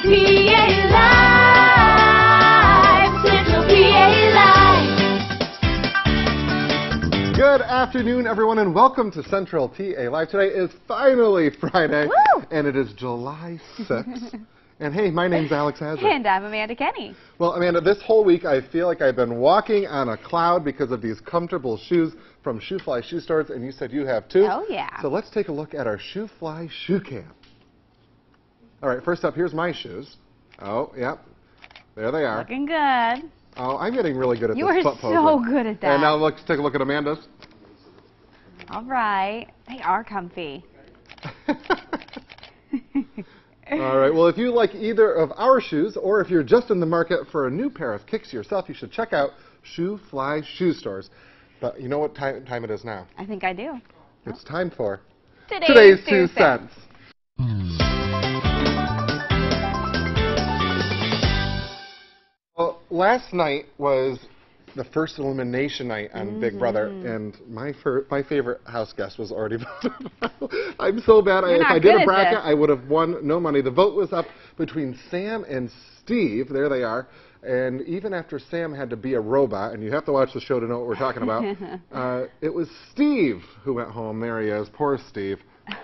PA Live! Central PA Live! Good afternoon, everyone, and welcome to Central PA Live. Today is finally Friday, Woo! and it is July 6th. And hey, my name's Alex Hazard. And I'm Amanda Kenny. Well, Amanda, this whole week I feel like I've been walking on a cloud because of these comfortable shoes from Shoe Fly Shoe Stores, and you said you have too. Oh, yeah. So let's take a look at our Shoe Fly Shoe Cam. All right, first up, here's my shoes. Oh, yep. There they are. Looking good. Oh, I'm getting really good at You this are foot pose. so good at that. And now let's take a look at Amanda's. All right. They are comfy. All right, well, if you like either of our shoes, or if you're just in the market for a new pair of kicks yourself, you should check out Shoe Fly Shoe Stores. But you know what time it is now? I think I do. It's time for Today's 2 cents. Well, last night was the first elimination night on Big Brother, and my favorite house guest was already voted out. I'm so bad. If I did a bracket, I would have won no money. The vote was up between Sam and Steve. There they are. And even after Sam had to be a robot, and you have to watch the show to know what we're talking about, it was Steve who went home. There he is. Poor Steve.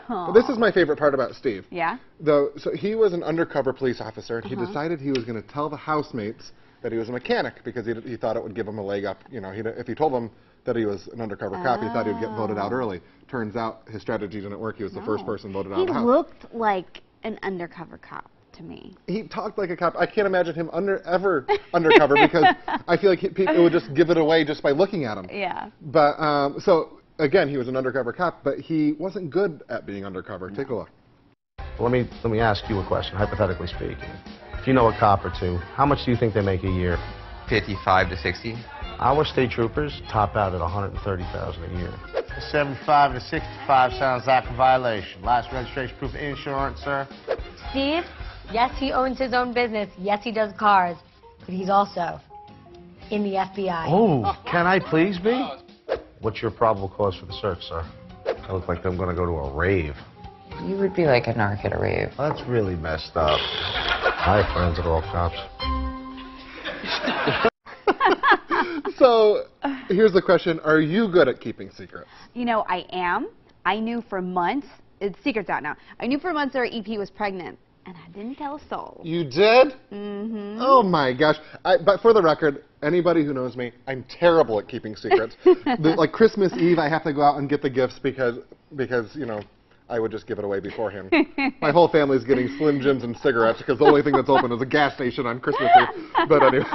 But this is my favorite part about Steve. Yeah? So he was an undercover police officer, and he decided he was going to tell the housemates that he was a mechanic because he thought it would give him a leg up. You know, if he told them that he was an undercover cop, he thought he would get voted out early. Turns out his strategy didn't work. He was the first person voted out of the house. He looked like an undercover cop to me. He talked like a cop. I can't imagine him ever undercover because I feel like it would just give it away just by looking at him. Yeah. But so again, he was an undercover cop, but he wasn't good at being undercover. Take a look. Let me ask you a question, hypothetically speaking. If you know a cop or two, how much do you think they make a year? 55 to 60. Our state troopers top out at $130,000 a year. 75 to 65 sounds like a violation. Last registration proof of insurance, sir. Steve, yes, he owns his own business. Yes, he does cars. But he's also in the FBI. Oh, can I please be? What's your probable cause for the search, sir? I look like I'm going to go to a rave. You would be like a narc at a rave. That's really messed up. I have friends that are all cops. So here's the question. Are you good at keeping secrets? You know, I am. I knew for months. It's secret's out now. I knew for months our EP was pregnant, and I didn't tell a soul. You did? Mm-hmm. Oh, my gosh. But for the record, anybody who knows me, I'm terrible at keeping secrets. Like Christmas Eve, I have to go out and get the gifts because you know, I would just give it away beforehand. My whole family's getting Slim Jims and cigarettes because the only thing that's open is a gas station on Christmas Eve. But anyway.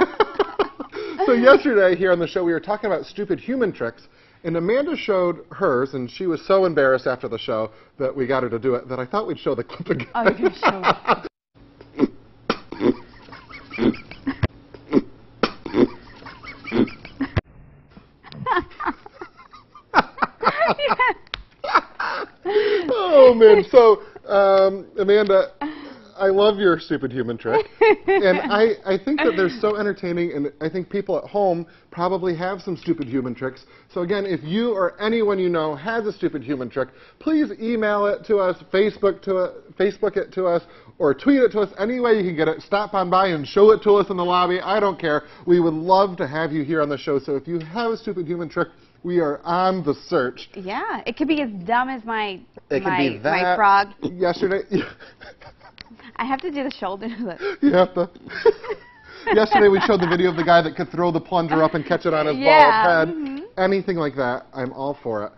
So yesterday here on the show, we were talking about stupid human tricks, and Amanda showed hers, and she was so embarrassed after the show that we got her to do it that I thought we'd show the clip again. Oh, you're going to show Oh, man. So, Amanda, I love your stupid human trick. And I think that they're so entertaining, and I think people at home probably have some stupid human tricks. So, again, if you or anyone you know has a stupid human trick, please email it to us, Facebook it to us, or tweet it to us. Any way you can get it, stop on by and show it to us in the lobby. I don't care. We would love to have you here on the show. So if you have a stupid human trick, we are on the search. Yeah, it could be as dumb as my my frog. Yesterday, I have to do the shoulder. you have to. Yesterday we showed the video of the guy that could throw the plunger up and catch it on his bald head. Anything like that, I'm all for it.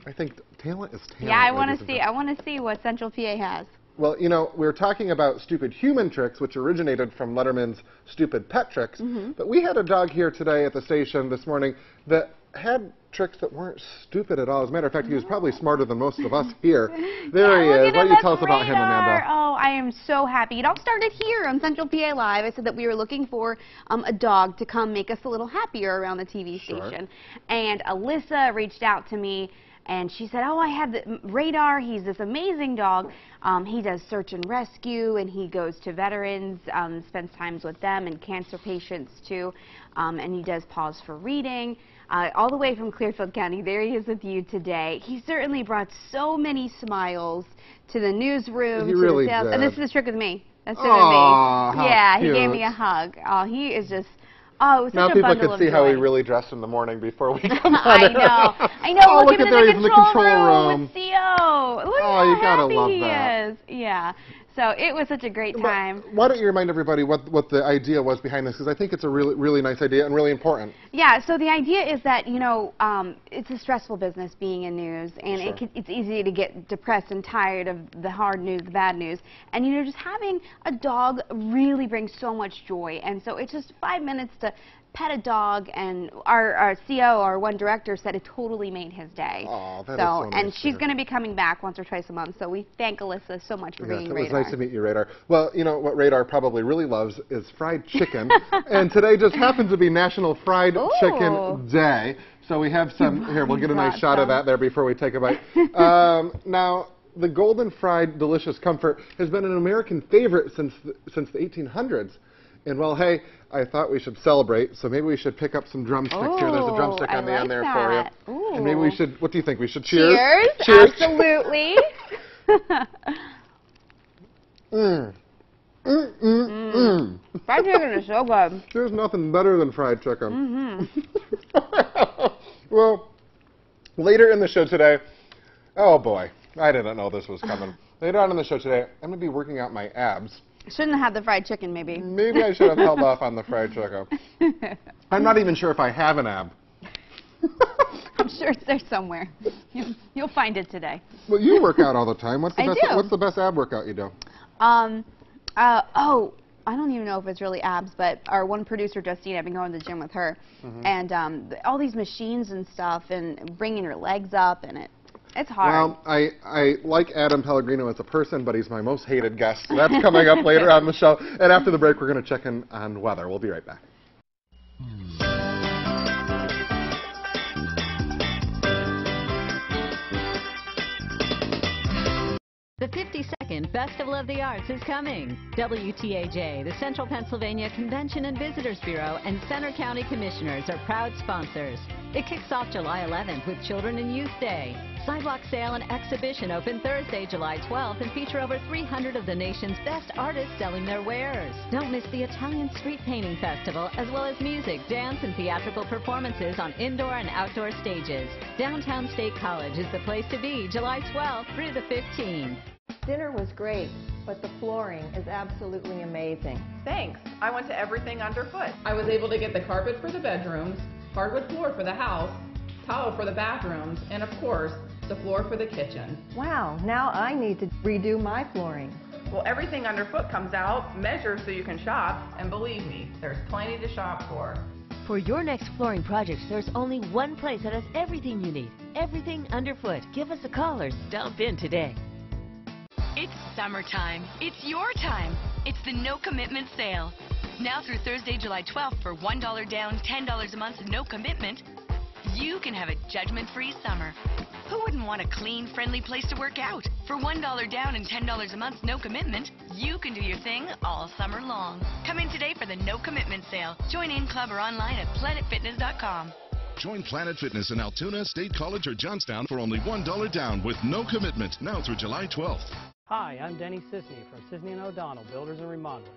I think talent is talent. Yeah, I want to see. I want to see what Central PA has. Well, you know, we're talking about stupid human tricks, which originated from Letterman's stupid pet tricks. But we had a dog here today at the station this morning that had tricks that weren't stupid at all. As a matter of fact, he was probably smarter than most of us here. There he is. Why don't you tell us about him, Amanda? Oh, I am so happy. It all started here on Central PA Live. I said that we were looking for a dog to come make us a little happier around the TV station. And Alyssa reached out to me, and she said, oh, I have the Radar. He's this amazing dog. He does search and rescue, and he goes to veterans, spends times with them, and cancer patients, too. And he does pause for reading. All the way from Clearfield County, there he is with you today. He certainly brought so many smiles to the newsroom, he to really the sales. did. And this is the trick with me. That's him Aw, and me. how Yeah, he gave me cute. a hug. Oh, he is just, oh, it was Now such a people bundle could of see how he joy. really dressed in the morning before we come on. I know. Oh, Look at at there, him he's in the control room with CO. Look Oh, how you gotta happy love he that. is. Yeah. So it was such a great time. Why don't you remind everybody what the idea was behind this? Because I think it's a really nice idea and really important. Yeah, so the idea is that, you know, it's a stressful business being in news, and Sure. it's easy to get depressed and tired of the hard news, the bad news. And, you know, just having a dog really brings so much joy. And so it's just 5 minutes to pet a dog, and our CO, our one director, said it totally made his day. Aw, that is so nice and to she's hear. going to be coming back once or twice a month, so we thank Alyssa so much for Yes, being it was Radar. nice to meet you, Radar. Well, you know, what Radar probably really loves is fried chicken. And today just happens to be National Fried Ooh. Chicken Day. So we have some, here, we'll get a nice shot of that there before we take a bite. Now, the golden fried delicious comfort has been an American favorite since the 1800s. And well, hey, I thought we should celebrate, so maybe we should pick up some drumsticks here. There's a drumstick I on the like end there that. for you. Ooh. And maybe we should, what do you think? We should cheers? Cheers. Absolutely. Fried chicken is so good. There's nothing better than fried chicken. Well, later in the show today, oh boy, I didn't know this was coming. Later on in the show today, I'm going to be working out my abs. Shouldn't have had the fried chicken, maybe. Maybe I should have held off on the fried chicken. I'm not even sure if I have an ab. I'm sure it's there somewhere. You'll find it today. Well, you work out all the time. What's the I best? do. What's the best ab workout you do? Oh, I don't even know if it's really abs, but our one producer, Justine, I've been going to the gym with her, and all these machines and stuff, and bringing your legs up, and it's hard. Well, I like Adam Pellegrino as a person, but he's my most hated guest. So that's coming up later on the show. And after the break, we're going to check in on weather. We'll be right back. The 52nd Festival of the Arts is coming. WTAJ, the Central Pennsylvania Convention and Visitors Bureau, and Center County Commissioners are proud sponsors. It kicks off July 11th with Children and Youth Day. Sidewalk sale and exhibition open Thursday, July 12th, and feature over 300 of the nation's best artists selling their wares. Don't miss the Italian Street Painting Festival, as well as music, dance, and theatrical performances on indoor and outdoor stages. Downtown State College is the place to be July 12th through the 15th. Dinner was great, but the flooring is absolutely amazing. Thanks. I went to everything underfoot. I was able to get the carpet for the bedrooms, hardwood floor for the house, tile for the bathrooms, and of course, the floor for the kitchen. Wow, now I need to redo my flooring. Well, everything underfoot comes out, measures so you can shop, and believe me, there's plenty to shop for. For your next flooring projects, there's only one place that has everything you need. Everything underfoot. Give us a call or stop in today. It's summertime. It's your time. It's the No Commitment Sale. Now through Thursday, July 12th for $1 down, $10 a month, no commitment, you can have a judgment-free summer. Who wouldn't want a clean, friendly place to work out? For $1 down and $10 a month, no commitment, you can do your thing all summer long. Come in today for the No Commitment Sale. Join in club or online at planetfitness.com. Join Planet Fitness in Altoona, State College, or Johnstown for only $1 down with no commitment now through July 12th. Hi, I'm Denny Sisney from Sisney & O'Donnell, Builders and Remodelers.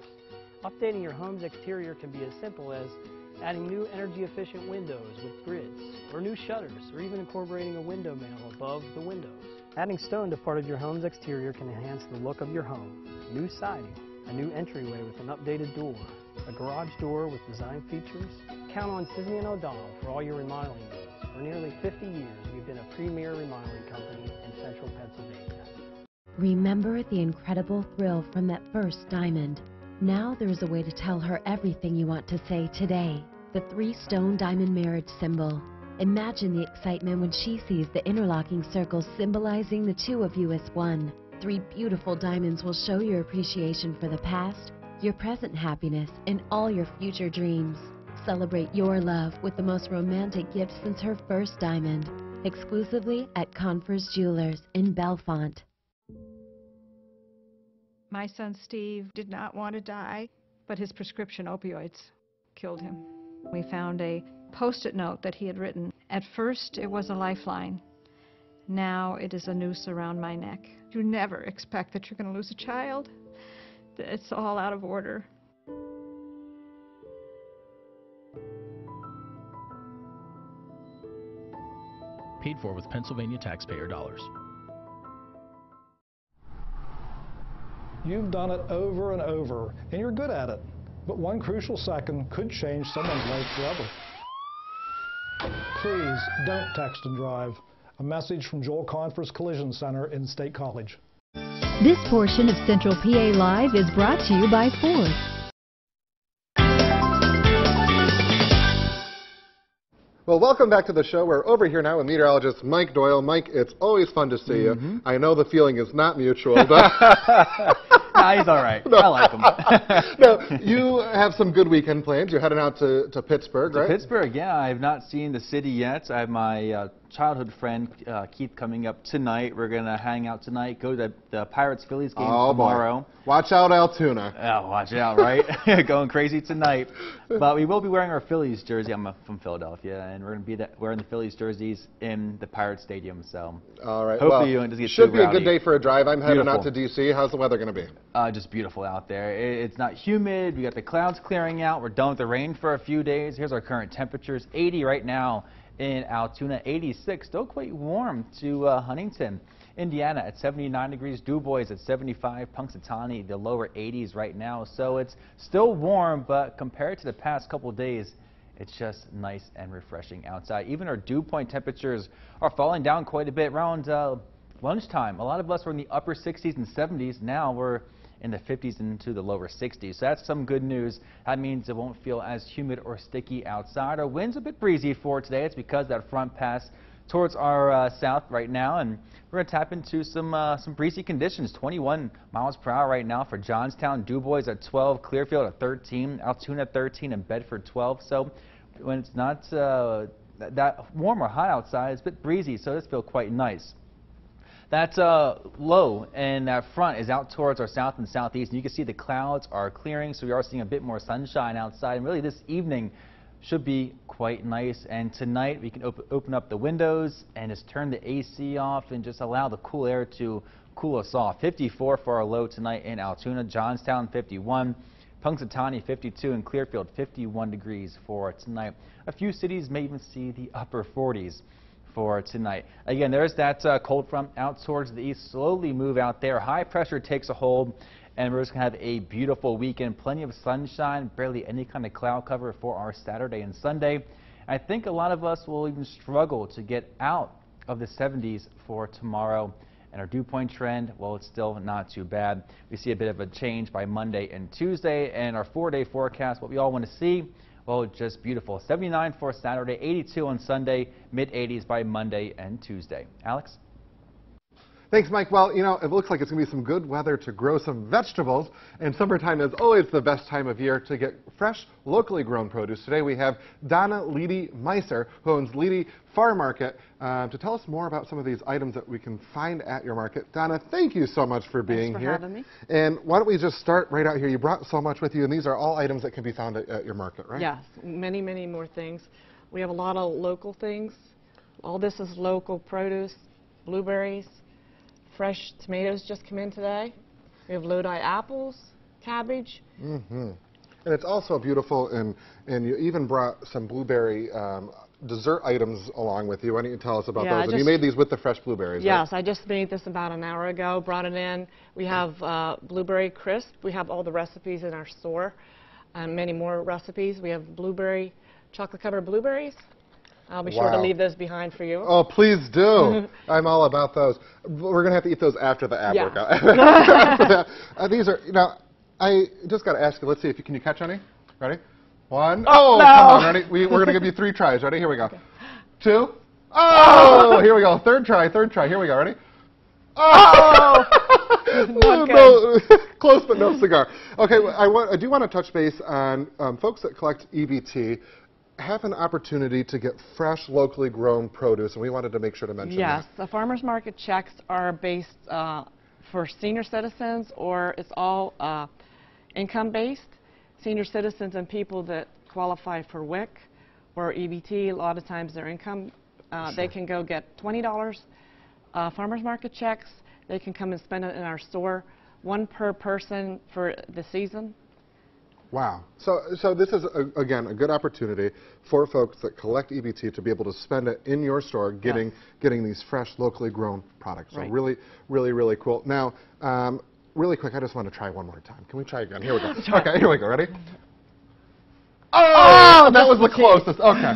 Updating your home's exterior can be as simple as adding new energy-efficient windows with grids, or new shutters, or even incorporating a window mantle above the windows. Adding stone to part of your home's exterior can enhance the look of your home. New siding, a new entryway with an updated door, a garage door with design features. Count on Sisney & O'Donnell for all your remodeling needs. For nearly 50 years, we've been a premier remodeling company in central Pennsylvania. Remember the incredible thrill from that first diamond. Now there is a way to tell her everything you want to say today. The 3-stone diamond marriage symbol. Imagine the excitement when she sees the interlocking circles symbolizing the two of you as one. 3 beautiful diamonds will show your appreciation for the past, your present happiness, and all your future dreams. Celebrate your love with the most romantic gift since her first diamond. Exclusively at Confer's Jewelers in Bellefonte. My son Steve did not want to die, but his prescription opioids killed him. We found a Post-it note that he had written. At first, it was a lifeline. Now it is a noose around my neck. You never expect that you're going to lose a child, it's all out of order. Paid for with Pennsylvania taxpayer dollars. You've done it over and over, and you're good at it. But one crucial second could change someone's life forever. Please don't text and drive. A message from Joel Confer's Collision Center in State College. This portion of Central PA Live is brought to you by Ford. Well, welcome back to the show. We're over here now with meteorologist Mike Doyle. Mike, it's always fun to see you. I know the feeling is not mutual, but... Nah, he's all right. No. I like him. No, you have some good weekend plans. You're heading out to Pittsburgh, right? Pittsburgh, yeah. I have not seen the city yet. I have my childhood friend, Keith, coming up tonight. We're going to hang out tonight, go to the Pirates-Phillies game tomorrow. Boy. Watch out, Altoona. Oh, watch out, right? Going crazy tonight. But we will be wearing our Phillies jersey. I'm from Philadelphia, and we're going to be wearing the Phillies jerseys in the Pirates Stadium. So all right. Hopefully you don't just get should too be rowdy. A good day for a drive. I'm heading out to D.C. How's the weather going to be? Just beautiful out there. It's not humid. We got the clouds clearing out. We're done with the rain for a few days. Here's our current temperatures. 80 right now in Altoona. 86. Still quite warm to Huntington. Indiana at 79 degrees. Du Bois at 75. Punxsutawney, the lower 80s right now. So it's still warm, but compared to the past couple days, it's just nice and refreshing outside. Even our dew point temperatures are falling down quite a bit around lunchtime. A lot of us were in the upper 60s and 70s. Now we're in the 50s into the lower 60s. So that's some good news. That means it won't feel as humid or sticky outside. Our wind's a bit breezy for today. It's because that front passed towards our south right now, and we're going to tap into some breezy conditions. 21 miles per hour right now for Johnstown. Du Bois at 12, Clearfield at 13, Altoona 13, and Bedford 12. So when it's not that warm or hot outside, it's a bit breezy, so this feels quite nice. That low and that front is out towards our south and southeast, and you can see the clouds are clearing, so we are seeing a bit more sunshine outside. And really this evening should be quite nice. And tonight we can open up the windows and just turn the AC off and just allow the cool air to cool us off. 54 for our low tonight in Altoona, Johnstown 51, Punxsutawney 52, and Clearfield 51 degrees for tonight. A few cities may even see the upper 40s. For tonight. Again, there's that cold front out towards the east. Slowly move out there. High pressure takes a hold, and we're just going to have a beautiful weekend. Plenty of sunshine, barely any kind of cloud cover for our Saturday and Sunday. I think a lot of us will even struggle to get out of the 70s for tomorrow. And our dew point trend, well, it's still not too bad. We see a bit of a change by Monday and Tuesday, and our 4-day forecast, what we all want to see, well, just beautiful. 79 for Saturday, 82 on Sunday, mid-80s by Monday and Tuesday. Alex? Thanks, Mike. Well, you know, it looks like it's going to be some good weather to grow some vegetables, and summertime is always the best time of year to get fresh, locally grown produce. Today we have Donna Leedy-Meiser, who owns Leedy Farm Market, to tell us more about some of these items that we can find at your market. Donna, thank you so much for being here. Thanks for having me. And why don't we just start right out here? You brought so much with you, and these are all items that can be found at your market, right? Yes, many, many more things. We have a lot of local things. All this is local produce, blueberries, fresh tomatoes just come in today. We have Lodi apples, cabbage. And it's also beautiful, and you even brought some blueberry dessert items along with you. Why don't you tell us about those? And you made these with the fresh blueberries, yes, right? I just made this about an hour ago, brought it in. We have blueberry crisp. We have all the recipes in our store, and many more recipes. We have blueberry, chocolate-covered blueberries. I'll be sure to leave those behind for you. Oh, please do. I'm all about those. We're going to have to eat those after the ab workout. These are, you know, I just got to ask you, let's see if you, can you catch any? Ready? One. Oh, no. Come on, ready? We're going to give you 3 tries. Ready? Here we go. Okay. 2. Oh, here we go. Third try. Here we go. Ready? Oh! No, close but no cigar. Okay, I do want to touch base on folks that collect EBT have an opportunity to get fresh, locally grown produce, and we wanted to make sure to mention that. Yes, the farmers market checks are based for senior citizens, or it's all income-based. Senior citizens and people that qualify for WIC or EBT, a lot of times their income, they can go get $20 farmers market checks. They can come and spend it in our store one per person for the season. Wow. So this is, again, a good opportunity for folks that collect EBT to be able to spend it in your store getting these fresh, locally grown products. So Right. really, really, really cool. Now, really quick, I just want to try one more time. Can we try again? Here we go. Okay, here we go. Ready? Oh, that was the closest. Okay.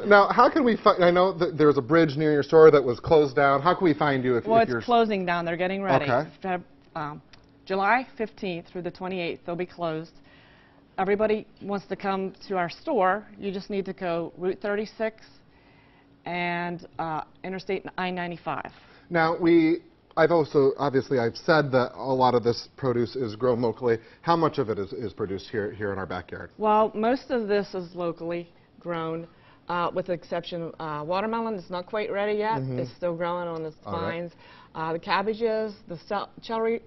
Now, how can we find, I know that there's a bridge near your store that was closed down. How can we find you if Well, if you're... it's closing down. They're getting ready. Okay. July 15th through the 28th, they'll be closed. Everybody wants to come to our store. You just need to go Route 36 and Interstate I-95. Now, I've said that a lot of this produce is grown locally. How much of it is produced here in our backyard? Well, most of this is locally grown, with the exception of watermelon. It's not quite ready yet. It's still growing on its vines. The cabbages, the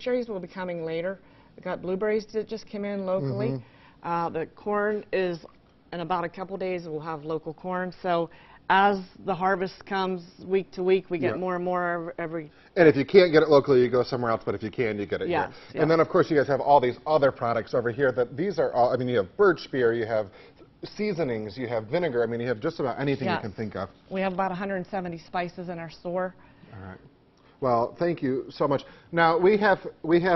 cherries will be coming later. We've got blueberries that just came in locally. The corn is, in about a couple days, we'll have local corn. So as the harvest comes week to week, we get more and more every... And if you can't get it locally, you go somewhere else, but if you can, you get it here. And then, of course, you guys have all these other products over here that these are all, I mean, you have birch beer, you have seasonings, you have vinegar, I mean, you have just about anything you can think of. We have about 170 spices in our store. All right. Well, thank you so much. Now, we have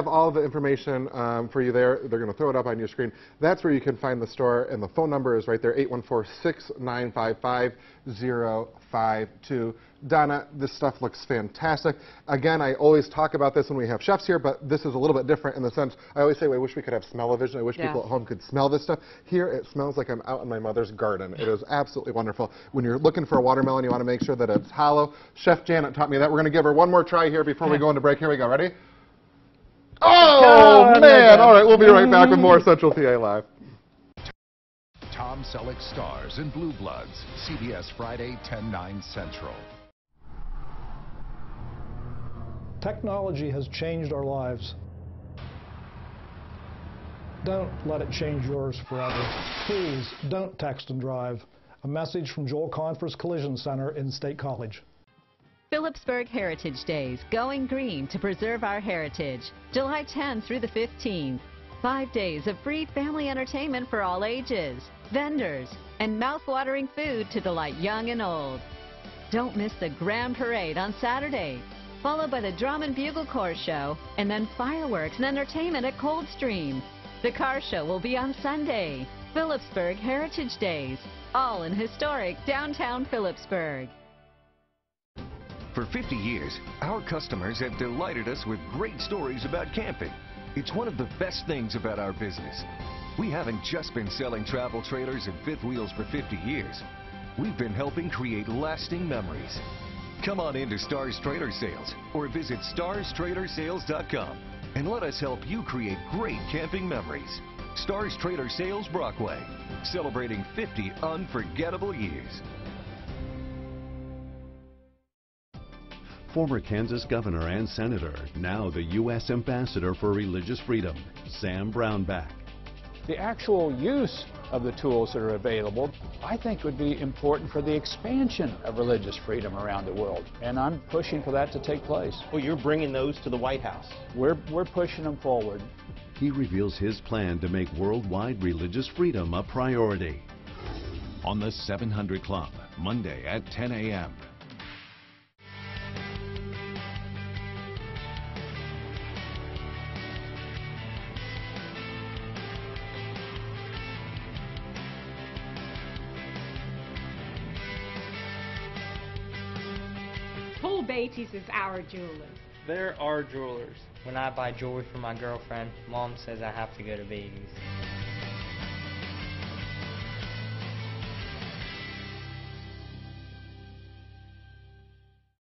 all the information for you there. They're going to throw it up on your screen. That's where you can find the store, and the phone number is right there, 814-695-5052. Donna, this stuff looks fantastic. Again, I always talk about this when we have chefs here, but this is a little bit different in the sense, I always say, I wish we could have smell-o-vision. I wish people at home could smell this stuff. Here, it smells like I'm out in my mother's garden. It is absolutely wonderful. When you're looking for a watermelon, you want to make sure that it's hollow. Chef Janet taught me that. We're going to give her one more try here before we go into break. Here we go. Ready? Oh, man! All right, we'll be right back with more Central PA Live. Tom Selleck stars in Blue Bloods, CBS Friday, 10/9 Central. Technology has changed our lives. Don't let it change yours forever. Please don't text and drive. A message from Joel Confer's Collision Center in State College. Phillipsburg Heritage Days, going green to preserve our heritage. July 10th through the 15th. 5 days of free family entertainment for all ages, vendors, and mouth-watering food to delight young and old. Don't miss the Grand Parade on Saturday, followed by the Drum and Bugle Corps Show, and then fireworks and entertainment at Coldstream. The car show will be on Sunday. Phillipsburg Heritage Days, all in historic downtown Phillipsburg. For 50 years, our customers have delighted us with great stories about camping. It's one of the best things about our business. We haven't just been selling travel trailers and fifth wheels for 50 years. We've been helping create lasting memories. Come on into Stars Trailer Sales or visit StarsTrailerSales.com and let us help you create great camping memories. Stars Trailer Sales Brockway, celebrating 50 unforgettable years. Former Kansas governor and senator, now the U.S. ambassador for religious freedom, Sam Brownback. The actual use of the tools that are available, I think, would be important for the expansion of religious freedom around the world. And I'm pushing for that to take place. Well, you're bringing those to the White House. We're pushing them forward. He reveals his plan to make worldwide religious freedom a priority. On the 700 Club, Monday at 10 a.m. Beatty's is our jewelers. There are jewelers. When I buy jewelry for my girlfriend, Mom says I have to go to Beatty's.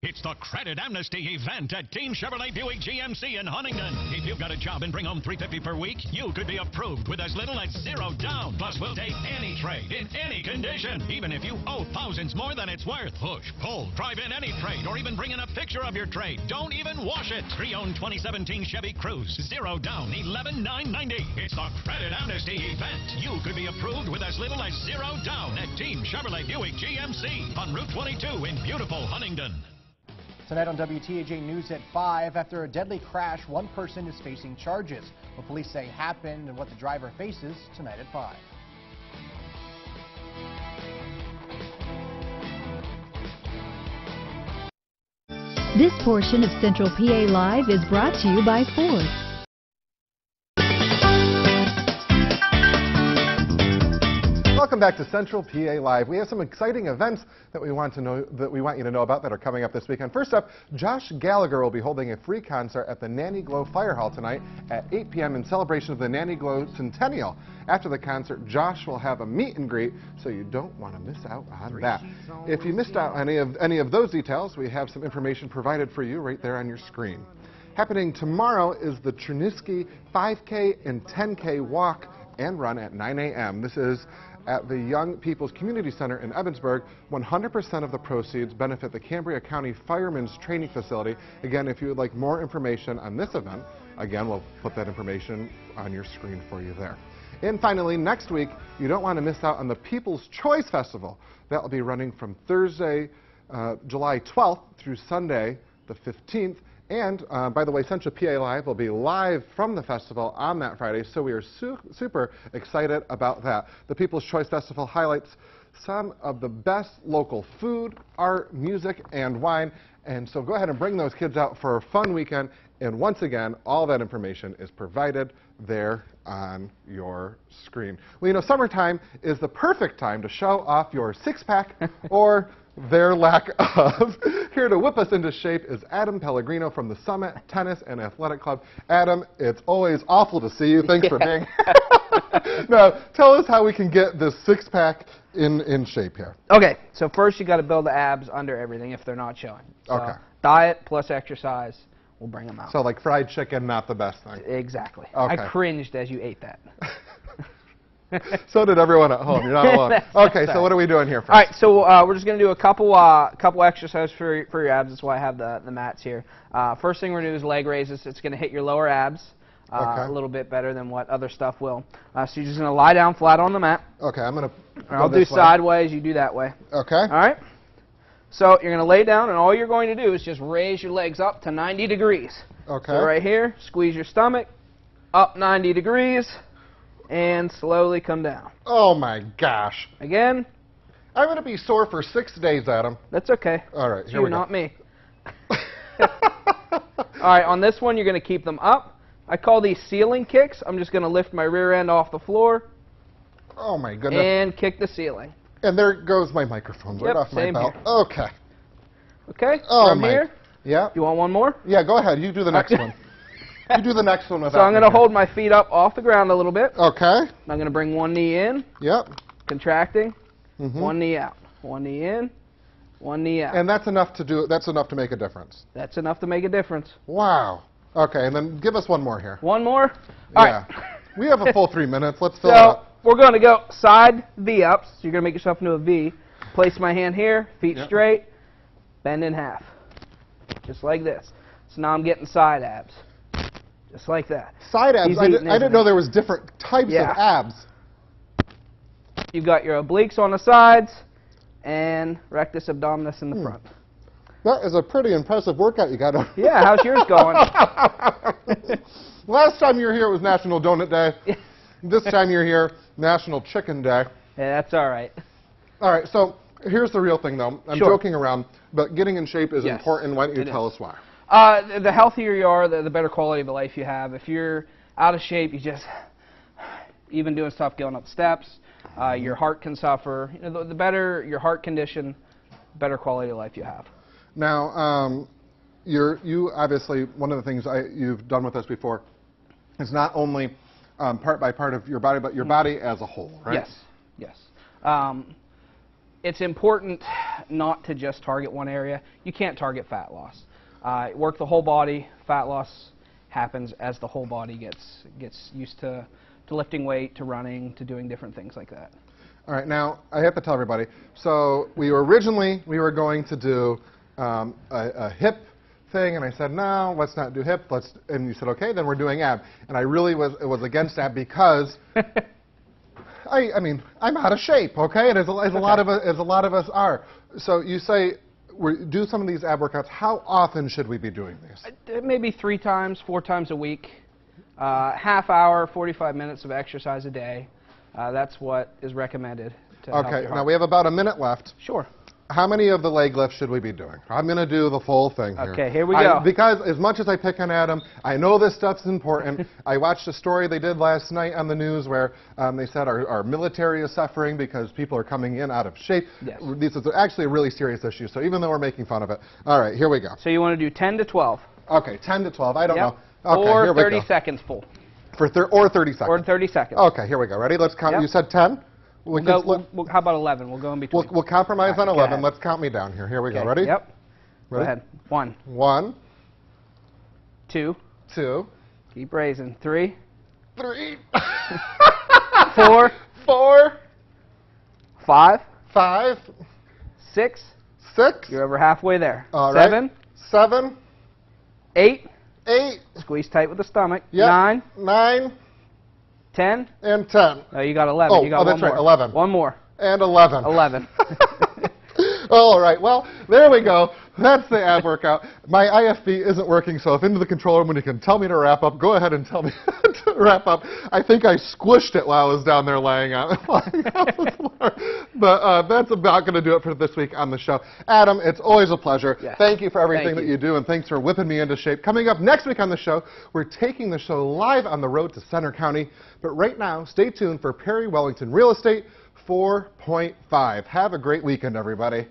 It's the Credit Amnesty event at Team Chevrolet Buick GMC in Huntington. If you've got a job and bring home $350 per week, you could be approved with as little as $0 down. Plus, we'll take any trade in any condition, even if you owe thousands more than it's worth. Push, pull, drive in any trade, or even bring in a picture of your trade. Don't even wash it. Pre-owned 2017 Chevy Cruze, $0 down, $11,990. It's the Credit Amnesty event. You could be approved with as little as $0 down at Team Chevrolet Buick GMC on Route 22 in beautiful Huntington. Tonight on WTAJ News at 5, after a deadly crash, one person is facing charges. What police say happened and what the driver faces tonight at 5. This portion of Central PA Live is brought to you by Ford. Welcome back to Central PA Live. We have some exciting events that we want you to know about that are coming up this weekend. First up, Josh Gallagher will be holding a free concert at the Nanny Glow Fire Hall tonight at 8 p.m. in celebration of the Nanny Glow Centennial. After the concert, Josh will have a meet and greet, so you don't want to miss out on that. If you missed out on any of those details, we have some information provided for you right there on your screen. Happening tomorrow is the Chernisky 5K and 10K walk and run at 9 a.m. This is at the Young People's Community Center in Evansburg. 100% of the proceeds benefit the Cambria County Firemen's Training Facility. Again, if you would like more information on this event, again, we'll put that information on your screen for you there. And finally, next week, you don't want to miss out on the People's Choice Festival. That will be running from Thursday, July 12th through Sunday, the 15th. And, by the way, Central PA Live will be live from the festival on that Friday, so we are super excited about that. The People's Choice Festival highlights some of the best local food, art, music, and wine. And so go ahead and bring those kids out for a fun weekend. And once again, all that information is provided there on your screen. Well, you know, summertime is the perfect time to show off your six-pack or their lack of. Here to whip us into shape is Adam Pellegrino from the Summit Tennis and Athletic Club. Adam, it's always awful to see you. Thanks for being here. Now, tell us how we can get this six-pack in shape here. Okay, so first you got to build the abs under everything if they're not showing. So okay. Diet plus exercise will bring them out. So like fried chicken, not the best thing. Exactly. Okay. I cringed as you ate that. So did everyone at home. You're not alone. Okay, so what are we doing here first? All right, so we're just going to do a couple exercises for your abs. That's why I have the mats here. First thing we're going to do is leg raises. It's going to hit your lower abs a little bit better than what other stuff will. So you're just going to lie down flat on the mat. Okay, I'm going to I'll do sideways. You do that way. Okay. All right. So you're going to lay down, and all you're going to do is just raise your legs up to 90 degrees. Okay. So right here, squeeze your stomach, up 90 degrees. And slowly come down. Oh my gosh. Again. I'm going to be sore for 6 days, Adam. That's okay. All right, here you, we go. Not me. All right, on this one, you're going to keep them up. I call these ceiling kicks. I'm just going to lift my rear end off the floor. Oh my goodness. And kick the ceiling. And there goes my microphone right off my belt. Here. Okay. Okay, oh from here. Yeah. You want one more? Yeah, go ahead. You do the next one. You do the next one without So I'm going to hold my feet up off the ground a little bit. Okay. I'm going to bring one knee in. Yep. Contracting. One knee out. One knee in. One knee out. And that's enough to do. That's enough to make a difference. That's enough to make a difference. Wow. Okay, and then give us one more here. One more? All right. We have a full 3 minutes. Let's fill it up. We're going to go side V-ups. So you're going to make yourself into a V. Place my hand here, feet straight, bend in half. Just like this. So now I'm getting side abs. Just like that. Side abs? I didn't know there was different types of abs. You've got your obliques on the sides and rectus abdominis in the front. That is a pretty impressive workout you got on. Yeah, how's yours going? Last time you were here, it was National Donut Day. This time you're here, National Chicken Day. Yeah, that's all right. All right, so here's the real thing, though. I'm joking around, but getting in shape is important. Why don't you tell us why? The healthier you are, the better quality of the life you have. If you're out of shape, you just, even doing stuff going up steps, your heart can suffer. You know, the better your heart condition, better quality of life you have. Now, you obviously, one of the things you've done with us before is not only part by part of your body, but your body as a whole, right? Yes. It's important not to just target one area. You can't target fat loss. Work the whole body. Fat loss happens as the whole body gets used to lifting weight, to running, to doing different things like that. All right, now I have to tell everybody. So we were going to do a hip thing, and I said, no, let's not do hip. And you said, okay, then we're doing ab. And I really was against ab because I mean, I'm out of shape, okay? And as a lot of us are. So you say do some of these ab workouts, how often should we be doing these? Maybe 3 times, 4 times a week. Half hour, 45 minutes of exercise a day. That's what is recommended to help your Okay, heart. now we have about a minute left. Sure. How many of the leg lifts should we be doing? I'm going to do the full thing here. Okay, here we go. Because as much as I pick on Adam, I know this stuff's important. I watched a story they did last night on the news where they said our military is suffering because people are coming in out of shape. Yes. This is actually a really serious issue, so even though we're making fun of it. All right, here we go. So you want to do 10 to 12. Okay, 10 to 12. I don't know. Okay, or here we 30 go. seconds full. Or 30 seconds. Or 30 seconds. Okay, here we go. Ready? Let's count. Yep. You said 10? How about 11? We'll go in between. We'll compromise on 11. ahead. Let's count me down here. Here we go. Okay, Ready? Yep. Ready? Go ahead. 1. 1. 2. 2. Keep raising. 3. 3. 4. 4. 5. 5. 6. 6. You're over halfway there. All right. 7. 7. 8. 8. Squeeze tight with the stomach. Yep. 9. 9. 10. And 10. No, you got 11. Oh, you got that's one right. more. 11. One more. And 11. 11. All right, well, there we go. That's the ab workout. My IFB isn't working, so if into the control room when you can tell me to wrap up, go ahead and tell me to wrap up. I think I squished it while I was down there laying on the floor. But that's about going to do it for this week on the show. Adam, it's always a pleasure. Yes. Thank you for everything Thank that you. you do, and thanks for whipping me into shape. Coming up next week on the show, we're taking the show live on the road to Center County. But right now, stay tuned for Perry Wellington Real Estate 4.5. Have a great weekend, everybody.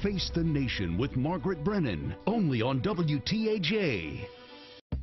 Face the Nation with Margaret Brennan, only on WTAJ.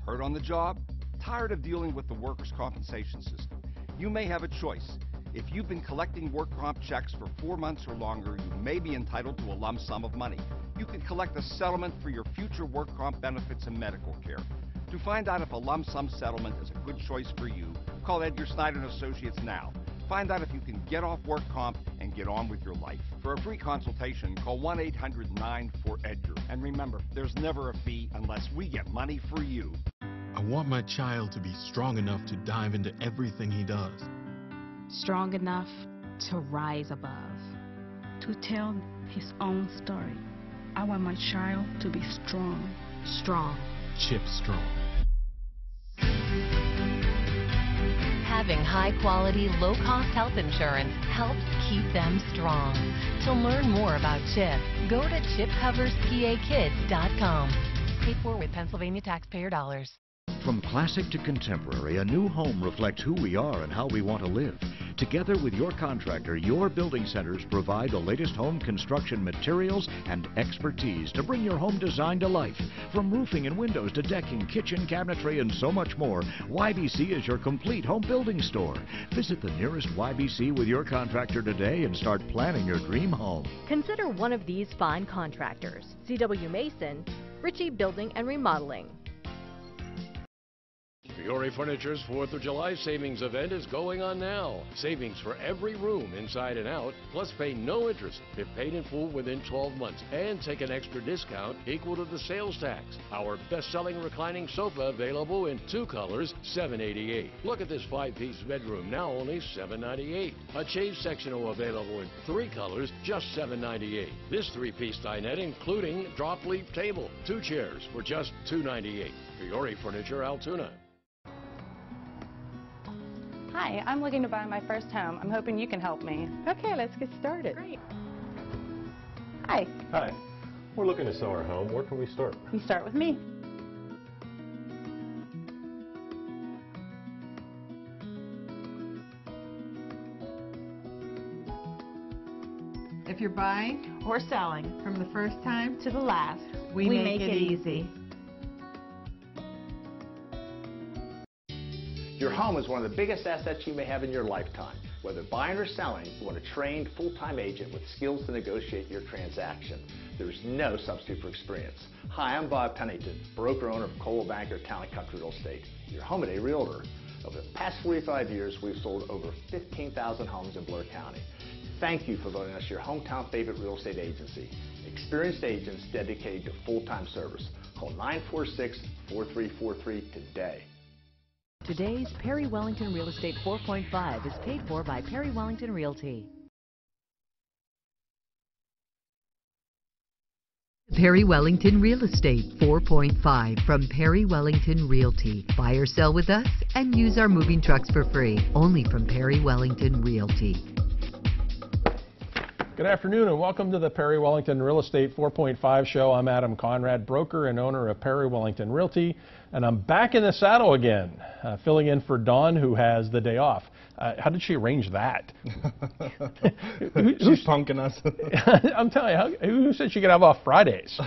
Hurt on the job? Tired of dealing with the workers' compensation system? You may have a choice. If you've been collecting work comp checks for 4 months or longer, you may be entitled to a lump sum of money. You can collect a settlement for your future work comp benefits and medical care. To find out if a lump sum settlement is a good choice for you, call Edgar Snyder & Associates now. Find out if you can get off work comp and get on with your life. For a free consultation, call 1-800-9-4-EDGAR. And remember, there's never a fee unless we get money for you. I want my child to be strong enough to dive into everything he does. Strong enough to rise above. To tell his own story. I want my child to be strong. Strong. Chip Strong. Having high-quality, low-cost health insurance helps keep them strong. To learn more about CHIP, go to chipcoverspakids.com. Paid for with Pennsylvania taxpayer dollars. From classic to contemporary, a new home reflects who we are and how we want to live. Together with your contractor, your building centers provide the latest home construction materials and expertise to bring your home design to life. From roofing and windows to decking, kitchen cabinetry, and so much more, YBC is your complete home building store. Visit the nearest YBC with your contractor today and start planning your dream home. Consider one of these fine contractors: C.W. Mason, Ritchie Building and Remodeling. Fiore Furniture's 4th of July savings event is going on now. Savings for every room, inside and out, plus pay no interest if paid in full within 12 months, and take an extra discount equal to the sales tax. Our best-selling reclining sofa available in 2 colors, $7.88. Look at this 5-piece bedroom, now only $7.98. A change sectional available in 3 colors, just $7.98. This 3-piece dinette including drop leaf table, 2 chairs for just $2.98. Fiore Furniture, Altoona. Hi, I'm looking to buy my first home. I'm hoping you can help me. Okay, let's get started. Great. Hi. Hi. We're looking to sell our home. Where can we start? You start with me. If you're buying or selling from the first time to the last, we make it easy. Your home is one of the biggest assets you may have in your lifetime. Whether buying or selling, you want a trained, full-time agent with skills to negotiate your transaction. There's no substitute for experience. Hi, I'm Bob Pennington, broker-owner of Coldwell Banker Town & Country Real Estate, your home and a realtor. Over the past 45 years, we've sold over 15,000 homes in Blair County. Thank you for voting us your hometown favorite real estate agency. Experienced agents dedicated to full-time service. Call 946-4343 today. Today's Perry Wellington Real Estate 4.5 is paid for by Perry Wellington Realty. Perry Wellington Real Estate 4.5 from Perry Wellington Realty. Buy or sell with us and use our moving trucks for free. Only from Perry Wellington Realty. Good afternoon and welcome to the Perry Wellington Real Estate 4.5 show. I'm Adam Conrad, broker and owner of Perry Wellington Realty, and I'm back in the saddle again, filling in for Dawn, who has the day off. How did she arrange that? She's punking us. I'm telling you, who said she could have off Fridays?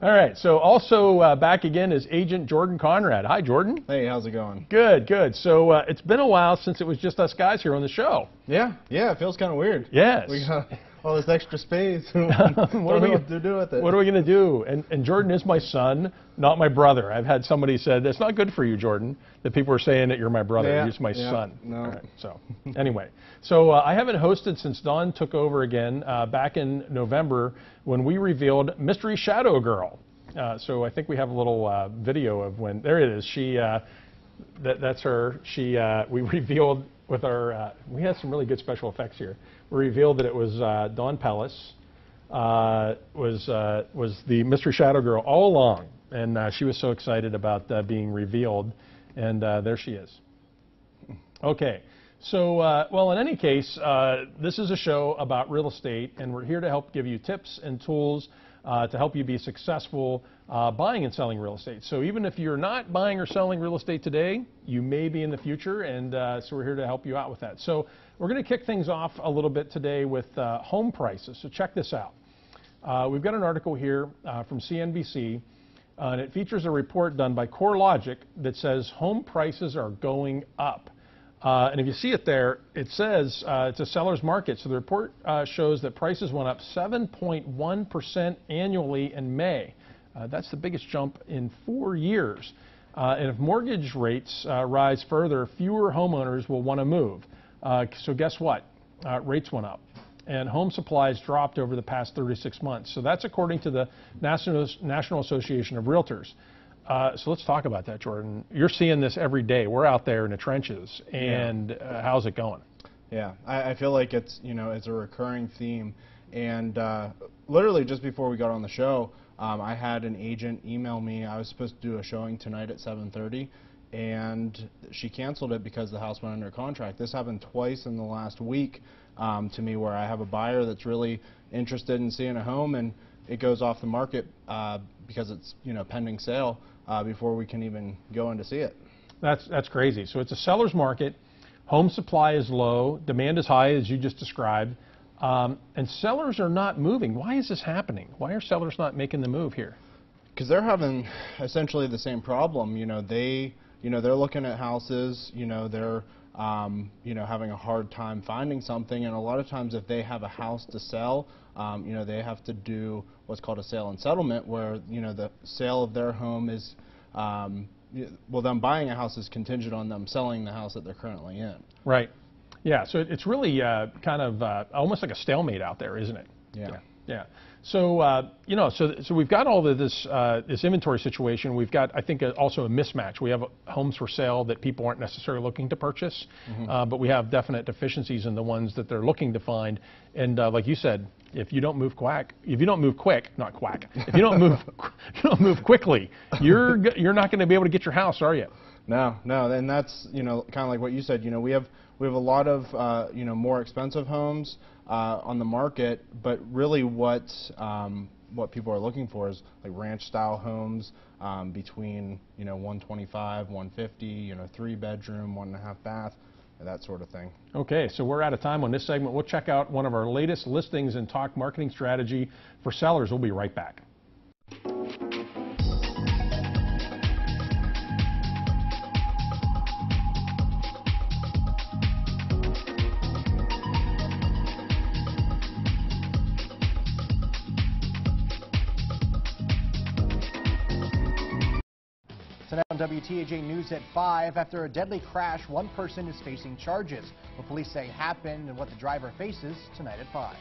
All right, so also back again is Agent Jordan Conrad. Hi, Jordan. Hey, how's it going? Good, good. So it's been a while since it was just us guys here on the show. Yeah, it feels kind of weird. Yes. We got all this extra space. What are we going to do with it? What are we going to do? And Jordan is my son, not my brother. I've had somebody said, that's not good for you, Jordan, that people are saying that you're my brother. Yeah, You're just my son. No. All right, so anyway, so I haven't hosted since Dawn took over again back in November when we revealed Mystery Shadow Girl. So I think we have a little video of when, there it is. She, that's her. She, we revealed with our, we had some really good special effects here. We revealed that it was Dawn Pellis, was the Mystery Shadow Girl all along, and she was so excited about being revealed, and there she is. Okay, so well, in any case, this is a show about real estate, and we're here to help give you tips and tools to help you be successful buying and selling real estate. So even if you're not buying or selling real estate today, you may be in the future, and so we're here to help you out with that. So we're going to kick things off a little bit today with home prices. So check this out. We've got an article here from CNBC, and it features a report done by CoreLogic that says home prices are going up. And if you see it there, it says it's a seller's market. So the report shows that prices went up 7.1% annually in May. That's the biggest jump in 4 years. And if mortgage rates rise further, fewer homeowners will want to move. So guess what? Rates went up. And home supplies dropped over the past 36 months. So that's according to the National Association of Realtors. So let's talk about that, Jordan. You're seeing this every day. We're out there in the trenches, and how's it going? Yeah, I feel like it's, it's a recurring theme. And literally just before we got on the show, I had an agent email me. I was supposed to do a showing tonight at 7:30, and she canceled it because the house went under contract. This happened twice in the last week to me, where I have a buyer that's really interested in seeing a home, and it goes off the market because it's pending sale before we can even go in to see it. That's crazy. So it's a seller's market. Home supply is low. Demand is high, as you just described. And sellers are not moving. Why is this happening? Why are sellers not making the move here? Because they're having essentially the same problem. They're looking at houses. They're having a hard time finding something. And a lot of times, if they have a house to sell, they have to do what's called a sale and settlement, where the sale of their home is, them buying a house is contingent on them selling the house that they're currently in. Right. Yeah. So it's really kind of almost like a stalemate out there, isn't it? Yeah. So so we've got all of this this inventory situation. We've got, I think, also a mismatch. We have homes for sale that people aren't necessarily looking to purchase, but we have definite deficiencies in the ones that they're looking to find. And like you said, if you don't move quick, if you don't move quickly, you're not going to be able to get your house, are you? No, and that's kind of like what you said. We have a lot of more expensive homes on the market, but really what people are looking for is like ranch style homes between 125, 150, 3-bedroom, 1.5 bath, that sort of thing. Okay, so we're out of time on this segment. We'll check out one of our latest listings and talk marketing strategy for sellers. We'll be right back. Tonight on WTAJ News at 5, after a deadly crash, one person is facing charges. What police say happened and what the driver faces tonight at 5.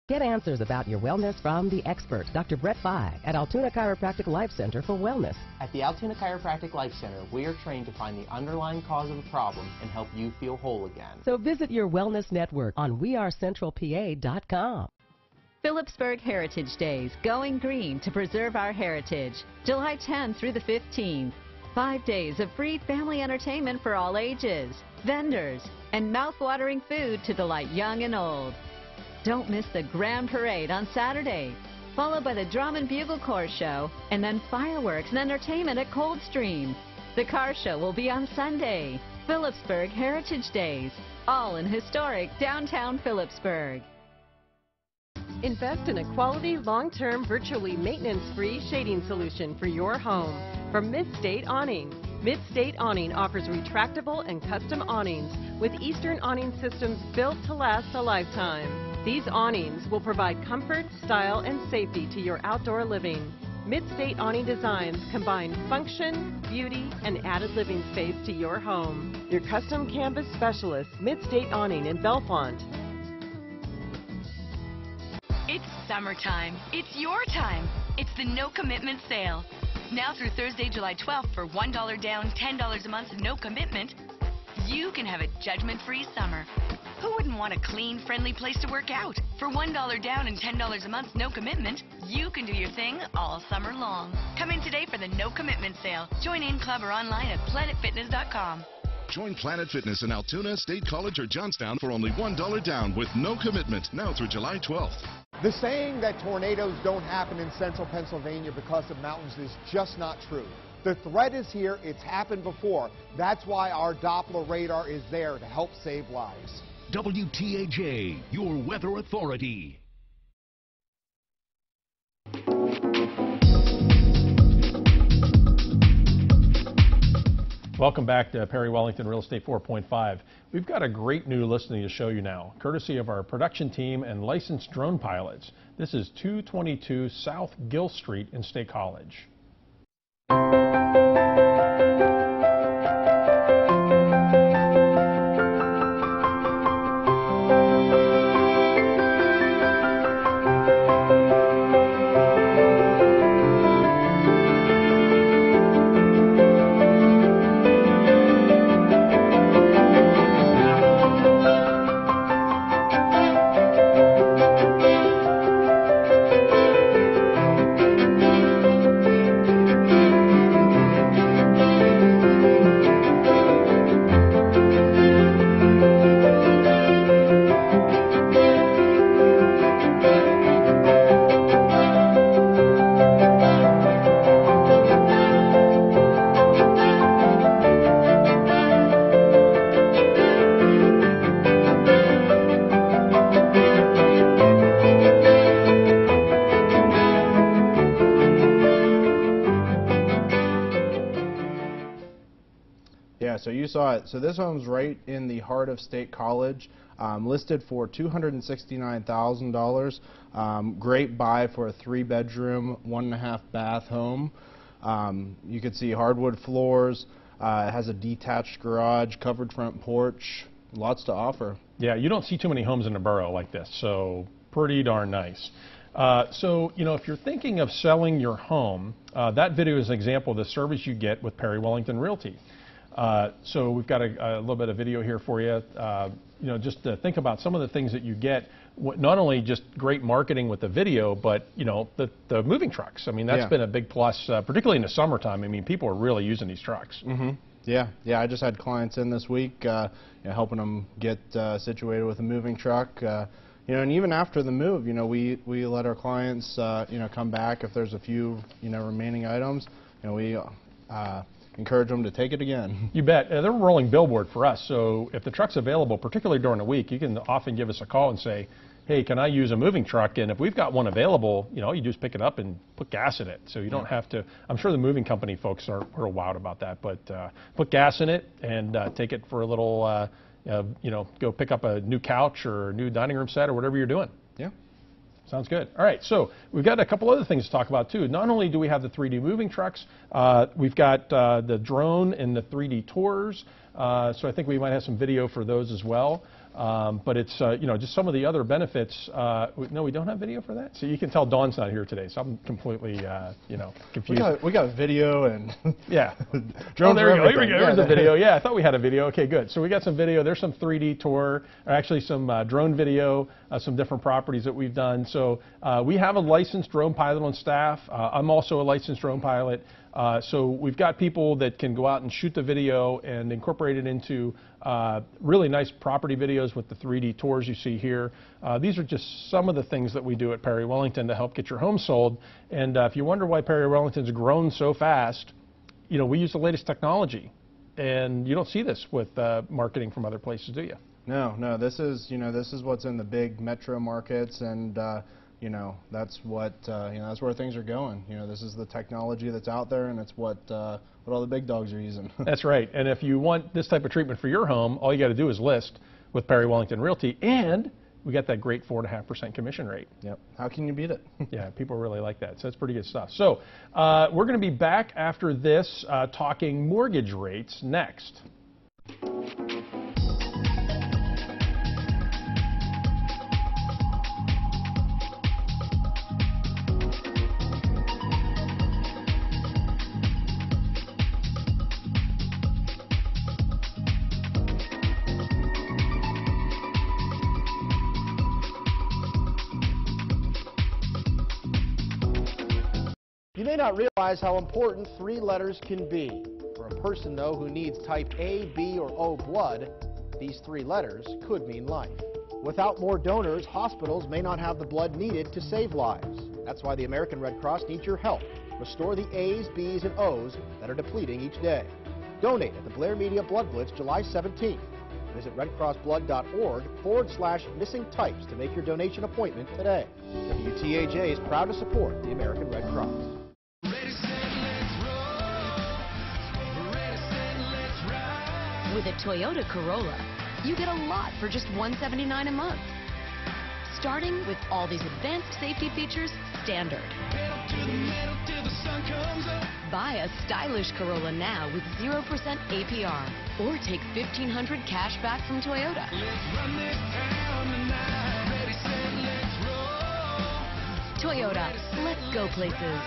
Get answers about your wellness from the expert, Dr. Brett Fye, at Altoona Chiropractic Life Center for Wellness. At the Altoona Chiropractic Life Center, we are trained to find the underlying cause of a problem and help you feel whole again. So visit your wellness network on wearecentralpa.com. Phillipsburg Heritage Days, going green to preserve our heritage. July 10th through the 15th. 5 days of free family entertainment for all ages, vendors, and mouth-watering food to delight young and old. Don't miss the Grand Parade on Saturday, followed by the Drum and Bugle Corps Show, and then fireworks and entertainment at Coldstream. The car show will be on Sunday. Phillipsburg Heritage Days, all in historic downtown Phillipsburg. Invest in a quality, long-term, virtually maintenance-free shading solution for your home from Mid-State Awning. Mid-State Awning offers retractable and custom awnings with Eastern awning systems built to last a lifetime. These awnings will provide comfort, style, and safety to your outdoor living. Mid-State Awning designs combine function, beauty, and added living space to your home. Your custom canvas specialist, Mid-State Awning in Bellefonte. It's summertime. It's your time. It's the no commitment sale. Now through Thursday, July 12th for $1 down, $10 a month, no commitment, you can have a judgment-free summer. Who wouldn't want a clean, friendly place to work out? For $1 down and $10 a month, no commitment, you can do your thing all summer long. Come in today for the no commitment sale. Join in club or online at planetfitness.com. Join Planet Fitness in Altoona, State College, or Johnstown for only $1 down with no commitment, now through July 12th. The saying that tornadoes don't happen in central Pennsylvania because of mountains is just not true. The threat is here. It's happened before. That's why our Doppler radar is there to help save lives. WTAJ, your weather authority. Welcome back to Perry Wellington Real Estate 4.5. We've got a great new listing to show you now, courtesy of our production team and licensed drone pilots. This is 222 South Gill Street in State College. So you saw it. So this home's right in the heart of State College, listed for $269,000. Great buy for a 3-bedroom, 1.5 bath home. You can see hardwood floors. It has a detached garage, covered front porch. Lots to offer. Yeah, you don't see too many homes in the borough like this, so pretty darn nice. So, you know, if you're thinking of selling your home, that video is an example of the service you get with Perry Wellington Realty. So we've got a little bit of video here for you. You know, just to think about some of the things that you get. Not only just great marketing with the video, but you know, the moving trucks. I mean, that's been a big plus, particularly in the summertime. I mean, people are really using these trucks. Mm-hmm. Yeah. I just had clients in this week, you know, helping them get situated with a moving truck. You know, and even after the move, you know, we let our clients, you know, come back if there's a few, you know, remaining items. You know, we encourage them to take it again. You bet. They're a rolling billboard for us, so if the truck's available, particularly during the week, you can often give us a call and say, hey, can I use a moving truck? And if we've got one available, you know, you just pick it up and put gas in it. So you don't have to, I'm sure the moving company folks are wowed about that, but put gas in it and take it for a little, you know, go pick up a new couch or a new dining room set or whatever you're doing. Yeah. Sounds good. All right, so we've got a couple other things to talk about too. Not only do we have the 3D moving trucks, we've got the drone and the 3D tours. So I think we might have some video for those as well. But it's, just some of the other benefits. No, we don't have video for that? So you can tell Dawn's not here today, so I'm completely, confused. We got video and yeah. drones. There we go. Here we go. Yeah, There's the video. Yeah, I thought we had a video. Okay, good. So we got some video. There's some 3D tour, or actually some drone video, some different properties that we've done. So we have a licensed drone pilot on staff. I'm also a licensed drone pilot. So we've got people that can go out and shoot the video and incorporate it into really nice property videos with the 3D tours you see here. These are just some of the things that we do at Perry Wellington to help get your home sold. And if you wonder why Perry Wellington's grown so fast, we use the latest technology. And you don't see this with marketing from other places, do you? No. This is what's in the big metro markets, and that's what that's where things are going. This is the technology that's out there, and it's what all the big dogs are using. That's right. And if you want this type of treatment for your home, all you got to do is list with Perry Wellington Realty, and we got that great 4.5% commission rate. Yep. How can you beat it? Yeah, people really like that. So that's pretty good stuff. So we're going to be back after this talking mortgage rates next. You may not realize how important 3 letters can be. For a person, though, who needs type A, B, or O blood, these 3 letters could mean life. Without more donors, hospitals may not have the blood needed to save lives. That's why the American Red Cross needs your help. Restore the A's, B's, and O's that are depleting each day. Donate at the Blair Media Blood Blitz July 17th. Visit redcrossblood.org/missing types to make your donation appointment today. WTAJ is proud to support the American Red Cross. With a Toyota Corolla, you get a lot for just $179 a month. Starting with all these advanced safety features standard. Buy a stylish Corolla now with 0% APR or take $1,500 cash back from Toyota. Toyota, let's go places.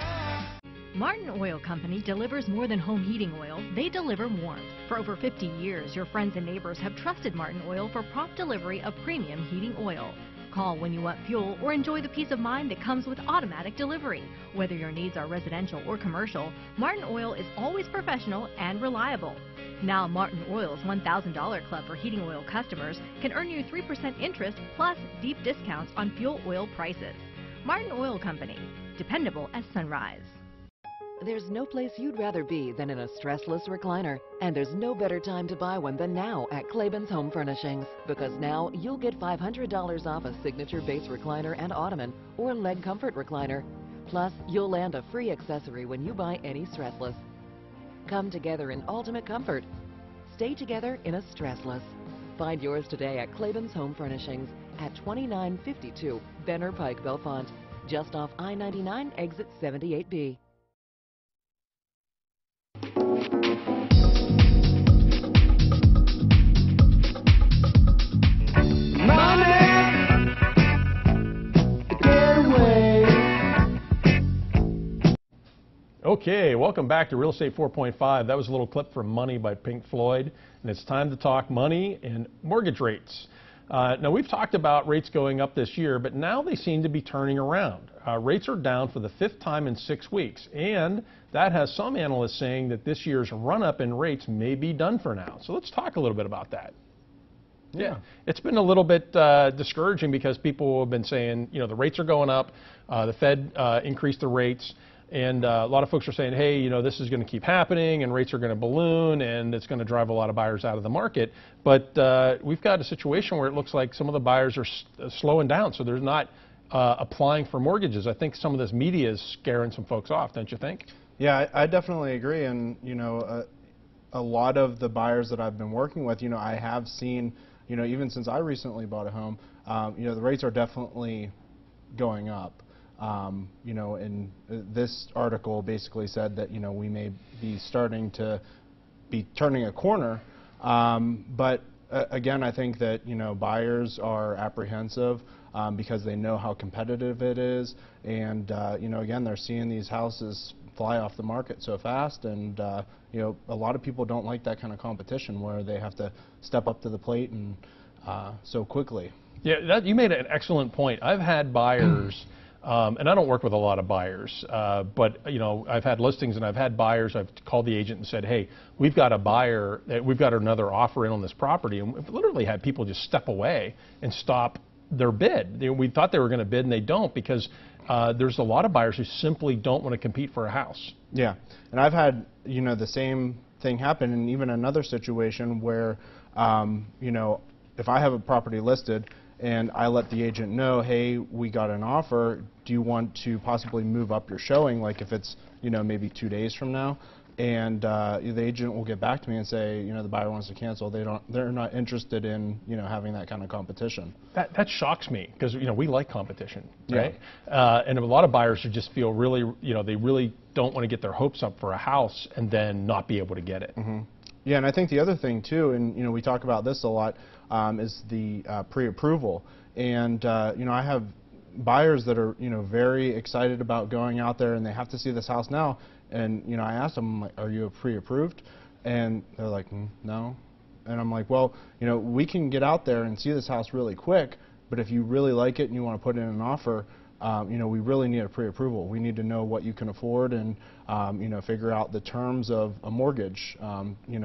Martin Oil Company delivers more than home heating oil. They deliver warmth. For over 50 years, your friends and neighbors have trusted Martin Oil for prompt delivery of premium heating oil. Call when you want fuel or enjoy the peace of mind that comes with automatic delivery. Whether your needs are residential or commercial, Martin Oil is always professional and reliable. Now, Martin Oil's $1,000 club for heating oil customers can earn you 3% interest plus deep discounts on fuel oil prices. Martin Oil Company, dependable as sunrise. There's no place you'd rather be than in a stressless recliner. And there's no better time to buy one than now at Claiborne's Home Furnishings. Because now you'll get $500 off a signature base recliner and ottoman or leg comfort recliner. Plus, you'll land a free accessory when you buy any stressless. Come together in ultimate comfort. Stay together in a stressless. Find yours today at Claiborne's Home Furnishings at 2952 Benner Pike, Bellefonte, just off I-99 exit 78B. Okay, welcome back to Real Estate 4.5. That was a little clip from Money by Pink Floyd, and it's time to talk money and mortgage rates. Now, we've talked about rates going up this year, but now they seem to be turning around. Rates are down for the 5th time in 6 weeks, and that has some analysts saying that this year's run-up in rates may be done for now. So let's talk a little bit about that. Yeah, it's been a little bit discouraging because people have been saying, the rates are going up, the Fed increased the rates, and a lot of folks are saying, hey, this is going to keep happening and rates are going to balloon and it's going to drive a lot of buyers out of the market. But we've got a situation where it looks like some of the buyers are slowing down, so they're not applying for mortgages. I think some of this media is scaring some folks off, don't you think? Yeah, I definitely agree. And, a lot of the buyers that I've been working with, I have seen, even since I recently bought a home, the rates are definitely going up. And this article basically said that, we may be starting to be turning a corner. But again, I think that, buyers are apprehensive because they know how competitive it is, and again, they're seeing these houses fly off the market so fast, and a lot of people don't like that kind of competition where they have to step up to the plate and so quickly. Yeah, you made an excellent point. I've had buyers, and I don't work with a lot of buyers, but I've had listings and I've had buyers. I've called the agent and said, "Hey, we've got a buyer, we've got another offer in on this property," and we've literally had people just step away and stop their bid. We thought they were going to bid and they don't, because there's a lot of buyers who simply don't want to compete for a house. Yeah, and I've had the same thing happen, and even another situation where if I have a property listed and I let the agent know, hey, we got an offer, do you want to possibly move up your showing, like if it's maybe 2 days from now? And the agent will get back to me and say, the buyer wants to cancel. They're not interested in having that kind of competition. That shocks me, because we like competition, right? Yeah. And a lot of buyers who just feel really, they really don't want to get their hopes up for a house and then not be able to get it. Mm-hmm. Yeah, and I think the other thing too, and we talk about this a lot, is the pre-approval. And I have buyers that are very excited about going out there, and they have to see this house now. And I asked them, like, "Are you pre-approved?" And they're like, "No." And I'm like, "Well, we can get out there and see this house really quick, but if you really like it and you want to put in an offer, we really need a pre-approval. We need to know what you can afford and figure out the terms of a mortgage,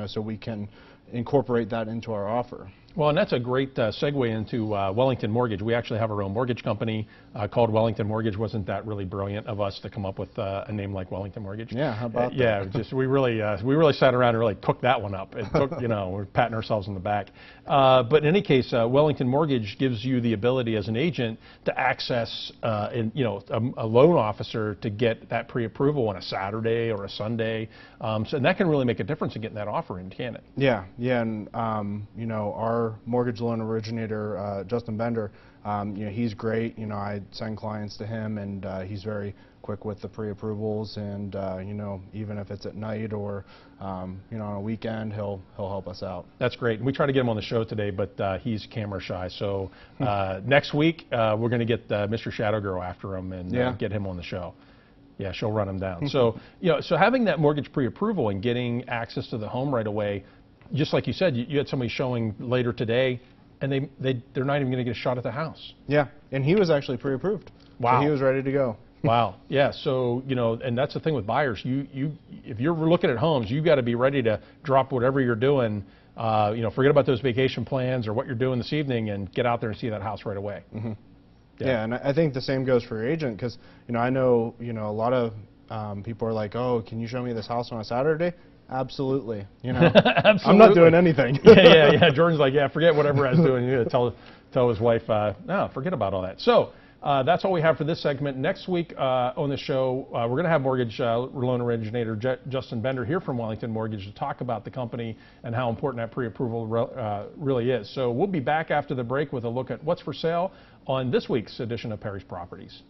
so we can incorporate that into our offer." Well, and that's a great segue into Wellington Mortgage. We actually have our own mortgage company called Wellington Mortgage. Wasn't that really brilliant of us to come up with a name like Wellington Mortgage? Yeah, how about that? Yeah, we really sat around and really cooked that one up. It took, we're patting ourselves on the back. But in any case, Wellington Mortgage gives you the ability as an agent to access, a loan officer to get that pre-approval on a Saturday or a Sunday. And that can really make a difference in getting that offer in, can it? Yeah, and our mortgage loan originator, Justin Bender, he's great. I send clients to him, and he's very quick with the pre-approvals, and even if it's at night or on a weekend, he'll help us out. That's great. We try to get him on the show today, but he's camera shy. So next week we're going to get Mr. Shadow Girl after him and get him on the show. Yeah, she'll run him down. So so having that mortgage pre-approval and getting access to the home right away. Just like you said, you had somebody showing later today, and they're not even going to get a shot at the house. Yeah, and he was actually pre-approved. Wow. So he was ready to go. Wow. Yeah. So and that's the thing with buyers. If you're looking at homes, you got to be ready to drop whatever you're doing. Forget about those vacation plans or what you're doing this evening, and get out there and see that house right away. Mm-hmm. Yeah, and I think the same goes for your agent, because I know a lot of people are like, "Oh, can you show me this house on a Saturday?" Absolutely. Absolutely. I'm not doing anything. yeah. Jordan's like, yeah, forget whatever I was doing. You tell his wife, no, forget about all that. So that's all we have for this segment. Next week on the show, we're going to have mortgage loan originator Justin Bender here from Wellington Mortgage to talk about the company and how important that pre-approval really is. So we'll be back after the break with a look at what's for sale on this week's edition of Perry's Properties.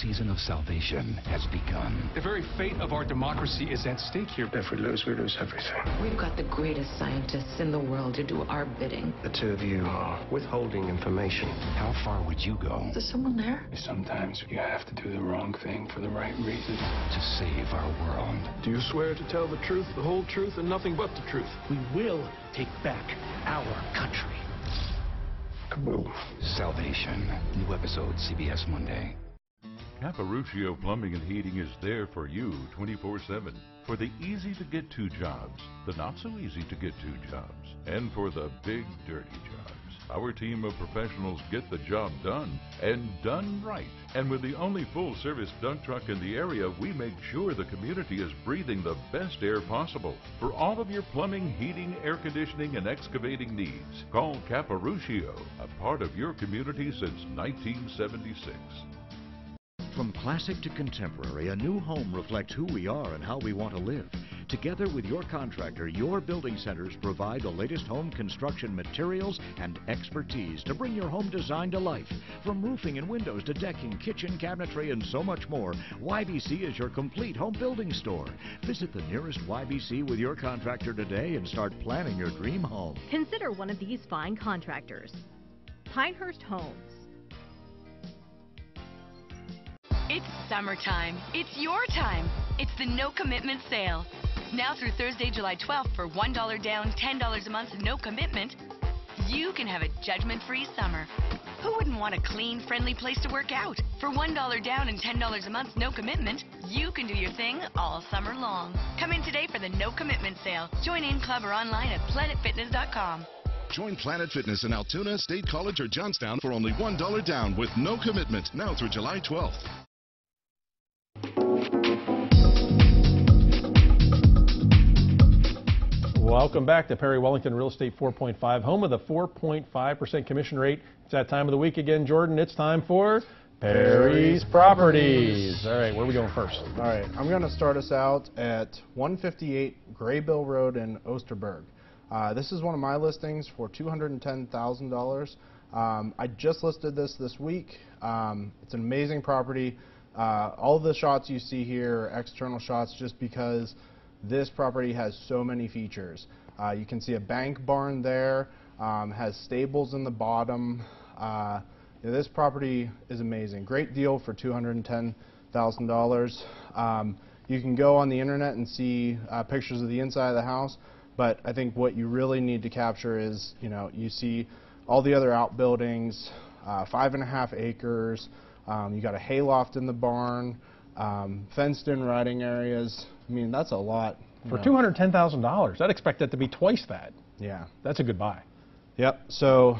Season of salvation has begun. The very fate of our democracy is at stake here. If we lose everything. We've got the greatest scientists in the world to do our bidding. The two of you are withholding information. How far would you go? Is there someone there? Sometimes you have to do the wrong thing for the right reason. To save our world. Do you swear to tell the truth, the whole truth, and nothing but the truth? We will take back our country. Kaboom. Salvation. New episode CBS Monday. Caparuccio Plumbing and Heating is there for you 24/7. For the easy-to-get-to jobs, the not-so-easy-to-get-to jobs, and for the big, dirty jobs. Our team of professionals get the job done, and done right. And with the only full-service dump truck in the area, we make sure the community is breathing the best air possible. For all of your plumbing, heating, air conditioning, and excavating needs, call Caparuccio, a part of your community since 1976. From classic to contemporary, a new home reflects who we are and how we want to live. Together with your contractor, your building centers provide the latest home construction materials and expertise to bring your home design to life. From roofing and windows to decking, kitchen, cabinetry, and so much more, YBC is your complete home building store. Visit the nearest YBC with your contractor today and start planning your dream home. Consider one of these fine contractors. Pinehurst Homes. It's summertime. It's your time. It's the no commitment sale. Now through Thursday, July 12th for $1 down, $10 a month, no commitment, you can have a judgment-free summer. Who wouldn't want a clean, friendly place to work out? For $1 down and $10 a month, no commitment, you can do your thing all summer long. Come in today for the no commitment sale. Join in club or online at planetfitness.com. Join Planet Fitness in Altoona, State College, or Johnstown for only $1 down with no commitment now through July 12th. Welcome back to Perry Wellington Real Estate 4.5, home of the 4.5% commission rate. It's that time of the week again, Jordan. It's time for Perry's Properties. All right, where are we going first? All right, I'm going to start us out at 158 Graybill Road in Osterburg. This is one of my listings for $210,000. I just listed this week. It's an amazing property. All the shots you see here are external shots just because this property has so many features. You can see a bank barn there, has stables in the bottom. This property is amazing. Great deal for $210,000. You can go on the internet and see pictures of the inside of the house, but I think what you really need to capture is, you see all the other outbuildings, 5.5 acres. You got a hayloft in the barn, fenced-in riding areas. I mean, that's a lot. For $210,000, I'd expect that to be twice that. Yeah. That's a good buy. Yep. So,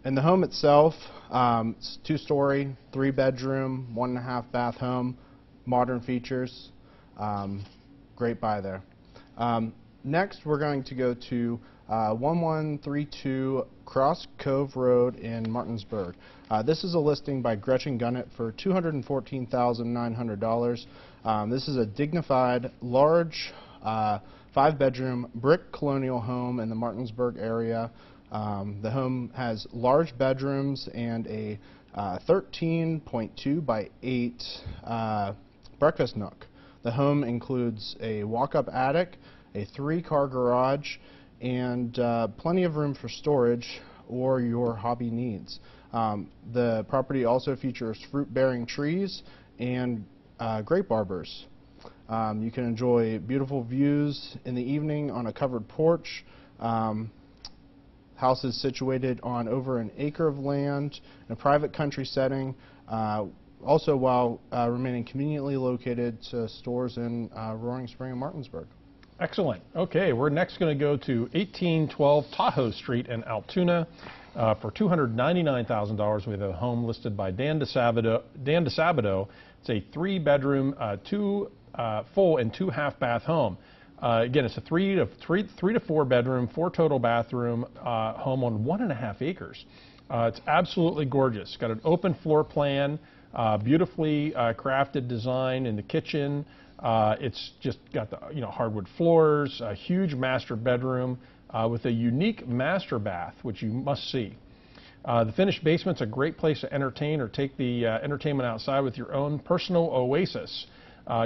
in the home itself, it's 2-story, 3-bedroom, 1.5 bath home, modern features. Great buy there. Next, we're going to go to 1132 Cross Cove Road in Martinsburg. This is a listing by Gretchen Gunnett for $214,900. This is a dignified, large 5-bedroom brick colonial home in the Martinsburg area. The home has large bedrooms and a 13.2 by 8 breakfast nook. The home includes a walk-up attic, a 3-car garage, and plenty of room for storage or your hobby needs. The property also features fruit-bearing trees and grape arbors. You can enjoy beautiful views in the evening on a covered porch. House is situated on over an acre of land in a private country setting, also while remaining conveniently located to stores in Roaring Spring and Martinsburg. Excellent. Okay, we're next going to go to 1812 Tahoe Street in Altoona. For $299,000, we have a home listed by Dan DeSabato. It's a 3-bedroom, 2 full and 2 half-bath home. Again, it's a 3 to 4 bedroom, 4 total bathroom home on 1.5 acres. It's absolutely gorgeous. It's got an open floor plan, beautifully crafted design in the kitchen. It's just got the hardwood floors, a huge master bedroom with a unique master bath, which you must see. The finished basement's a great place to entertain or take the entertainment outside with your own personal oasis.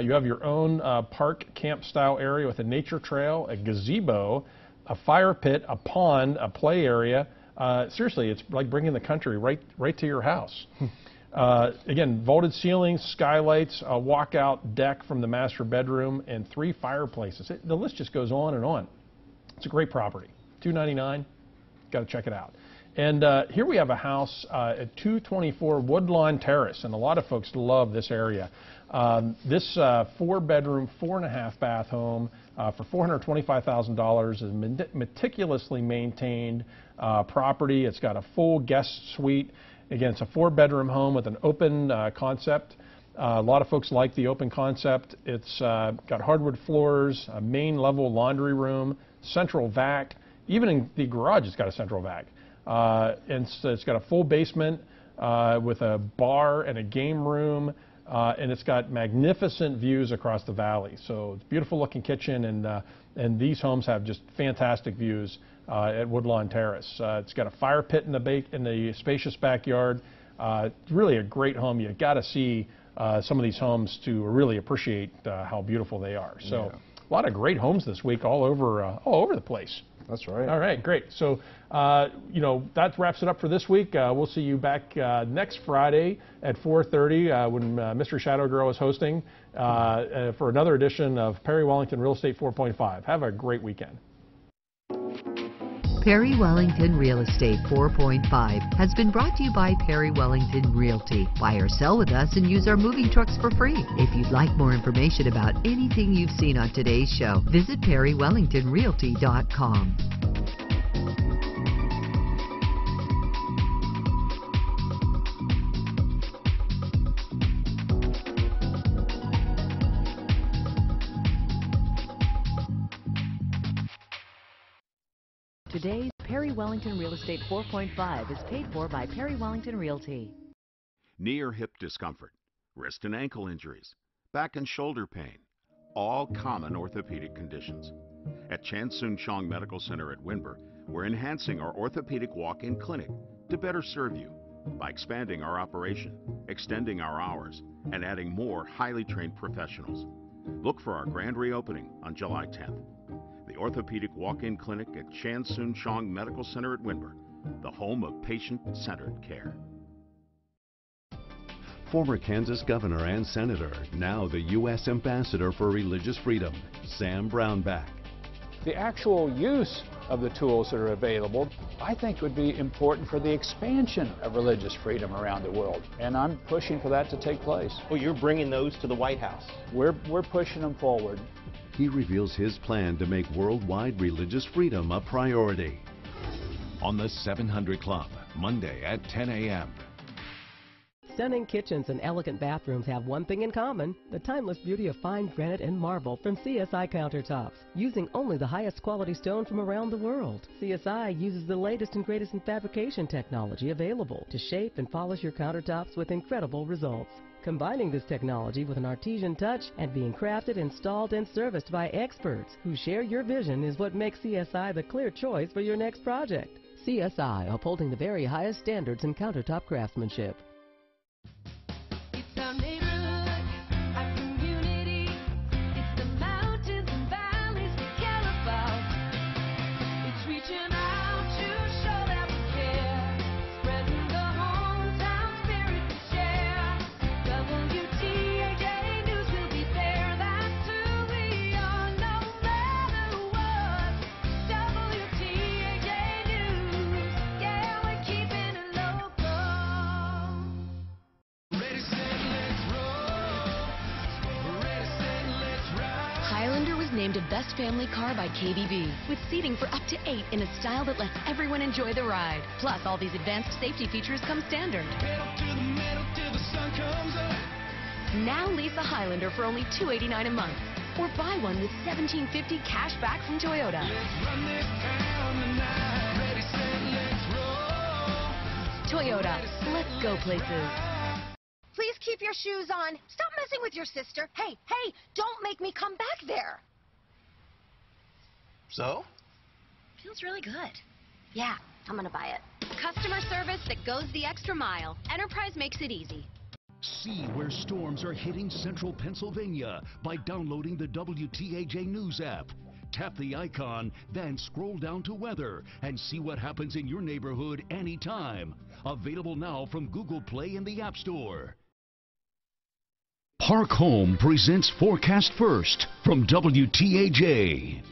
You have your own park camp style area with a nature trail, a gazebo, a fire pit, a pond, a play area. Seriously, it's like bringing the country right to your house. Again, vaulted ceilings, skylights, a walkout deck from the master bedroom, and 3 fireplaces. The list just goes on and on. It's a great property. $299, got to check it out. And here we have a house at 224 Woodlawn Terrace, and a lot of folks love this area. This 4-bedroom, 4.5 bath home for $425,000 is a meticulously maintained property. It's got a full guest suite. Again, it's a 4-bedroom home with an open concept. A lot of folks like the open concept. It's got hardwood floors, a main level laundry room, central vac. Even in the garage, it's got a central vac. And so it's got a full basement with a bar and a game room. and it's got magnificent views across the valley. So it's a beautiful looking kitchen, and these homes have just fantastic views at Woodlawn Terrace. It's got a fire pit in the spacious backyard. It's really a great home. You've got to see some of these homes to really appreciate how beautiful they are. So a lot of great homes this week all over the place. That's right. All right, great. So, that wraps it up for this week. We'll see you back next Friday at 4:30 when Mystery Shadow Girl is hosting for another edition of Perry Wellington Real Estate 4.5. Have a great weekend. Perry Wellington Real Estate 4.5 has been brought to you by Perry Wellington Realty. Buy or sell with us and use our moving trucks for free. If you'd like more information about anything you've seen on today's show, visit PerryWellingtonRealty.com. Today's Perry Wellington Real Estate 4.5 is paid for by Perry Wellington Realty. Knee or hip discomfort, wrist and ankle injuries, back and shoulder pain, all common orthopedic conditions. At Chan Soon Chong Medical Center at Winber, we're enhancing our orthopedic walk-in clinic to better serve you by expanding our operation, extending our hours, and adding more highly trained professionals. Look for our grand reopening on July 10th. The Orthopedic Walk-In Clinic at Chan Soon Chong Medical Center at Winber, the home of patient-centered care. Former Kansas governor and senator, now the U.S. ambassador for religious freedom, Sam Brownback. The actual use of the tools that are available, I think, would be important for the expansion of religious freedom around the world. And I'm pushing for that to take place. Well, you're bringing those to the White House. We're pushing them forward. He reveals his plan to make worldwide religious freedom a priority. On the 700 Club, Monday at 10 a.m. Stunning kitchens and elegant bathrooms have one thing in common: the timeless beauty of fine granite and marble from CSI countertops, using only the highest quality stone from around the world. CSI uses the latest and greatest in fabrication technology available to shape and polish your countertops with incredible results. Combining this technology with an artisan touch and being crafted, installed, and serviced by experts who share your vision is what makes CSI the clear choice for your next project. CSI, upholding the very highest standards in countertop craftsmanship. Named a best family car by KBB, with seating for up to 8 in a style that lets everyone enjoy the ride. Plus, all these advanced safety features come standard. Now lease a Highlander for only $289 a month, or buy one with $1,750 cash back from Toyota. Toyota, let's go places. Please keep your shoes on. Stop messing with your sister. Hey, don't make me come back there. So? Feels really good. Yeah, I'm gonna buy it. Customer service that goes the extra mile. Enterprise makes it easy. See where storms are hitting central Pennsylvania by downloading the WTAJ News app. Tap the icon, then scroll down to weather and see what happens in your neighborhood anytime. Available now from Google Play and the App Store. Park Home presents Forecast First from WTAJ.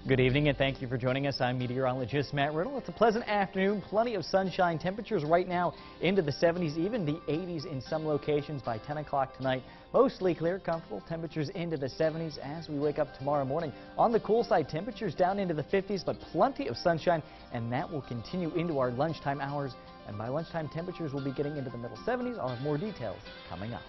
Good evening and thank you for joining us. I'm meteorologist Matt Riddle. It's a pleasant afternoon, plenty of sunshine. Temperatures right now into the 70s, even the 80s in some locations by 10 o'clock tonight. Mostly clear, comfortable temperatures into the 70s as we wake up tomorrow morning. On the cool side, temperatures down into the 50s, but plenty of sunshine, and that will continue into our lunchtime hours. And by lunchtime, temperatures will be getting into the middle 70s. I'll have more details coming up.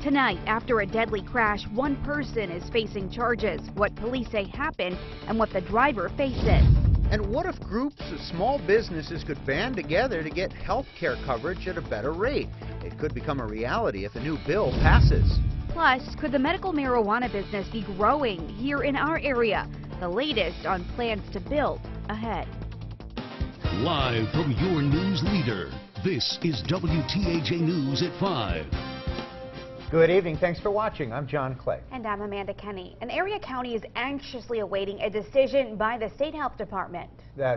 Tonight, after a deadly crash, one person is facing charges, what police say happened, and what the driver faces. And what if groups of small businesses could band together to get health care coverage at a better rate? It could become a reality if a new bill passes. Plus, could the medical marijuana business be growing here in our area? The latest on plans to build ahead. Live from your news leader, this is WTAJ News at 5. Good evening. Thanks for watching. I'm John Clay. And I'm Amanda Kenny. An area county is anxiously awaiting a decision by the State Health Department.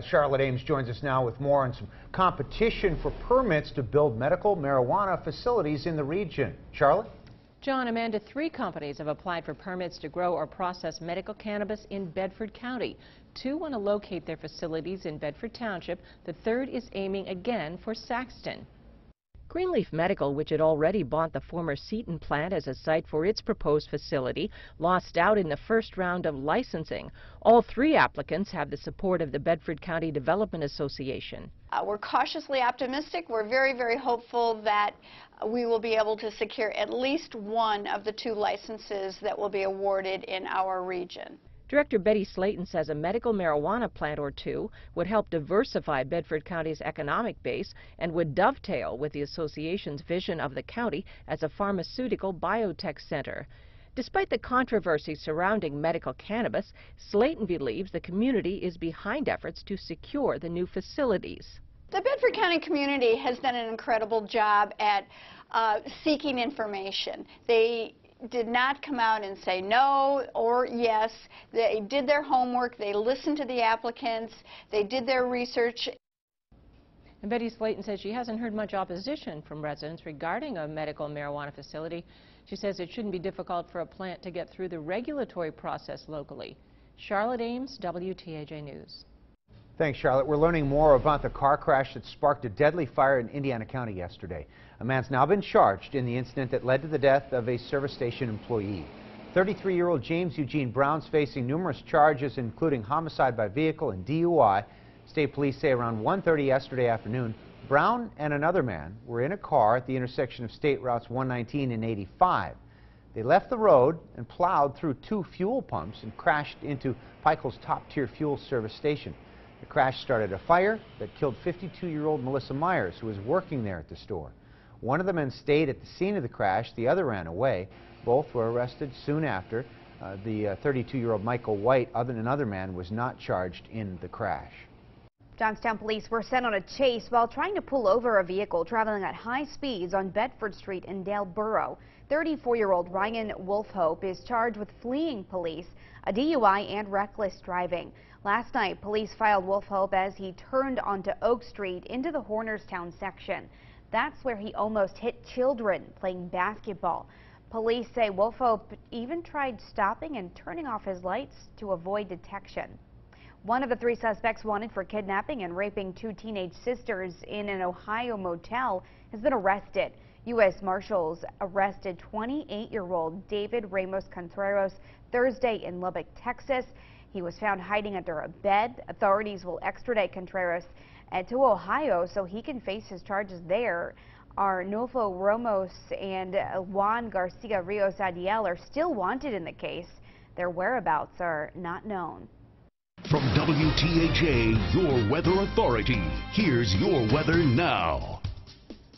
Charlotte Ames joins us now with more on some competition for permits to build medical marijuana facilities in the region. Charlotte? John, Amanda, 3 companies have applied for permits to grow or process medical cannabis in Bedford County. 2 want to locate their facilities in Bedford Township. The third is aiming again for Saxton. Greenleaf Medical, which had already bought the former Seton plant as a site for its proposed facility, lost out in the first round of licensing. All 3 applicants have the support of the Bedford County Development Association. We're cautiously optimistic. We're very, very hopeful that we will be able to secure at least one of the 2 licenses that will be awarded in our region. Director Betty Slayton says a medical marijuana plant or 2 would help diversify Bedford County's economic base and would dovetail with the association's vision of the county as a pharmaceutical biotech center. Despite the controversy surrounding medical cannabis, Slayton believes the community is behind efforts to secure the new facilities. The Bedford County community has done an incredible job at seeking information. They did not come out and say no or yes. They did their homework, they listened to the applicants, they did their research. And Betty Slayton says she hasn't heard much opposition from residents regarding a medical marijuana facility. She says it shouldn't be difficult for a plant to get through the regulatory process locally. Charlotte Ames, WTAJ News. Thanks, Charlotte. We're learning more about the car crash that sparked a deadly fire in Indiana County yesterday. A man's now been charged in the incident that led to the death of a service station employee. 33-year-old James Eugene Brown's facing numerous charges, including homicide by vehicle and DUI. State police say around 1:30 yesterday afternoon, Brown and another man were in a car at the intersection of State Routes 119 and 85. They left the road and plowed through 2 fuel pumps and crashed into Pikel's top-tier fuel service station. The crash started a fire that killed 52-year-old Melissa Myers, who was working there at the store. One of the men stayed at the scene of the crash. The other ran away. Both were arrested soon after. The 32-year-old Michael White, another man, was not charged in the crash. Johnstown police were sent on a chase while trying to pull over a vehicle traveling at high speeds on Bedford Street in Dale Borough. 34-year-old Ryan Wolfhope is charged with fleeing police, a DUI, and reckless driving. Last night, police filed Wolfhope as he turned onto Oak Street into the Hornerstown section. That's where he almost hit children playing basketball. Police say Wolfhope even tried stopping and turning off his lights to avoid detection. One of the 3 suspects wanted for kidnapping and raping 2 teenage sisters in an Ohio motel has been arrested. U.S. Marshals arrested 28-year-old David Ramos Contreras Thursday in Lubbock, Texas. He was found hiding under a bed. Authorities will extradite Contreras to Ohio so he can face his charges there. Arnulfo Ramos and Juan Garcia Rios Adiel are still wanted in the case. Their whereabouts are not known. From WTAJ, your weather authority, here's your weather now.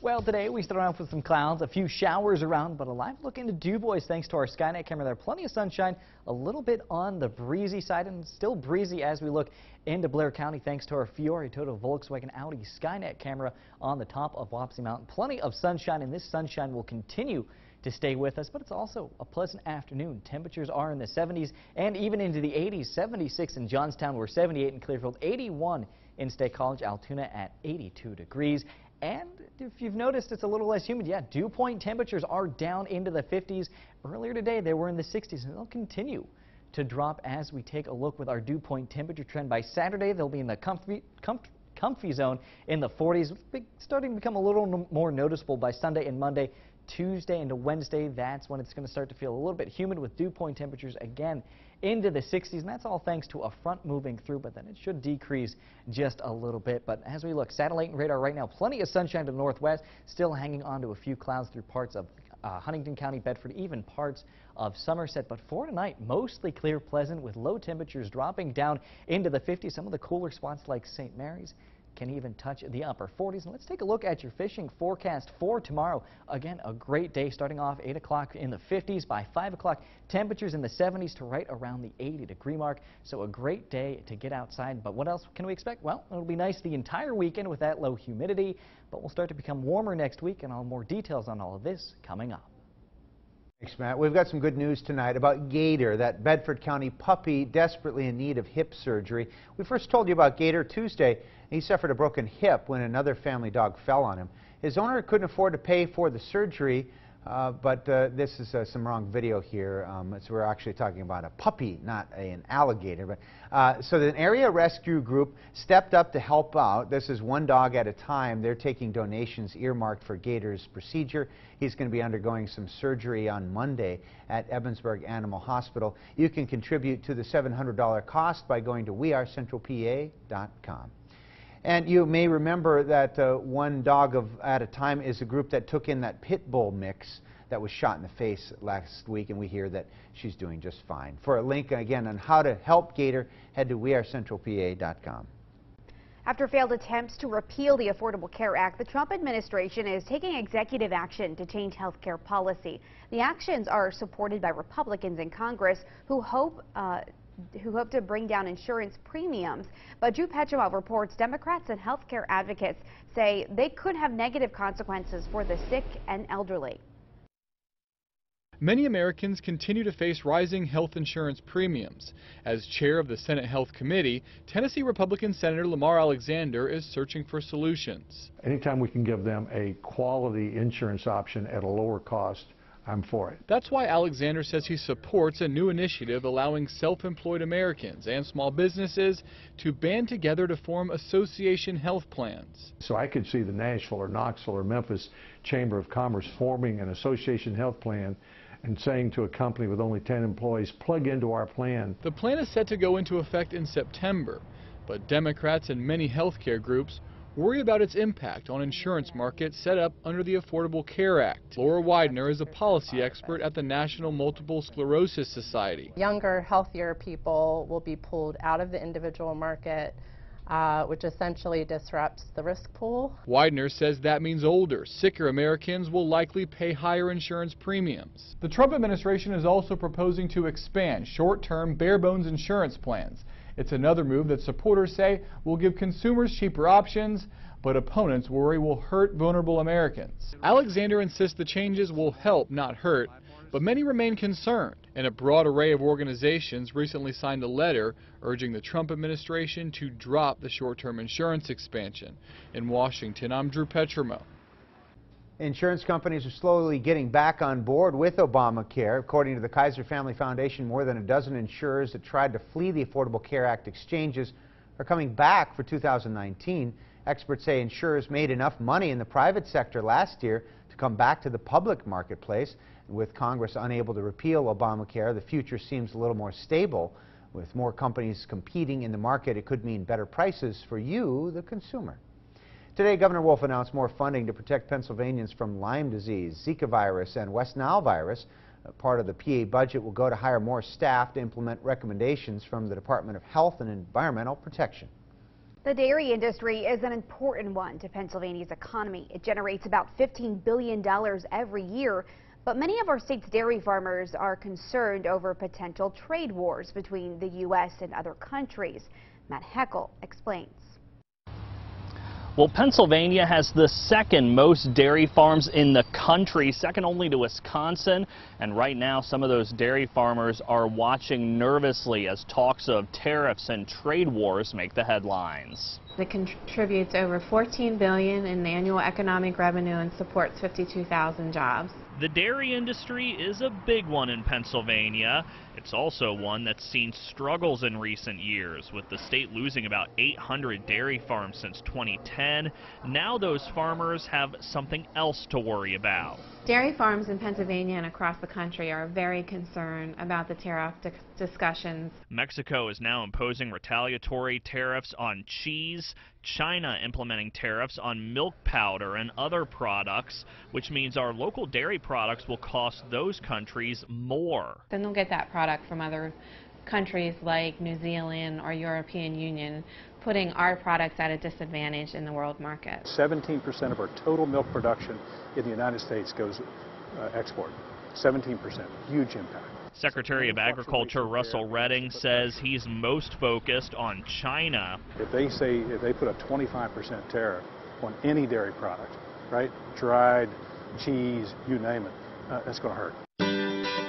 Well, today we start off with some clouds, a few showers around, but a live look into Du Bois thanks to our Skynet camera there. Plenty of sunshine, a little bit on the breezy side, and still breezy as we look into Blair County thanks to our Fiore, Toto, Volkswagen, Audi Skynet camera on the top of Wapsie Mountain. Plenty of sunshine, and this sunshine will continue to stay with us, but it's also a pleasant afternoon. Temperatures are in the 70s and even into the 80s. 76 in Johnstown, we're 78 in Clearfield, 81 in State College, Altoona at 82 degrees. And if you've noticed, it's a little less humid. Yeah, dew point temperatures are down into the 50s. Earlier today, they were in the 60s, and they'll continue to drop as we take a look with our dew point temperature trend. By Saturday, they'll be in the comfy zone in the 40s, starting to become a little more noticeable by Sunday and Monday. Tuesday into Wednesday, that's when it's going to start to feel a little bit humid with dew point temperatures again into the 60s, and that's all thanks to a front moving through, but then it should decrease just a little bit. But as we look, satellite and radar right now, plenty of sunshine to the northwest, still hanging on to a few clouds through parts of Huntington County, Bedford, even parts of Somerset. But for tonight, mostly clear, pleasant, with low temperatures dropping down into the 50s. Some of the cooler spots like St. Mary's, can even touch the upper 40s. And let's take a look at your fishing forecast for tomorrow. Again, a great day starting off 8 o'clock in the 50s. By 5 o'clock, temperatures in the 70s to right around the 80-degree mark. So a great day to get outside. But what else can we expect? Well, it'll be nice the entire weekend with that low humidity, but we'll start to become warmer next week, and I'll have more details on all of this coming up. Thanks, Matt. We've got some good news tonight about Gator, that Bedford County puppy desperately in need of hip surgery. We first told you about Gator Tuesday. He suffered a broken hip when another family dog fell on him. His owner couldn't afford to pay for the surgery, but this is some wrong video here. So we're actually talking about a puppy, not an alligator. But so an area rescue group stepped up to help out. This is one dog at a time. They're taking donations earmarked for Gator's procedure. He's going to be undergoing some surgery on Monday at Ebensburg Animal Hospital. You can contribute to the $700 cost by going to wearecentralpa.com. And you may remember that One Dog at a Time is a group that took in that pit bull mix that was shot in the face last week, and we hear that she's doing just fine. For a link, again, on how to help Gator, head to wearecentralpa.com. After failed attempts to repeal the Affordable Care Act, the Trump administration is taking executive action to change health care policy. The actions are supported by Republicans in Congress who hope to bring down insurance premiums. But Drew Petromov reports Democrats and healthcare advocates say they could have negative consequences for the sick and elderly. Many Americans continue to face rising health insurance premiums. As chair of the Senate Health Committee, Tennessee Republican Senator Lamar Alexander is searching for solutions. Anytime we can give them a quality insurance option at a lower cost, I'm for it. That's why Alexander says he supports a new initiative allowing self-employed Americans and small businesses to band together to form association health plans. So I could see the Nashville or Knoxville or Memphis Chamber of Commerce forming an association health plan and saying to a company with only 10 employees, plug into our plan. The plan is set to go into effect in September, but Democrats and many healthcare groups worry about its impact on insurance markets set up under the Affordable Care Act. Laura Widener is a policy expert at the National Multiple Sclerosis Society. Younger, healthier people will be pulled out of the individual market, which essentially disrupts the risk pool. Widener says that means older, sicker Americans will likely pay higher insurance premiums. The Trump administration is also proposing to expand short-term bare-bones insurance plans. It's another move that supporters say will give consumers cheaper options, but opponents worry will hurt vulnerable Americans. Alexander insists the changes will help, not hurt, but many remain concerned, and a broad array of organizations recently signed a letter urging the Trump administration to drop the short-term insurance expansion. In Washington, I'm Drew Petromov. Insurance companies are slowly getting back on board with Obamacare. According to the Kaiser Family Foundation, more than a dozen insurers that tried to flee the Affordable Care Act exchanges are coming back for 2019. Experts say insurers made enough money in the private sector last year to come back to the public marketplace. With Congress unable to repeal Obamacare, the future seems a little more stable. With more companies competing in the market, it could mean better prices for you, the consumer. Today, Governor Wolf announced more funding to protect Pennsylvanians from Lyme disease, Zika virus, and West Nile virus. Part of the PA budget will go to hire more staff to implement recommendations from the Department of Health and Environmental Protection. The dairy industry is an important one to Pennsylvania's economy. It generates about $15 billion every year, but many of our state's dairy farmers are concerned over potential trade wars between the U.S. and other countries. Matt Heckel explains. Well, Pennsylvania has the second most dairy farms in the country, second only to Wisconsin. And right now, some of those dairy farmers are watching nervously as talks of tariffs and trade wars make the headlines. It contributes over $14 billion in annual economic revenue and supports 52,000 jobs. The dairy industry is a big one in Pennsylvania. It's also one that's seen struggles in recent years, with the state losing about 800 dairy farms since 2010. Now those farmers have something else to worry about. Dairy farms in Pennsylvania and across the country are very concerned about the tariff discussions. Mexico is now imposing retaliatory tariffs on cheese, China implementing tariffs on milk powder and other products, which means our local dairy products will cost those countries more. Then they'll get that product from other countries like New Zealand or European Union, putting our products at a disadvantage in the world market. 17% of our total milk production in the United States goes export. 17%, huge impact. Secretary of Agriculture Russell Redding says he's most focused on China. If they put a 25% tariff on any dairy product, right, dried, cheese, you name it, that's going to hurt.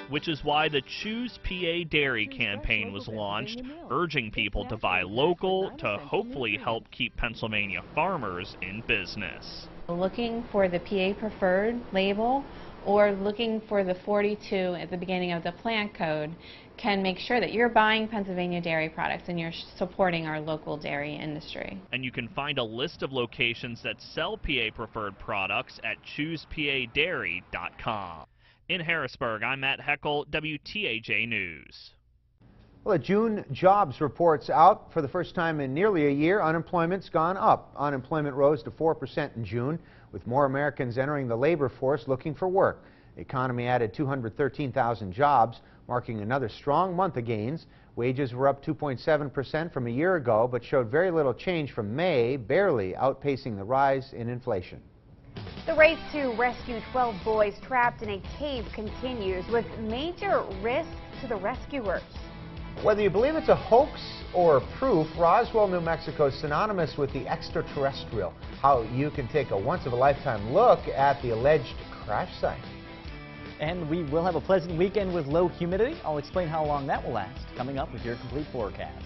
Which is why the Choose PA Dairy campaign was launched, urging people to buy local to hopefully help keep Pennsylvania farmers in business. Looking for the PA Preferred label or looking for the 42 at the beginning of the plant code can make sure that you're buying Pennsylvania dairy products and you're supporting our local dairy industry. And you can find a list of locations that sell PA Preferred products at ChoosePADairy.com. In Harrisburg, I'm Matt Heckel, WTAJ News. Well, the June jobs report's out. For the first time in nearly a year, unemployment's gone up. Unemployment rose to 4% in June, with more Americans entering the labor force looking for work. The economy added 213,000 jobs, marking another strong month of gains. Wages were up 2.7% from a year ago, but showed very little change from May, barely outpacing the rise in inflation. The race to rescue 12 boys trapped in a cave continues, with major risk to the rescuers. Whether you believe it's a hoax or proof, Roswell, New Mexico is synonymous with the extraterrestrial. How you can take a once-of-a-lifetime look at the alleged crash site. And we will have a pleasant weekend with low humidity. I'll explain how long that will last coming up with your complete forecast.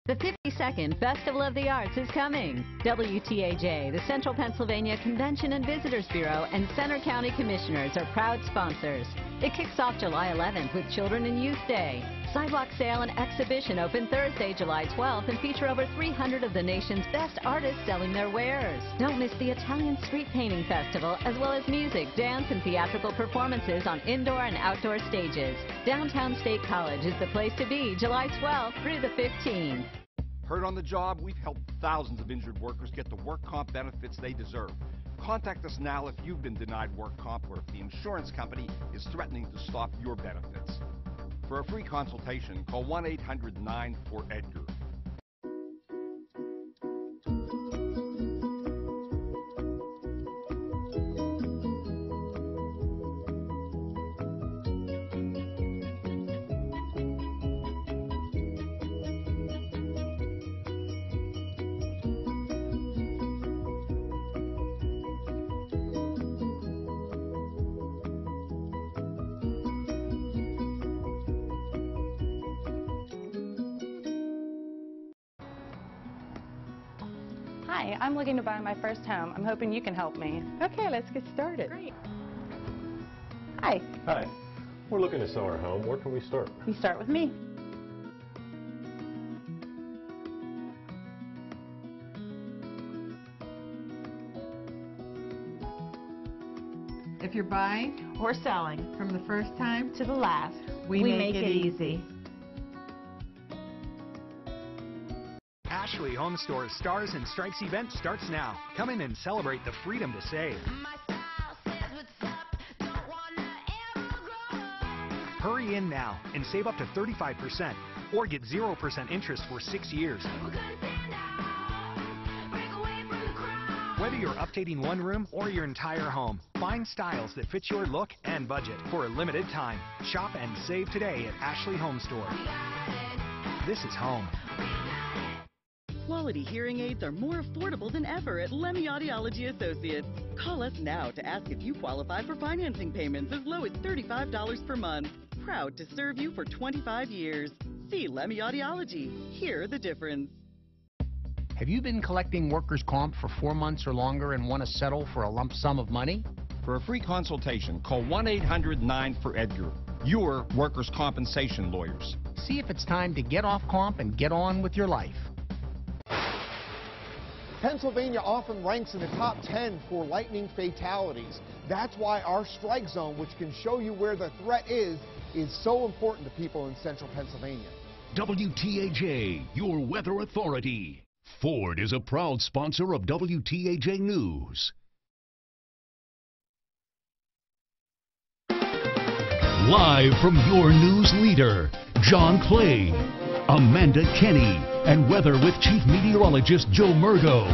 The 52nd Festival of the Arts is coming. WTAJ, the Central Pennsylvania Convention and Visitors Bureau, and Center County Commissioners are proud sponsors. It kicks off July 11th with Children and Youth Day. Sidewalk sale and exhibition open Thursday, July 12th, and feature over 300 of the nation's best artists selling their wares. Don't miss the Italian Street Painting Festival, as well as music, dance, and theatrical performances on indoor and outdoor stages. Downtown State College is the place to be July 12th through the 15th. Hurt on the job? We've helped thousands of injured workers get the work comp benefits they deserve. Contact us now if you've been denied work comp or if the insurance company is threatening to stop your benefits. For a free consultation, call 1-800-9-4-EDGAR. Hi, I'm looking to buy my first home. I'm hoping you can help me. Okay, let's get started. Great. Hi. Hi. We're looking to sell our home. Where can we start? You start with me. If you're buying or selling from the first time to the last, we make it easy. Ashley Home Store's Stars and Stripes event starts now. Come in and celebrate the freedom to save. Hurry in now and save up to 35% or get 0% interest for 6 years. Whether you're updating one room or your entire home, find styles that fit your look and budget for a limited time. Shop and save today at Ashley Home Store. This is home. Quality hearing aids are more affordable than ever at Lemmy Audiology Associates. Call us now to ask if you qualify for financing payments as low as $35 per month. Proud to serve you for 25 years. See Lemmy Audiology. Hear the difference. Have you been collecting workers' comp for 4 months or longer and want to settle for a lump sum of money? For a free consultation, call 1-800-9-4-EDGAR. Your workers' compensation lawyers. See if it's time to get off comp and get on with your life. Pennsylvania often ranks in the top 10 for lightning fatalities. That's why our strike zone, which can show you where the threat is so important to people in central Pennsylvania. WTAJ, your weather authority. Ford is a proud sponsor of WTAJ News. Live from your news leader, John Clay, Amanda Kenny, and weather with Chief Meteorologist Joe Murgo.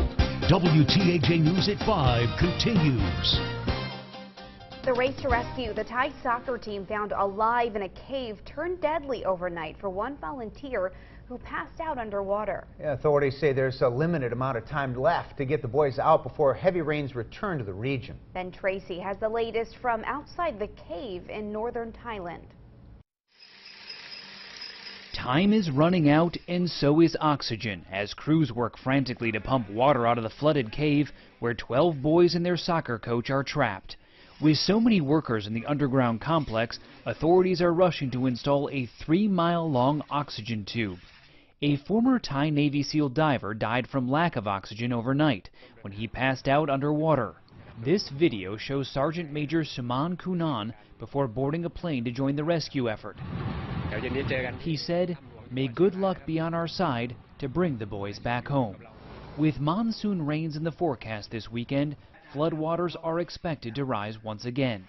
WTAJ News at 5 continues. The race to rescue the Thai soccer team found alive in a cave turned deadly overnight for one volunteer who passed out underwater. Yeah, authorities say there's a limited amount of time left to get the boys out before heavy rains return to the region. Ben Tracy has the latest from outside the cave in northern Thailand. Time is running out and so is oxygen as crews work frantically to pump water out of the flooded cave where 12 boys and their soccer coach are trapped. With so many workers in the underground complex, authorities are rushing to install a 3-mile-long oxygen tube. A former Thai Navy SEAL diver died from lack of oxygen overnight when he passed out underwater. This video shows Sergeant Major Suman Kunan before boarding a plane to join the rescue effort. He said, "May good luck be on our side to bring the boys back home." With monsoon rains in the forecast this weekend, floodwaters are expected to rise once again.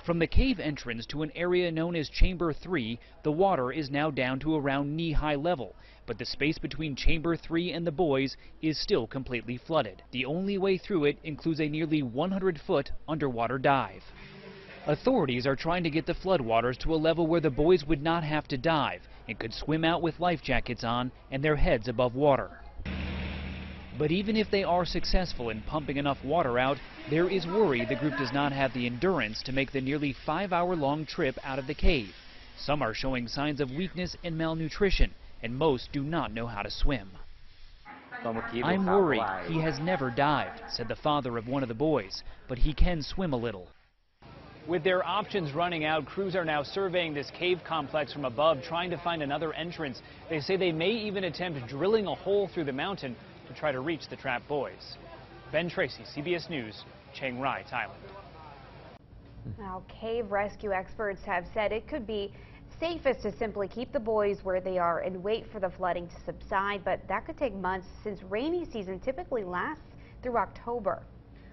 From the cave entrance to an area known as Chamber 3, the water is now down to around knee-high level, but the space between Chamber 3 and the boys is still completely flooded. The only way through it includes a nearly 100-foot underwater dive. Authorities are trying to get the floodwaters to a level where the boys would not have to dive and could swim out with life jackets on and their heads above water. But even if they are successful in pumping enough water out, there is worry the group does not have the endurance to make the nearly 5-hour-long trip out of the cave. Some are showing signs of weakness and malnutrition, and most do not know how to swim. "I'm worried. He has never dived," said the father of one of the boys, but he can swim a little. With their options running out, crews are now surveying this cave complex from above, trying to find another entrance. They say they may even attempt drilling a hole through the mountain to try to reach the trapped boys. Ben Tracy, CBS News, Chiang Rai, Thailand. Now, cave rescue experts have said it could be safest to simply keep the boys where they are and wait for the flooding to subside, but that could take months since rainy season typically lasts through October.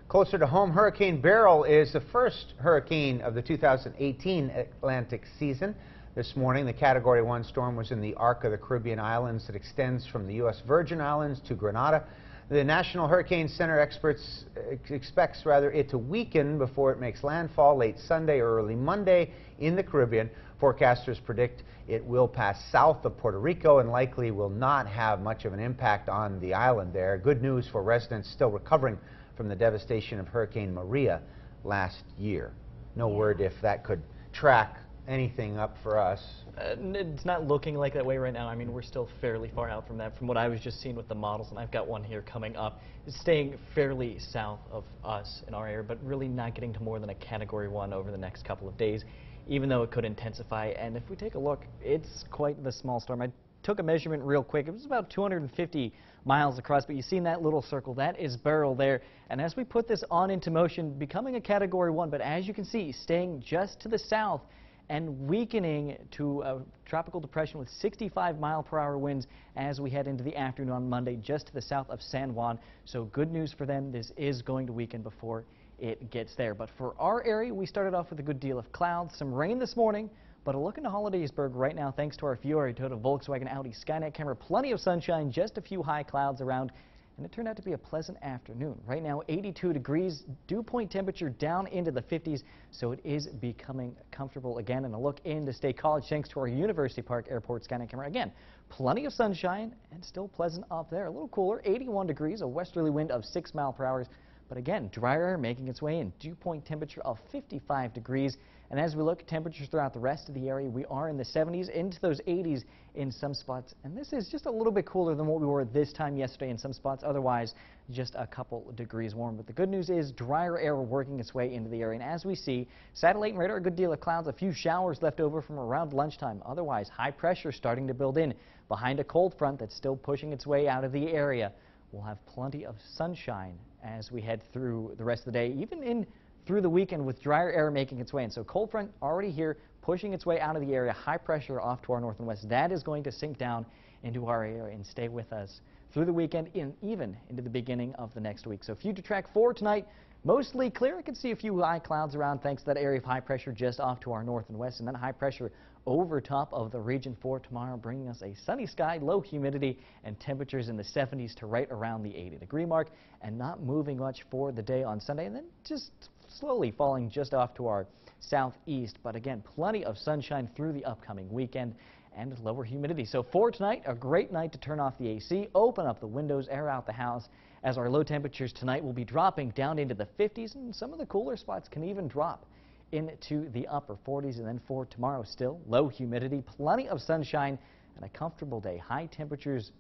Closer to home, Hurricane Beryl is the first hurricane of the 2018 Atlantic season. This morning, the Category 1 storm was in the arc of the Caribbean islands that extends from the U.S. Virgin Islands to Grenada. The National Hurricane Center expects it to weaken before it makes landfall late Sunday or early Monday in the Caribbean. Forecasters predict it will pass south of Puerto Rico and likely will not have much of an impact on the island there. Good news for residents still recovering from the devastation of Hurricane Maria last year. No word if that could track anything up for us. It's not looking like that way right now. I mean, we're still fairly far out from that. From what I was just seeing with the models, and I've got one here coming up, it's staying fairly south of us in our area, but really not getting to more than a Category 1 over the next couple of days, even though it could intensify. And if we take a look, it's quite the small storm. I took a measurement real quick. It was about 250 miles across, but you see in that little circle, that is Beryl there. And as we put this on into motion, becoming a Category 1, but as you can see, staying just to the south and weakening to a tropical depression with 65-mile-per-hour winds as we head into the afternoon on Monday, just to the south of San Juan. So good news for them. This is going to weaken before it gets there. But for our area, we started off with a good deal of clouds, some rain this morning, but a look into Hollidaysburg right now, thanks to our Fiore, Toyota, Volkswagen, Audi, Skynet camera, plenty of sunshine, just a few high clouds around. And it turned out to be a pleasant afternoon. Right now, 82 degrees, dew point temperature down into the 50s, so it is becoming comfortable again. And a look into State College, thanks to our University Park Airport Skynet camera. Again, plenty of sunshine and still pleasant up there. A little cooler, 81 degrees, a westerly wind of 6 miles per hour. But again, drier air making its way in, dew point temperature of 55 degrees. And as we look at temperatures throughout the rest of the area, we are in the 70s into those 80s in some spots. And this is just a little bit cooler than what we were this time yesterday in some spots. Otherwise, just a couple degrees warm. But the good news is drier air working its way into the area. And as we see, satellite and radar, a good deal of clouds, a few showers left over from around lunchtime. Otherwise, high pressure starting to build in behind a cold front that's still pushing its way out of the area. We'll have plenty of sunshine as we head through the rest of the day, even in through the weekend with drier air making its way in. So cold front already here, pushing its way out of the area, high pressure off to our north and west. That is going to sink down into our area and stay with us through the weekend and even into the beginning of the next week. So future track 4 tonight, Mostly clear. I can see a few high clouds around thanks to that area of high pressure just off to our north and west, and then high pressure over top of the region for tomorrow, bringing us a sunny sky, low humidity, and temperatures in the 70s to right around the 80-degree mark, and not moving much for the day on Sunday, and then just slowly falling just off to our southeast. But again, plenty of sunshine through the upcoming weekend and lower humidity. So for tonight, a great night to turn off the AC, open up the windows, air out the house, as our low temperatures tonight will be dropping down into the 50s, and some of the cooler spots can even drop into the upper 40s. And then for tomorrow, still low humidity, plenty of sunshine, and a comfortable day. High temperatures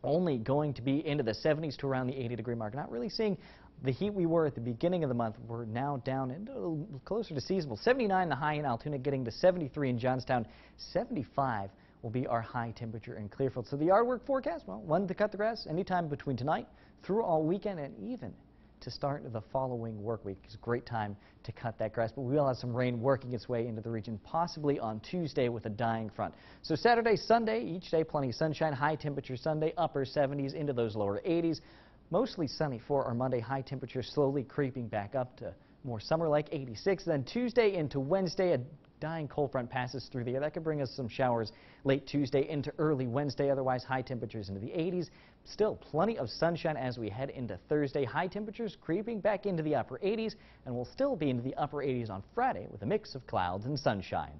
only going to be into the 70s to around the 80-degree mark. Not really seeing the heat we were at the beginning of the month. We're now down into a little closer to seasonal. 79 the high in Altoona, getting to 73 in Johnstown. 75 will be our high temperature in Clearfield. So the yard work forecast, well, one to cut the grass anytime between tonight through all weekend, and even to start the following work week. It's a great time to cut that grass, but we will have some rain working its way into the region, possibly on Tuesday with a dying front. So Saturday, Sunday, each day plenty of sunshine, high temperature Sunday, upper 70s into those lower 80s. Mostly sunny for our Monday, high temperature slowly creeping back up to more summer-like 86. Then Tuesday into Wednesday, a dying cold front passes through the air. That could bring us some showers late Tuesday into early Wednesday. Otherwise, high temperatures into the 80s. Still plenty of sunshine as we head into Thursday. High temperatures creeping back into the upper 80s, and we'll still be into the upper 80s on Friday with a mix of clouds and sunshine.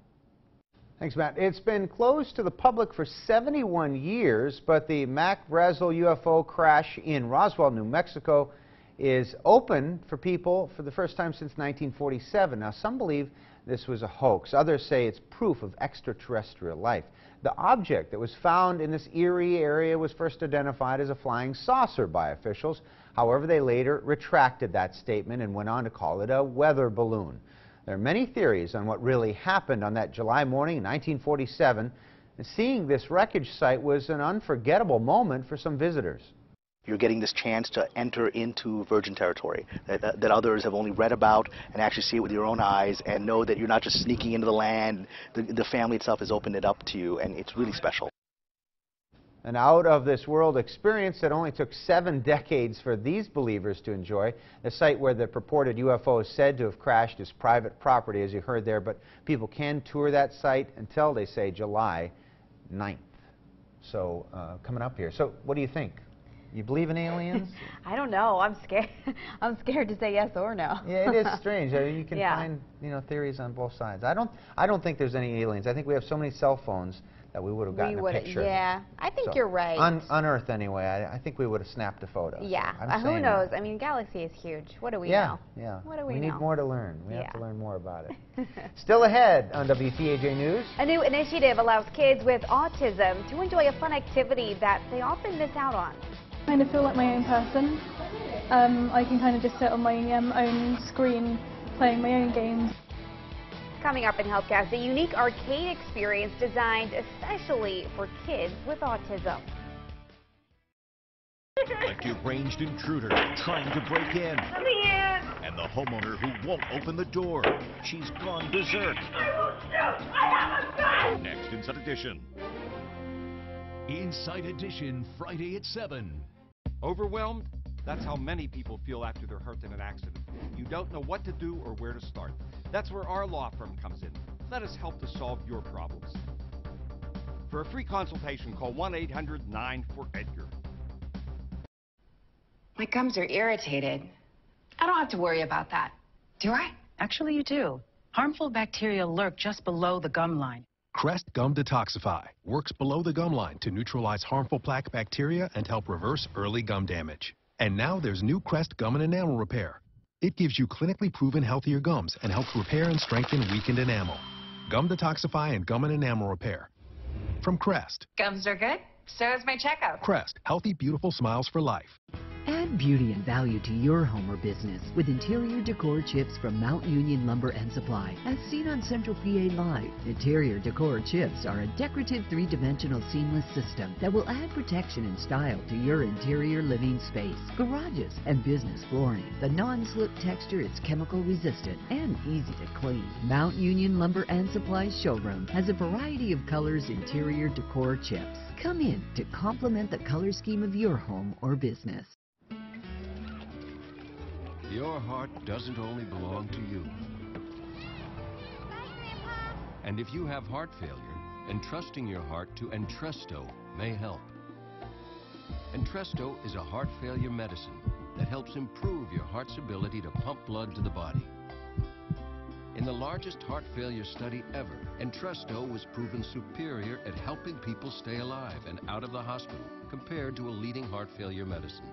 Thanks, Matt. It's been closed to the public for 71 years, but the Mac Brazel UFO crash in Roswell, New Mexico is open for people for the first time since 1947. Now, some believe this was a hoax. Others say it's proof of extraterrestrial life. The object that was found in this eerie area was first identified as a flying saucer by officials. However, they later retracted that statement and went on to call it a weather balloon. There are many theories on what really happened on that July morning in 1947, and seeing this wreckage site was an unforgettable moment for some visitors. You're getting this chance to enter into virgin territory that others have only read about, and actually see it with your own eyes and know that you're not just sneaking into the land. The family itself has opened it up to you, and it's really special. An out-of-this-world experience that only took 7 decades for these believers to enjoy. The site where the purported UFO is said to have crashed is private property, as you heard there, but people can tour that site until, they say, July 9th. So, coming up here. So, what do you think? You believe in aliens? I don't know. I'm scared. I'm scared to say yes or no. Yeah, it is strange. I mean, you can find, theories on both sides. I don't think there's any aliens. I think we have so many cell phones that we would have gotten a picture. Yeah, I think you're right. On Earth, anyway, I think we would have snapped a photo. Yeah, so who knows? I mean, galaxy is huge. What do we know? Yeah, what do we know? We need more to learn. We have to learn more about it. Still ahead on WTAJ News. A new initiative allows kids with autism to enjoy a fun activity that they often miss out on. I kind of feel like my own person. I can kind of just sit on my own screen playing my own games. Coming up in HealthCast, a unique arcade experience designed especially for kids with autism. A deranged intruder trying to break in. Let me in! And the homeowner who won't open the door. She's gone berserk. I have a gun! Next Inside Edition. Inside Edition, Friday at 7. Overwhelmed? That's how many people feel after they're hurt in an accident. You don't know what to do or where to start. That's where our law firm comes in. Let us help to solve your problems. For a free consultation, call 1-800-9-4-EDGAR. My gums are irritated. I don't have to worry about that, do I? Actually, you do. Harmful bacteria lurk just below the gum line. Crest Gum Detoxify works below the gum line to neutralize harmful plaque bacteria and help reverse early gum damage. And now there's new Crest Gum and Enamel Repair. It gives you clinically proven healthier gums and helps repair and strengthen weakened enamel. Gum Detoxify and Gum and Enamel Repair. From Crest. Gums are good. So is my checkup. Crest. Healthy, beautiful smiles for life. Add beauty and value to your home or business with interior decor chips from Mount Union Lumber and Supply. As seen on Central PA Live, interior decor chips are a decorative 3-dimensional seamless system that will add protection and style to your interior living space, garages, and business flooring. The non-slip texture is chemical resistant and easy to clean. Mount Union Lumber and Supply showroom has a variety of colors interior decor chips. Come in to complement the color scheme of your home or business. Your heart doesn't only belong to you. And if you have heart failure, entrusting your heart to Entresto may help. Entresto is a heart failure medicine that helps improve your heart's ability to pump blood to the body. In the largest heart failure study ever, Entresto was proven superior at helping people stay alive and out of the hospital compared to a leading heart failure medicine.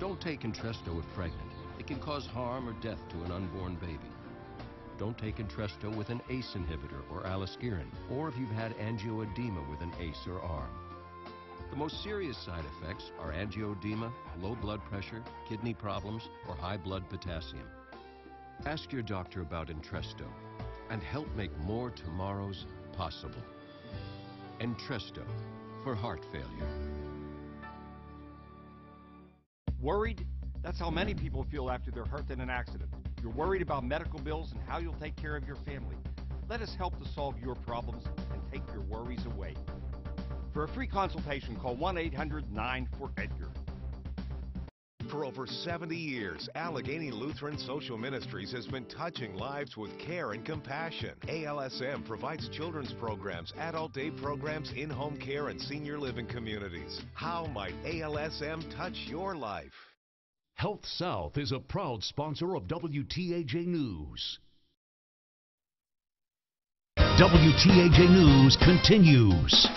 Don't take Entresto if pregnant. It can cause harm or death to an unborn baby. Don't take Entresto with an ACE inhibitor or aliskiren, or if you've had angioedema with an ACE or ARM. The most serious side effects are angioedema, low blood pressure, kidney problems, or high blood potassium. Ask your doctor about Entresto and help make more tomorrows possible. Entresto for heart failure. Worried? That's how many people feel after they're hurt in an accident. You're worried about medical bills and how you'll take care of your family. Let us help to solve your problems and take your worries away. For a free consultation, call 1-800-9-4-EDGAR. For over 70 years, Allegheny Lutheran Social Ministries has been touching lives with care and compassion. ALSM provides children's programs, adult day programs, in-home care, and senior living communities. How might ALSM touch your life? Health South is a proud sponsor of WTAJ News. WTAJ News continues.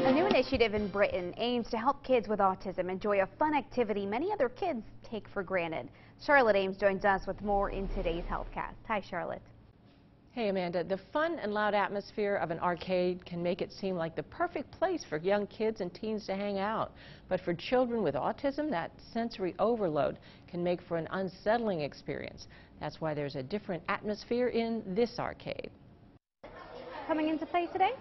A new initiative in Britain aims to help kids with autism enjoy a fun activity many other kids take for granted. Charlotte Ames joins us with more in today's HealthCast. Hi, Charlotte. Hey, Amanda. The fun and loud atmosphere of an arcade can make it seem like the perfect place for young kids and teens to hang out. But for children with autism, that sensory overload can make for an unsettling experience. That's why there's a different atmosphere in this arcade. Coming into play today?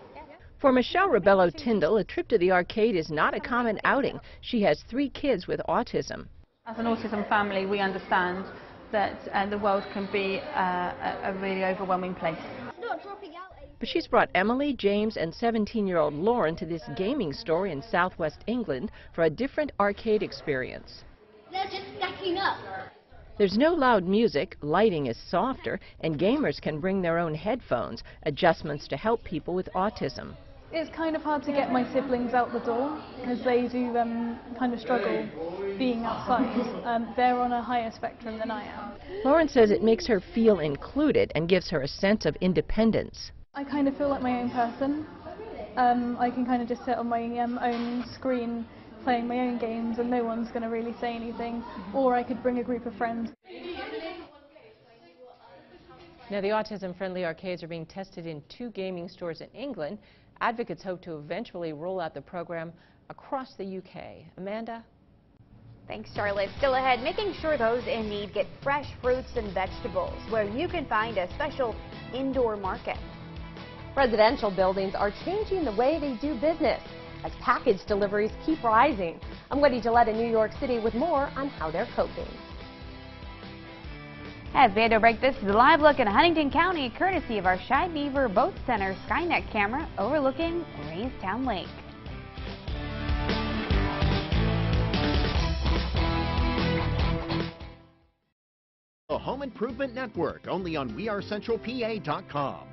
For Michelle Rebello-Tyndall, a trip to the arcade is not a common outing. She has 3 kids with autism. As an autism family, we understand that the world can be a really overwhelming place. But she's brought Emily, James, and 17-year-old Lauren to this gaming store in southwest England for a different arcade experience. They're just stacking up. There's no loud music, lighting is softer, and gamers can bring their own headphones, adjustments to help people with autism. It's kind of hard to get my siblings out the door because they do kind of struggle being outside. They're on a higher spectrum than I am. Lauren says it makes her feel included and gives her a sense of independence. I kind of feel like my own person. I can kind of just sit on my own screen playing my own games and no one's going to really say anything. Or I could bring a group of friends. Now, the autism-friendly arcades are being tested in 2 gaming stores in England. Advocates hope to eventually roll out the program across the UK. Amanda? Thanks, Charlotte. Still ahead, making sure those in need get fresh fruits and vegetables, where you can find a special indoor market. Residential buildings are changing the way they do business as package deliveries keep rising. I'm Wendy Gillette in New York City with more on how they're coping. At Vando Break, this is a live look in Huntington County, courtesy of our Shy Beaver Boat Center Skynet camera overlooking Raystown Lake. The Home Improvement Network, only on WeAreCentralPA.com.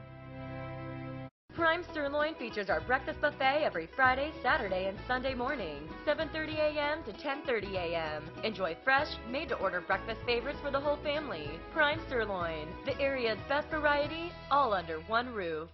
Prime Sirloin features our breakfast buffet every Friday, Saturday, and Sunday morning, 7:30 a.m. to 10:30 a.m. Enjoy fresh, made-to-order breakfast favorites for the whole family. Prime Sirloin, the area's best variety, all under one roof.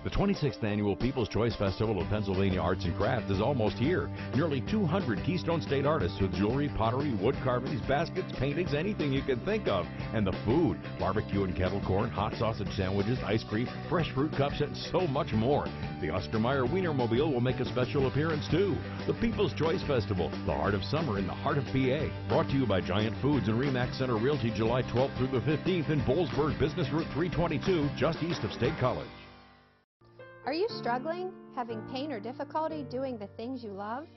The 26th Annual People's Choice Festival of Pennsylvania Arts and Crafts is almost here. Nearly 200 Keystone State artists with jewelry, pottery, wood carvings, baskets, paintings, anything you can think of. And the food, barbecue and kettle corn, hot sausage sandwiches, ice cream, fresh fruit cups, and so much more. The Ostermeyer Wienermobile will make a special appearance too. The People's Choice Festival, the heart of summer in the heart of PA. Brought to you by Giant Foods and Remax Center Realty, July 12th through the 15th in Boalsburg, Business Route 322, just east of State College. Are you struggling, having pain or difficulty doing the things you love?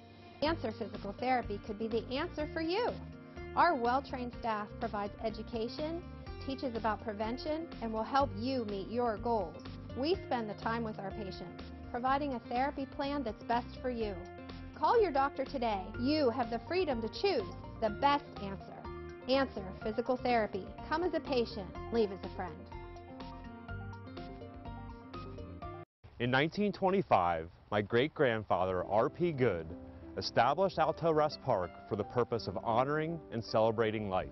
Answer Physical Therapy could be the answer for you. Our well-trained staff provides education, teaches about prevention, and will help you meet your goals. We spend the time with our patients, providing a therapy plan that's best for you. Call your doctor today. You have the freedom to choose the best answer. Answer Physical Therapy. Come as a patient, leave as a friend. In 1925, my great-grandfather, R.P. Good, established Alto Rest Park for the purpose of honoring and celebrating life.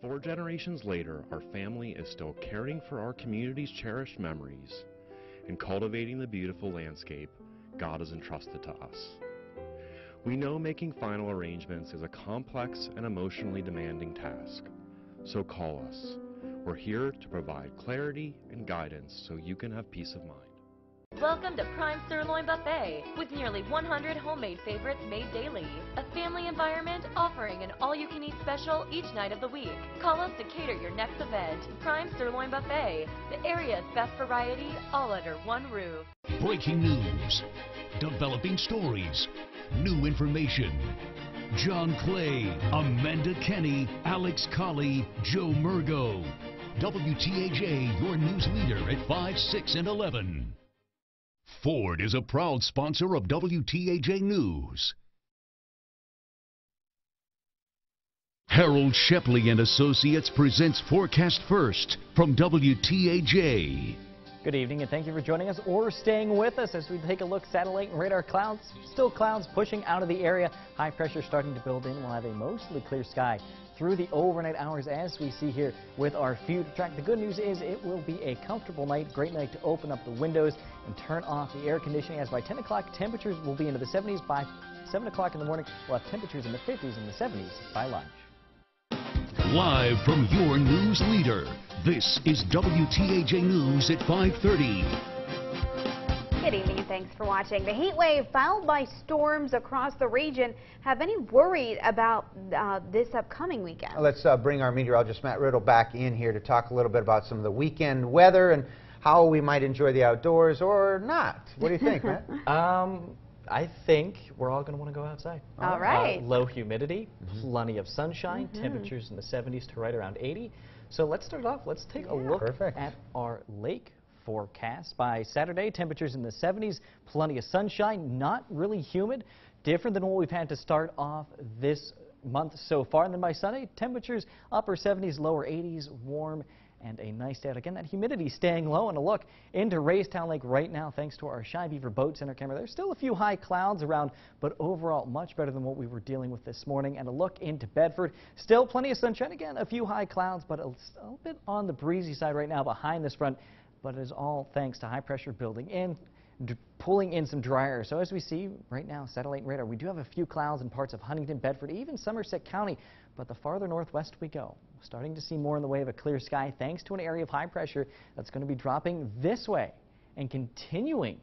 4 generations later, our family is still caring for our community's cherished memories and cultivating the beautiful landscape God has entrusted to us. We know making final arrangements is a complex and emotionally demanding task, so call us. We're here to provide clarity and guidance so you can have peace of mind. Welcome to Prime Sirloin Buffet, with nearly 100 homemade favorites made daily. A family environment offering an all-you-can-eat special each night of the week. Call us to cater your next event. Prime Sirloin Buffet, the area's best variety, all under one roof. Breaking news, developing stories, new information. John Clay, Amanda Kenny, Alex Colley, Joe Murgo. WTAJ, your news leader at 5, 6, and 11. Ford is a proud sponsor of WTAJ News. Harold Shepley and Associates presents Forecast First from WTAJ. Good evening and thank you for joining us or staying with us as we take a look. Satellite and radar clouds, still clouds pushing out of the area. High pressure starting to build in. We'll have a mostly clear sky through the overnight hours as we see here with our future track. The good news is it will be a comfortable night, great night to open up the windows and turn off the air conditioning, as by 10 o'clock temperatures will be into the 70s. By 7 o'clock in the morning we'll have temperatures in the 50s and the 70s by lunch. Live from your news leader, this is WTAJ News at 5:30. Good evening, thanks for watching. The heat wave followed by storms across the region. Have any worried about this upcoming weekend? Let's bring our meteorologist Matt Riddle back in here to talk a little bit about some of the weekend weather and how we might enjoy the outdoors or not. What do you think, Matt? I think we're all going to want to go outside. All right. Low humidity, plenty of sunshine, temperatures in the 70s to right around 80. So let's start off. Let's take a look at our lake forecast. By Saturday, temperatures in the 70s, plenty of sunshine, not really humid, different than what we've had to start off this month so far. And then by Sunday, temperatures upper 70s, lower 80s, warm and a nice day out. Again, that humidity staying low. And a look into Raystown Lake right now, thanks to our Shy Beaver Boat Center camera. There's still a few high clouds around, but overall much better than what we were dealing with this morning. And a look into Bedford, still plenty of sunshine. Again, a few high clouds, but a bit on the breezy side right now behind this front. But it is all thanks to high pressure building in, pulling in some dry air. So as we see right now, satellite and radar, we do have a few clouds in parts of Huntington, Bedford, even Somerset County. But the farther northwest we go, starting to see more in the way of a clear sky thanks to an area of high pressure that's going to be dropping this way and continuing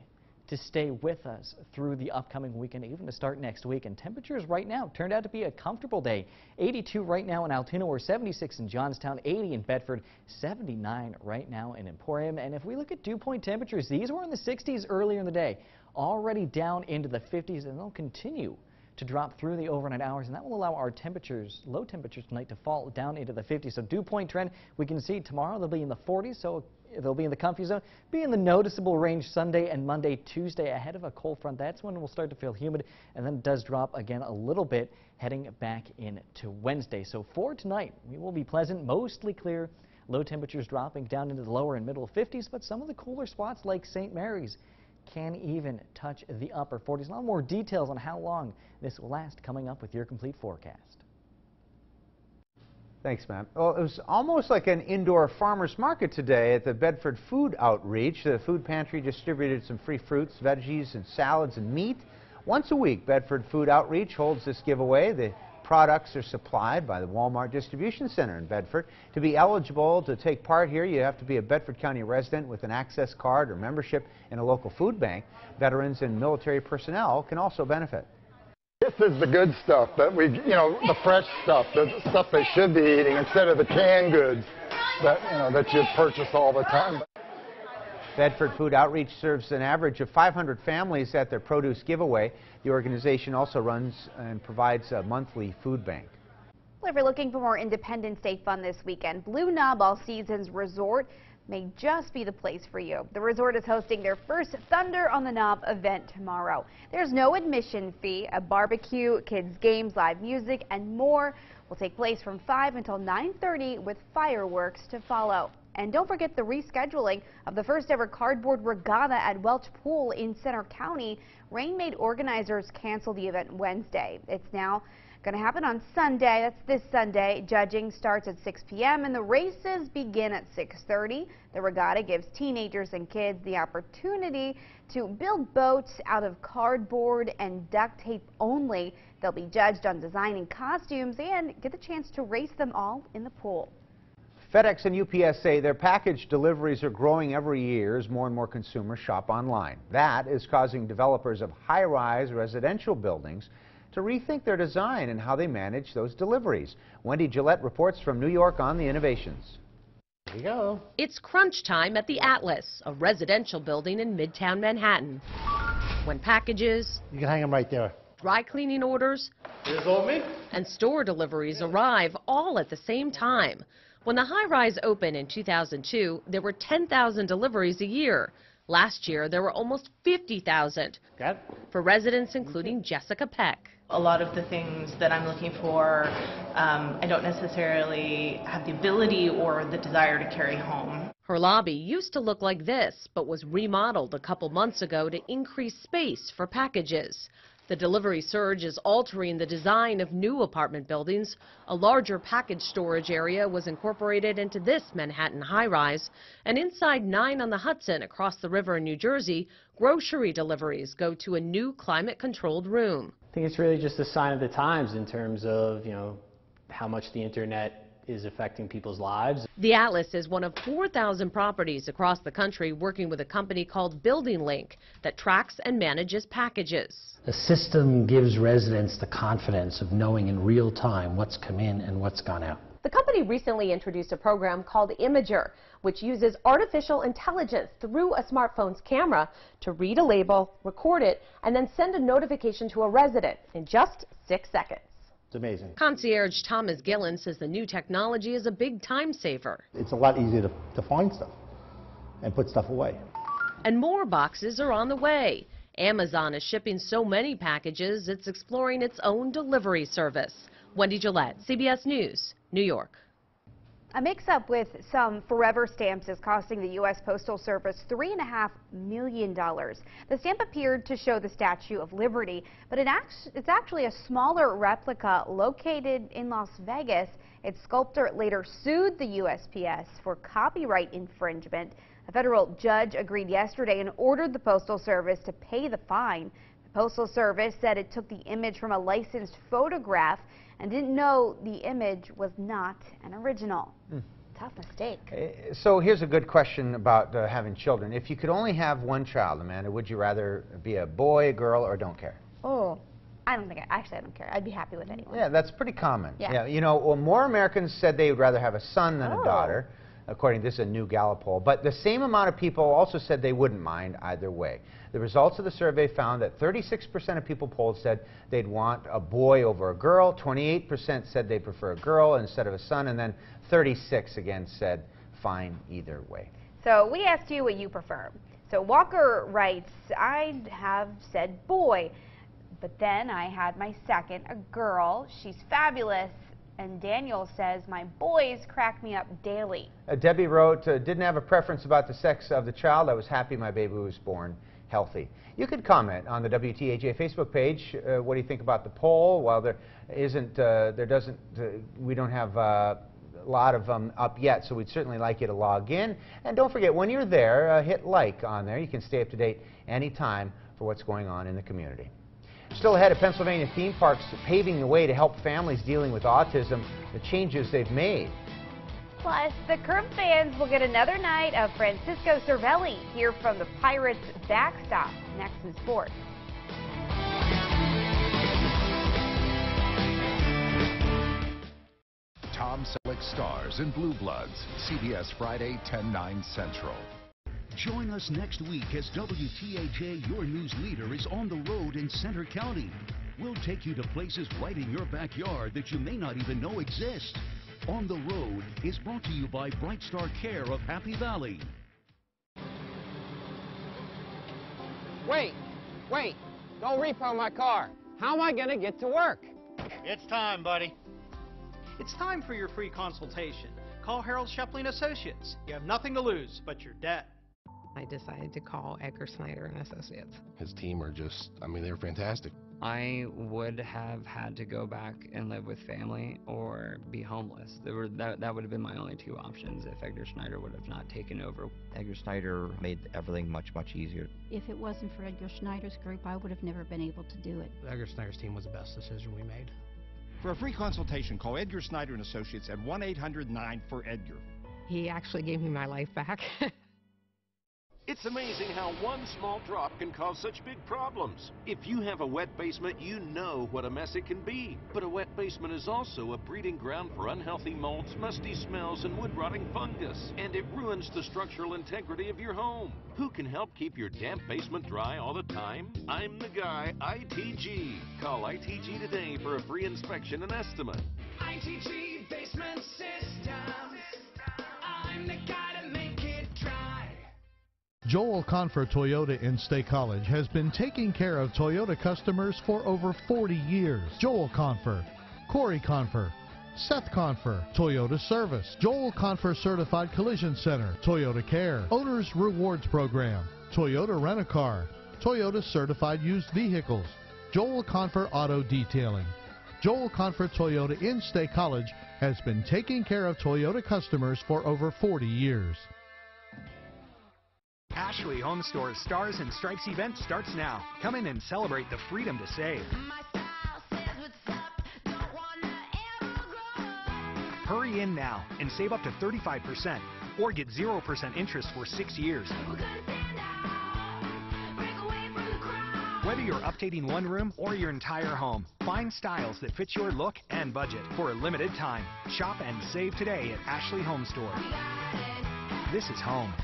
to stay with us through the upcoming weekend, even to start next week. And temperatures right now turned out to be a comfortable day. 82 right now in Altoona, or 76 in Johnstown, 80 in Bedford, 79 right now in Emporium. And if we look at dew point temperatures, these were in the 60s earlier in the day, already down into the 50s, and they'll continue to drop through the overnight hours, and that will allow our temperatures, low temperatures tonight, to fall down into the 50s. So dew point trend, we can see tomorrow they'll be in the 40s, so they'll be in the comfy zone, be in the noticeable range Sunday and Monday, Tuesday, ahead of a cold front. That's when we'll start to feel humid, and then it does drop again a little bit heading back into Wednesday. So for tonight, we will be pleasant, mostly clear, low temperatures dropping down into the lower and middle 50s, but some of the cooler spots like St. Mary's can even touch the upper 40s. A lot more details on how long this will last coming up with your complete forecast. Thanks, Matt. Well, it was almost like an indoor farmer's market today at the Bedford Food Outreach. The food pantry distributed some free fruits, veggies, and salads and meat. Once a week, Bedford Food Outreach holds this giveaway. The products are supplied by the Walmart Distribution Center in Bedford. To be eligible to take part here, you have to be a Bedford County resident with an access card or membership in a local food bank. Veterans and military personnel can also benefit. This is the good stuff that we, the fresh stuff, the stuff they should be eating instead of the canned goods that, that you purchase all the time. Bedford Food Outreach serves an average of 500 families at their produce giveaway. The organization also runs and provides a monthly food bank. Well, if you're looking for more Independence Day fun this weekend, Blue Knob All Seasons Resort may just be the place for you. The resort is hosting their first Thunder on the Knob event tomorrow. There's no admission fee, a barbecue, kids games, live music, and more. will take place from 5 until 9:30 with fireworks to follow. And don't forget the rescheduling of the first ever cardboard regatta at Welch Pool in Center County. Rain made organizers cancel the event Wednesday. It's now going to happen on Sunday. That's this Sunday. Judging starts at 6 p.m. and the races begin at 6:30. The regatta gives teenagers and kids the opportunity to build boats out of cardboard and duct tape only. They'll be judged on designing costumes and get the chance to race them all in the pool. FedEx and UPS say their package deliveries are growing every year as more and more consumers shop online. That is causing developers of high-rise residential buildings to rethink their design and how they manage those deliveries. Wendy Gillette reports from New York on the innovations. Here we go. It's crunch time at the Atlas, a residential building in Midtown Manhattan. When packages, You can hang them right there. dry cleaning orders, Here's old me. and store deliveries arrive all at the same time. When the high-rise opened in 2002, there were 10,000 deliveries a year. Last year, there were almost 50,000 for residents, including Jessica Peck. A lot of the things that I'm looking for, I don't necessarily have the ability or the desire to carry home. Her lobby used to look like this, but was remodeled a couple months ago to increase space for packages. The delivery surge is altering the design of new apartment buildings. A larger package storage area was incorporated into this Manhattan high-rise. And inside 9 on the Hudson across the river in New Jersey, grocery deliveries go to a new climate-controlled room. I think it's really just a sign of the times in terms of, how much the internet is affecting people's lives. The Atlas is one of 4,000 properties across the country working with a company called Building Link that tracks and manages packages. The system gives residents the confidence of knowing in real time what's come in and what's gone out. The company recently introduced a program called Imager, which uses artificial intelligence through a smartphone's camera to read a label, record it, and then send a notification to a resident in just 6 seconds. It's amazing. Concierge Thomas Gillen says the new technology is a big time saver. It's a lot easier to find stuff and put stuff away. And more boxes are on the way. Amazon is shipping so many packages, it's exploring its own delivery service. Wendy Gillette, CBS News, New York. A mix-up with some forever stamps is costing the U.S. Postal Service $3.5 million. The stamp appeared to show the Statue of Liberty, but it's actually a smaller replica located in Las Vegas. Its sculptor later sued the USPS for copyright infringement. A federal judge agreed yesterday and ordered the Postal Service to pay the fine. The Postal Service said it took the image from a licensed photograph and didn't know the image was not an original. Tough mistake. So here's a good question about having children. If you could only have one child, Amanda, would you rather be a boy, a girl, or don't care? Oh, I don't care. I'd be happy with anyone. Yeah, that's pretty common. Yeah. Well, more Americans said they would rather have a son than a daughter, according to this is a new Gallup poll. But the same amount of people also said they wouldn't mind either way. The results of the survey found that 36% of people polled said they'd want a boy over a girl, 28% said they prefer a girl instead of a son, and then 36% again said fine either way. So we asked you what you prefer. So Walker writes, I'd have said boy, but then I had my second, a girl. She's fabulous. And Daniel says, my boys crack me up daily. Debbie wrote, didn't have a preference about the sex of the child. I was happy my baby was born healthy. You could comment on the WTAJ Facebook page. What do you think about the poll? While there isn't, we don't have a lot of them up yet, so we'd certainly like you to log in. And don't forget, when you're there, hit like on there. You can stay up to date anytime for what's going on in the community. Still ahead, of Pennsylvania theme parks paving the way to help families dealing with autism, the changes they've made. Plus, the Curb fans will get another night of Francisco Cervelli here from the Pirates backstop next in sports. Tom Selleck stars in Blue Bloods, CBS Friday, 10/9 Central. Join us next week as WTAJ, your news leader, is on the road in Center County. We'll take you to places right in your backyard that you may not even know exist. On the Road is brought to you by Bright Star Care of Happy Valley. Wait, don't repo my car. How am I going to get to work? It's time, buddy. It's time for your free consultation. Call Harold Shepling Associates. You have nothing to lose but your debt. I decided to call Edgar Snyder and Associates. His team are just, I mean, they're fantastic. I would have had to go back and live with family or be homeless. That would have been my only two options if Edgar Snyder would have not taken over. Edgar Snyder made everything much easier. If it wasn't for Edgar Snyder's group, I would have never been able to do it. Edgar Snyder's team was the best decision we made. For a free consultation, call Edgar Snyder and Associates at 1-800-9-4-EDGAR. He actually gave me my life back. It's amazing how one small drop can cause such big problems. If you have a wet basement, you know what a mess it can be. But a wet basement is also a breeding ground for unhealthy molds, musty smells, and wood-rotting fungus. And it ruins the structural integrity of your home. Who can help keep your damp basement dry all the time? I'm the guy, ITG. Call ITG today for a free inspection and estimate. ITG Basement System. I'm the guy to make it dry. Joel Confer Toyota in State College has been taking care of Toyota customers for over 40 years. Joel Confer, Corey Confer, Seth Confer, Toyota Service, Joel Confer Certified Collision Center, Toyota Care, Owners Rewards Program, Toyota Rent-A-Car, Toyota Certified Used Vehicles, Joel Confer Auto Detailing. Joel Confer Toyota in State College has been taking care of Toyota customers for over 40 years. Ashley Home Store's Stars and Stripes event starts now. Come in and celebrate the freedom to save. Hurry in now and save up to 35% or get 0% interest for 6 years. Whether you're updating one room or your entire home, find styles that fit your look and budget for a limited time. Shop and save today at Ashley Home Store. This is home.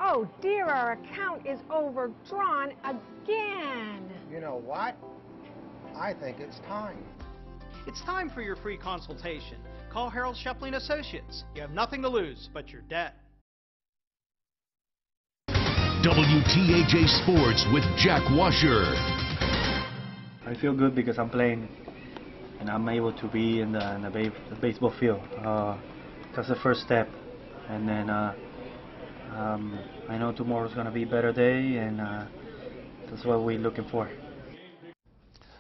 Oh dear, our account is overdrawn again. You know what? I think it's time. It's time for your free consultation. Call Harold Shepling Associates. You have nothing to lose but your debt. WTAJ Sports with Jack Washer. I feel good because I'm playing and I'm able to be in the baseball field. That's the first step. And then I know tomorrow's going to be a better day, and that's what we're looking for.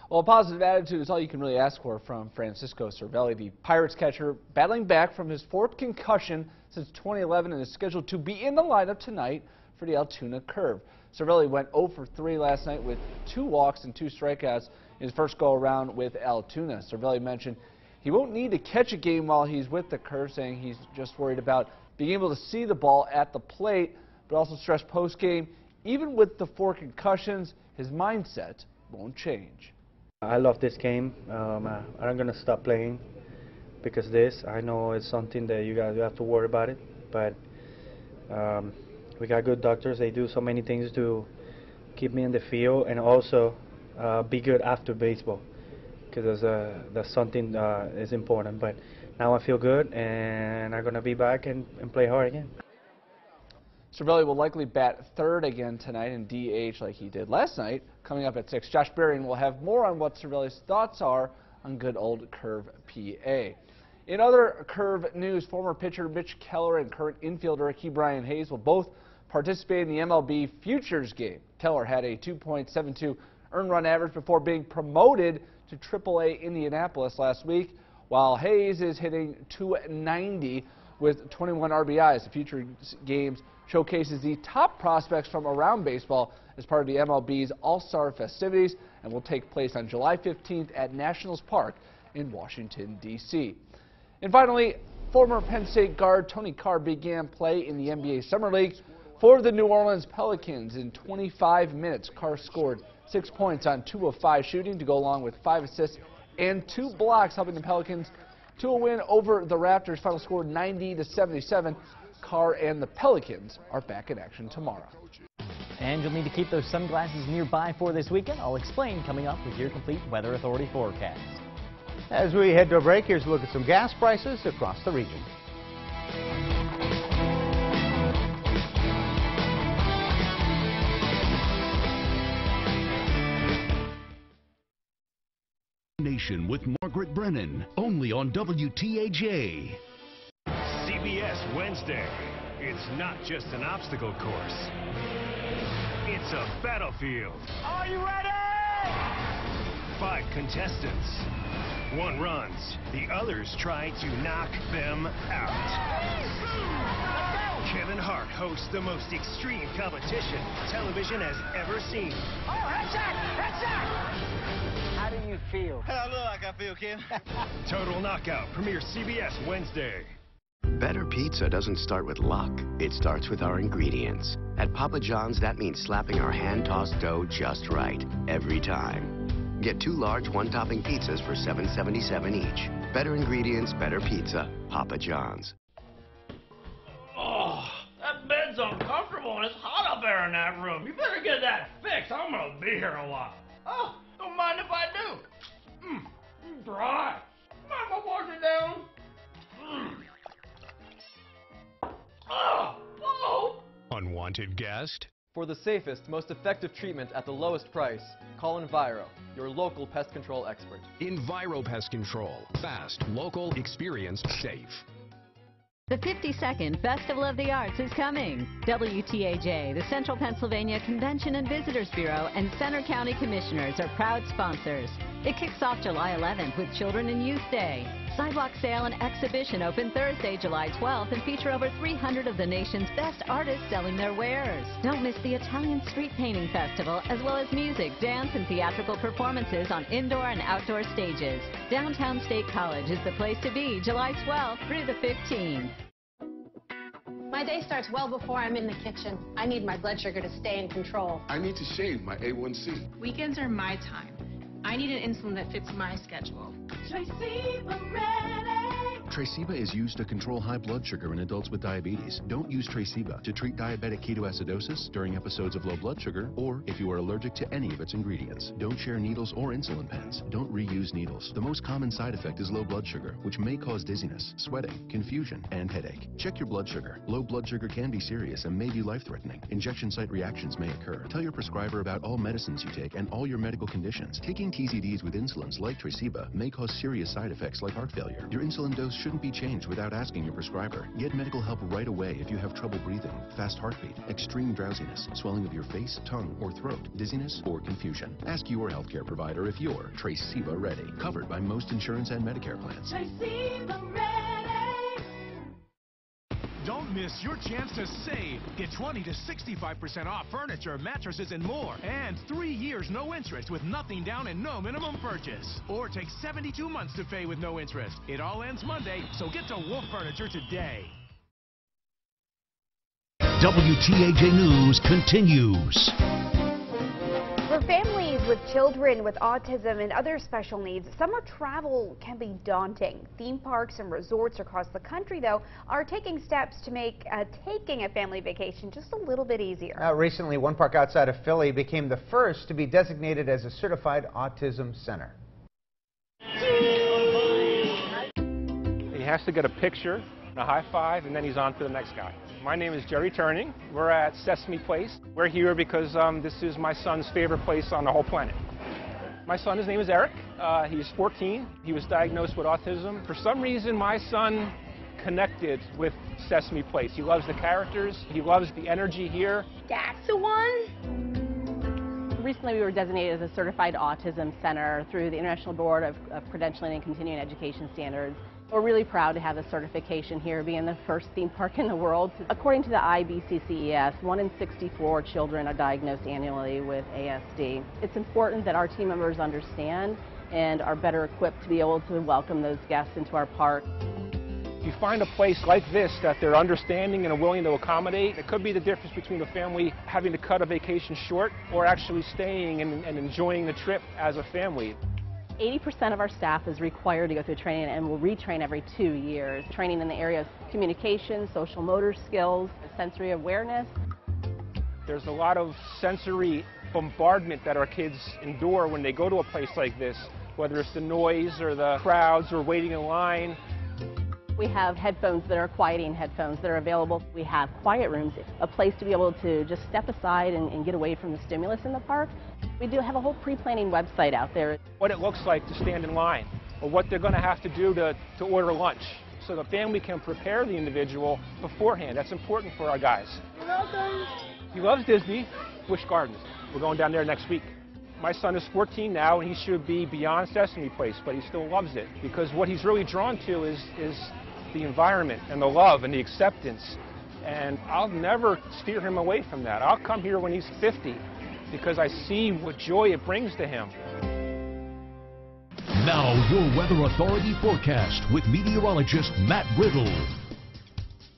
Well, a positive attitude is all you can really ask for from Francisco Cervelli, the Pirates catcher, battling back from his fourth concussion since 2011 and is scheduled to be in the lineup tonight for the Altoona Curve. Cervelli went 0 for 3 last night with 2 walks and 2 strikeouts in his first go-around with Altoona. Cervelli mentioned he won't need to catch a game while he's with the Curve, saying he's just worried about being able to see the ball at the plate, but also stressed post-game, even with the 4 concussions, his mindset won't change. I love this game. I'm going to stop playing because of this. I know it's something that you guys have to worry about it, but we got good doctors. They do so many things to keep me in the field and also be good after baseball, because that's something is important. But now I feel good, and I'm going to be back and play hard again. Cervelli will likely bat third again tonight and DH like he did last night. Coming up at 6, Josh Berrien will have more on what Cervelli's thoughts are on good old Curve PA. In other Curve news, former pitcher Mitch Keller and current infielder Ke'Bryan Hayes will both participate in the MLB Futures game. Keller had a 2.72 earned run average before being promoted to AAA Indianapolis last week, while Hayes is hitting .290 with 21 RBIs. The Futures games showcases the top prospects from around baseball as part of the MLB's All-Star festivities and will take place on July 15th at Nationals Park in Washington, D.C. And finally, former Penn State guard Tony Carr began play in the NBA Summer League for the New Orleans Pelicans. In 25 minutes, Carr scored 6 points on 2 of 5 shooting to go along with 5 assists and 2 blocks, helping the Pelicans to a win over the Raptors. Final score 90-77. Carr and the Pelicans are back in action tomorrow. And you'll need to keep those sunglasses nearby for this weekend. I'll explain coming up with your complete Weather Authority forecast. As we head to a break, here's a look at some gas prices across the region. Conversation with Margaret Brennan, only on WTAJ. CBS Wednesday. It's not just an obstacle course. It's a battlefield. Are you ready? 5 contestants. 1 runs. The others try to knock them out. Kevin Hart hosts the most extreme competition television has ever seen. Oh, headshot! Headshot! How do you feel? I look like I feel, Kim. Total Knockout premieres CBS Wednesday. Better pizza doesn't start with luck. It starts with our ingredients. At Papa John's, that means slapping our hand-tossed dough just right, every time. Get 2 large one-topping pizzas for $7.77 each. Better ingredients, better pizza. Papa John's. Oh, that bed's uncomfortable and it's hot up there in that room. You better get that fixed. I'm gonna be here a while. Oh, don't mind if I do. Dry. Mind if I wash it down? Oh! Unwanted guest? For the safest, most effective treatment at the lowest price, call Enviro, your local pest control expert. Enviro Pest Control. Fast, local, experienced, safe. The 52nd Festival of the Arts is coming. WTAJ, the Central Pennsylvania Convention and Visitors Bureau, and Center County Commissioners are proud sponsors. It kicks off July 11th with Children and Youth Day. Sidewalk sale and exhibition open Thursday, July 12th, and feature over 300 of the nation's best artists selling their wares. Don't miss the Italian Street Painting Festival, as well as music, dance, and theatrical performances on indoor and outdoor stages. Downtown State College is the place to be July 12th through the 15th. My day starts well before I'm in the kitchen. I need my blood sugar to stay in control. I need to shave my A1C. Weekends are my time. I need an insulin that fits my schedule. Traceba is used to control high blood sugar in adults with diabetes. Don't use Traceba to treat diabetic ketoacidosis during episodes of low blood sugar or if you are allergic to any of its ingredients. Don't share needles or insulin pens. Don't reuse needles. The most common side effect is low blood sugar, which may cause dizziness, sweating, confusion, and headache. Check your blood sugar. Low blood sugar can be serious and may be life-threatening. Injection site reactions may occur. Tell your prescriber about all medicines you take and all your medical conditions. Taking TZDs with insulins like Traceba may cause serious side effects like heart failure. Your insulin dose shouldn't be changed without asking your prescriber. Get medical help right away if you have trouble breathing, fast heartbeat, extreme drowsiness, swelling of your face, tongue, or throat, dizziness, or confusion. Ask your healthcare provider if you're Traceba ready. Covered by most insurance and Medicare plans. Traceba ready. Don't miss your chance to save. Get 20 to 65% off furniture, mattresses, and more. And 3 years no interest with nothing down and no minimum purchase. Or take 72 months to pay with no interest. It all ends Monday, so get to Wolf Furniture today. WTAJ News continues. For families with children with autism and other special needs, summer travel can be daunting. Theme parks and resorts across the country, though, are taking steps to make taking a family vacation just a little bit easier. Recently, one park outside of Philly became the first to be designated as a certified autism center. He has to get a picture, a high five, and then he's on to the next guy. My name is Jerry Turning. We're at Sesame Place. We're here because this is my son's favorite place on the whole planet. My son, his name is Eric. He's 14. He was diagnosed with autism. For some reason, my son connected with Sesame Place. He loves the characters. He loves the energy here. That's the one! Recently, we were designated as a certified autism center through the International Board of Credentialing and Continuing Education Standards. We're really proud to have the certification here, being the first theme park in the world. According to the IBCCES, 1 in 64 children are diagnosed annually with ASD. It's important that our team members understand and are better equipped to be able to welcome those guests into our park. If you find a place like this that they're understanding and are willing to accommodate, it could be the difference between a family having to cut a vacation short or actually staying and enjoying the trip as a family. 80% of our staff is required to go through training and will retrain every 2 years. Training in the area of communication, social motor skills, sensory awareness. There's a lot of sensory bombardment that our kids endure when they go to a place like this, whether it's the noise or the crowds or waiting in line. We have headphones that are quieting headphones that are available. We have quiet rooms, a place to be able to just step aside and get away from the stimulus in the park. We do have a whole pre-planning website out there. What it looks like to stand in line, or what they're going to have to do to order lunch, so the family can prepare the individual beforehand. That's important for our guys. He loves Disney. Busch Gardens. We're going down there next week. My son is 14 now, and he should be beyond Sesame Place, but he still loves it because what he's really drawn to is the environment and the love and the acceptance. And I'll never steer him away from that. I'll come here when he's 50 because I see what joy it brings to him. Now, your Weather Authority forecast with meteorologist Matt Riddle.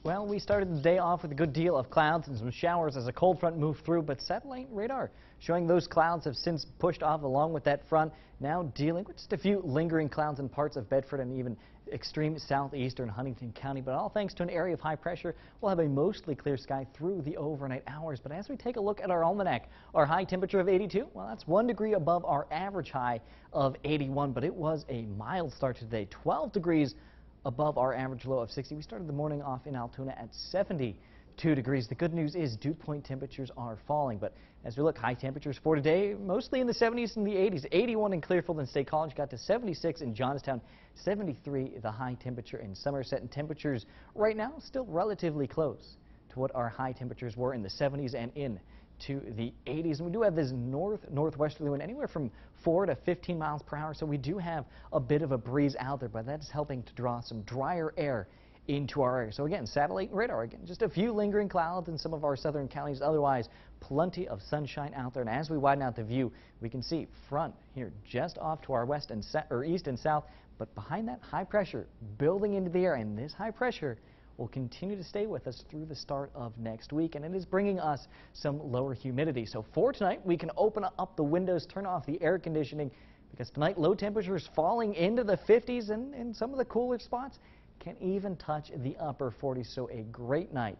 Well, we started the day off with a good deal of clouds and some showers as a cold front moved through, but satellite radar showing those clouds have since pushed off along with that front, now dealing with just a few lingering clouds in parts of Bedford and even extreme southeastern Huntington County. But all thanks to an area of high pressure, we'll have a mostly clear sky through the overnight hours. But as we take a look at our almanac, our high temperature of 82, well, that's 1 degree above our average high of 81, but it was a mild start to the day, 12 degrees above our average low of 60. We started the morning off in Altoona at 72 degrees. The good news is dew point temperatures are falling, but as we look, high temperatures for today, mostly in the 70s and the 80s. 81 in Clearfield and State College, got to 76 in Johnstown, 73 the high temperature in Somerset, and temperatures right now still relatively close to what our high temperatures were in the 70s and in to the 80s. And we do have this northwesterly wind anywhere from 4 to 15 miles per hour, so we do have a bit of a breeze out there, but that's helping to draw some drier air into our area. So again, satellite radar, again, just a few lingering clouds in some of our southern counties, otherwise plenty of sunshine out there. And as we widen out the view, we can see front here just off to our west and east and south, but behind that, high pressure building into the air, and this high pressure will continue to stay with us through the start of next week, and it is bringing us some lower humidity. So for tonight, we can open up the windows, turn off the air conditioning, because tonight low temperatures falling into the 50s, and in some of the cooler spots can even touch the upper 40s. So a great night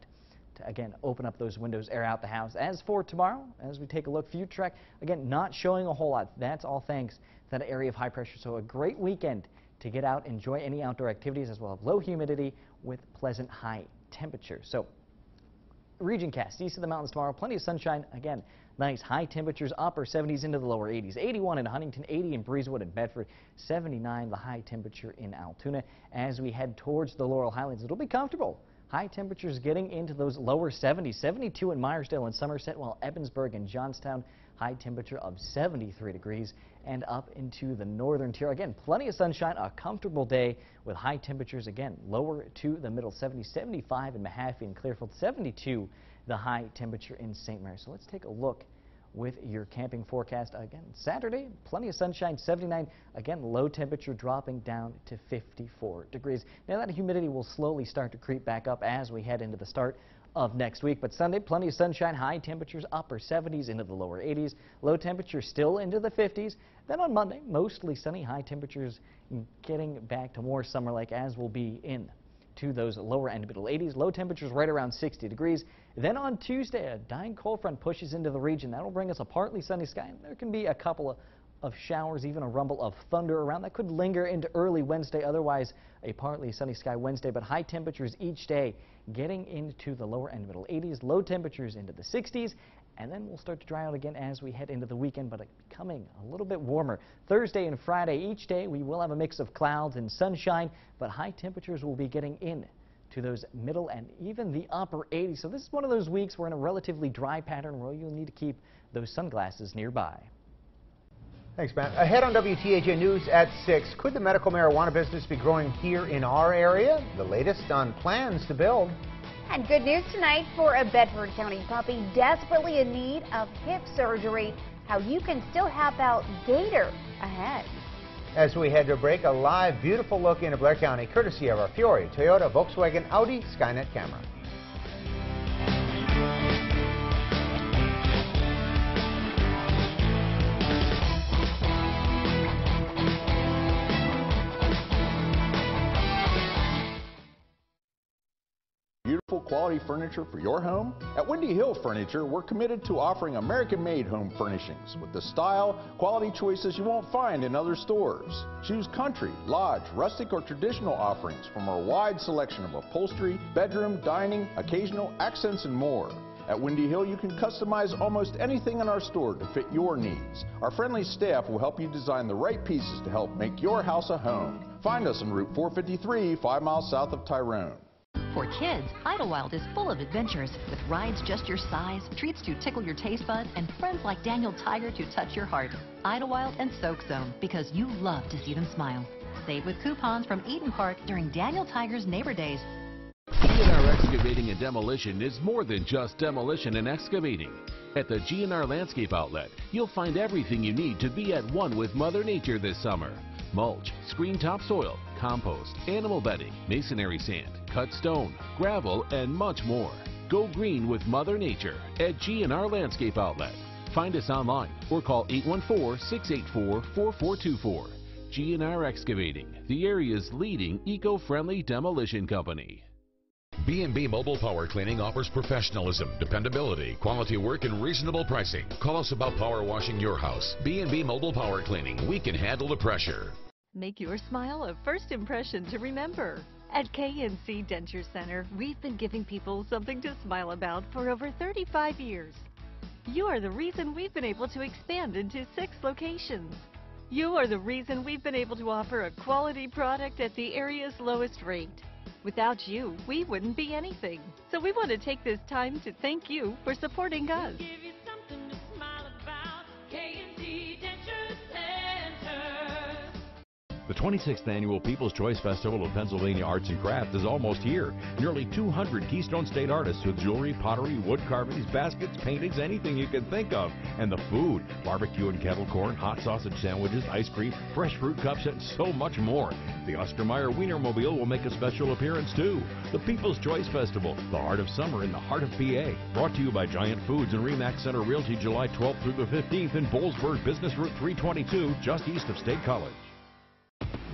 to again open up those windows, air out the house. As for tomorrow, as we take a look, future track, again not showing a whole lot. That's all thanks to that area of high pressure. So a great weekend to get out, enjoy any outdoor activities, as well as low humidity with pleasant high temperatures. So region cast east of the mountains tomorrow, plenty of sunshine. Again, nice high temperatures, upper 70s into the lower 80s. 81 in Huntington, 80 in Breezewood and Bedford, 79 the high temperature in Altoona. As we head towards the Laurel Highlands, it'll be comfortable. High temperatures getting into those lower 70s, 72 in Myersdale and Somerset, while Evansburg and Johnstown, high temperature of 73 degrees, and up into the northern tier. Again, plenty of sunshine, a comfortable day with high temperatures, again, lower to the middle 70s, 75 in Mahaffey and Clearfield, 72 the high temperature in St. Mary. So let's take a look with your camping forecast. Again, Saturday, plenty of sunshine, 79. Again, low temperature dropping down to 54 degrees. Now that humidity will slowly start to creep back up as we head into the start of next week. But Sunday, plenty of sunshine, high temperatures, upper 70s into the lower 80s. Low temperatures still into the 50s. Then on Monday, mostly sunny, high temperatures getting back to more summer-like, as will be in to those lower and middle 80s. Low temperatures right around 60 degrees. Then on Tuesday, a dying cold front pushes into the region. That'll bring us a partly sunny sky, and there can be a couple of showers, even a rumble of thunder around. That could linger into early Wednesday. Otherwise, a partly sunny sky Wednesday, but high temperatures each day getting into the lower and middle 80s. Low temperatures into the 60s. And then we'll start to dry out again as we head into the weekend, but becoming a little bit warmer. Thursday and Friday, each day we will have a mix of clouds and sunshine, but high temperatures will be getting in to those middle and even the upper 80s. So this is one of those weeks we're in a relatively dry pattern where you'll need to keep those sunglasses nearby. Thanks, Matt. Ahead on WTAJ News at 6, could the medical marijuana business be growing here in our area? The latest on plans to build. And good news tonight for a Bedford County puppy desperately in need of hip surgery. How you can still help out Gator ahead. As we head to a break, a live, beautiful look into Blair County, courtesy of our Fiore, Toyota, Volkswagen, Audi, Skynet camera. quality furniture for your home? At Windy Hill Furniture, we're committed to offering American-made home furnishings with the style, quality choices you won't find in other stores. Choose country, lodge, rustic, or traditional offerings from our wide selection of upholstery, bedroom, dining, occasional accents, and more. At Windy Hill, you can customize almost anything in our store to fit your needs. Our friendly staff will help you design the right pieces to help make your house a home. Find us on Route 453, 5 miles south of Tyrone. For kids, Idlewild is full of adventures with rides just your size, treats to tickle your taste buds, and friends like Daniel Tiger to touch your heart. Idlewild and Soak Zone, because you love to see them smile. Save with coupons from Eden Park during Daniel Tiger's Neighbor Days. GNR Excavating and Demolition is more than just demolition and excavating. At the GNR Landscape Outlet, you'll find everything you need to be at one with Mother Nature this summer. Mulch, screen topsoil, compost, animal bedding, masonry sand, cut stone, gravel, and much more. Go green with Mother Nature at GNR Landscape Outlet. Find us online or call 814-684-4424. GNR Excavating, the area's leading eco-friendly demolition company. B&B Mobile Power Cleaning offers professionalism, dependability, quality work, and reasonable pricing. Call us about power washing your house. B&B Mobile Power Cleaning. We can handle the pressure. Make your smile a first impression to remember. At KNC Denture Center, we've been giving people something to smile about for over 35 years. You are the reason we've been able to expand into 6 locations. You are the reason we've been able to offer a quality product at the area's lowest rate. Without you, we wouldn't be anything. So we want to take this time to thank you for supporting us. The 26th Annual People's Choice Festival of Pennsylvania Arts and Crafts is almost here. Nearly 200 Keystone State artists with jewelry, pottery, wood carvings, baskets, paintings, anything you can think of. And the food, barbecue and kettle corn, hot sausage sandwiches, ice cream, fresh fruit cups, and so much more. The Ostermeyer Wienermobile will make a special appearance too. The People's Choice Festival, the heart of summer in the heart of PA. Brought to you by Giant Foods and Remax Center Realty, July 12th through the 15th in Boalsburg Business Route 322, just east of State College.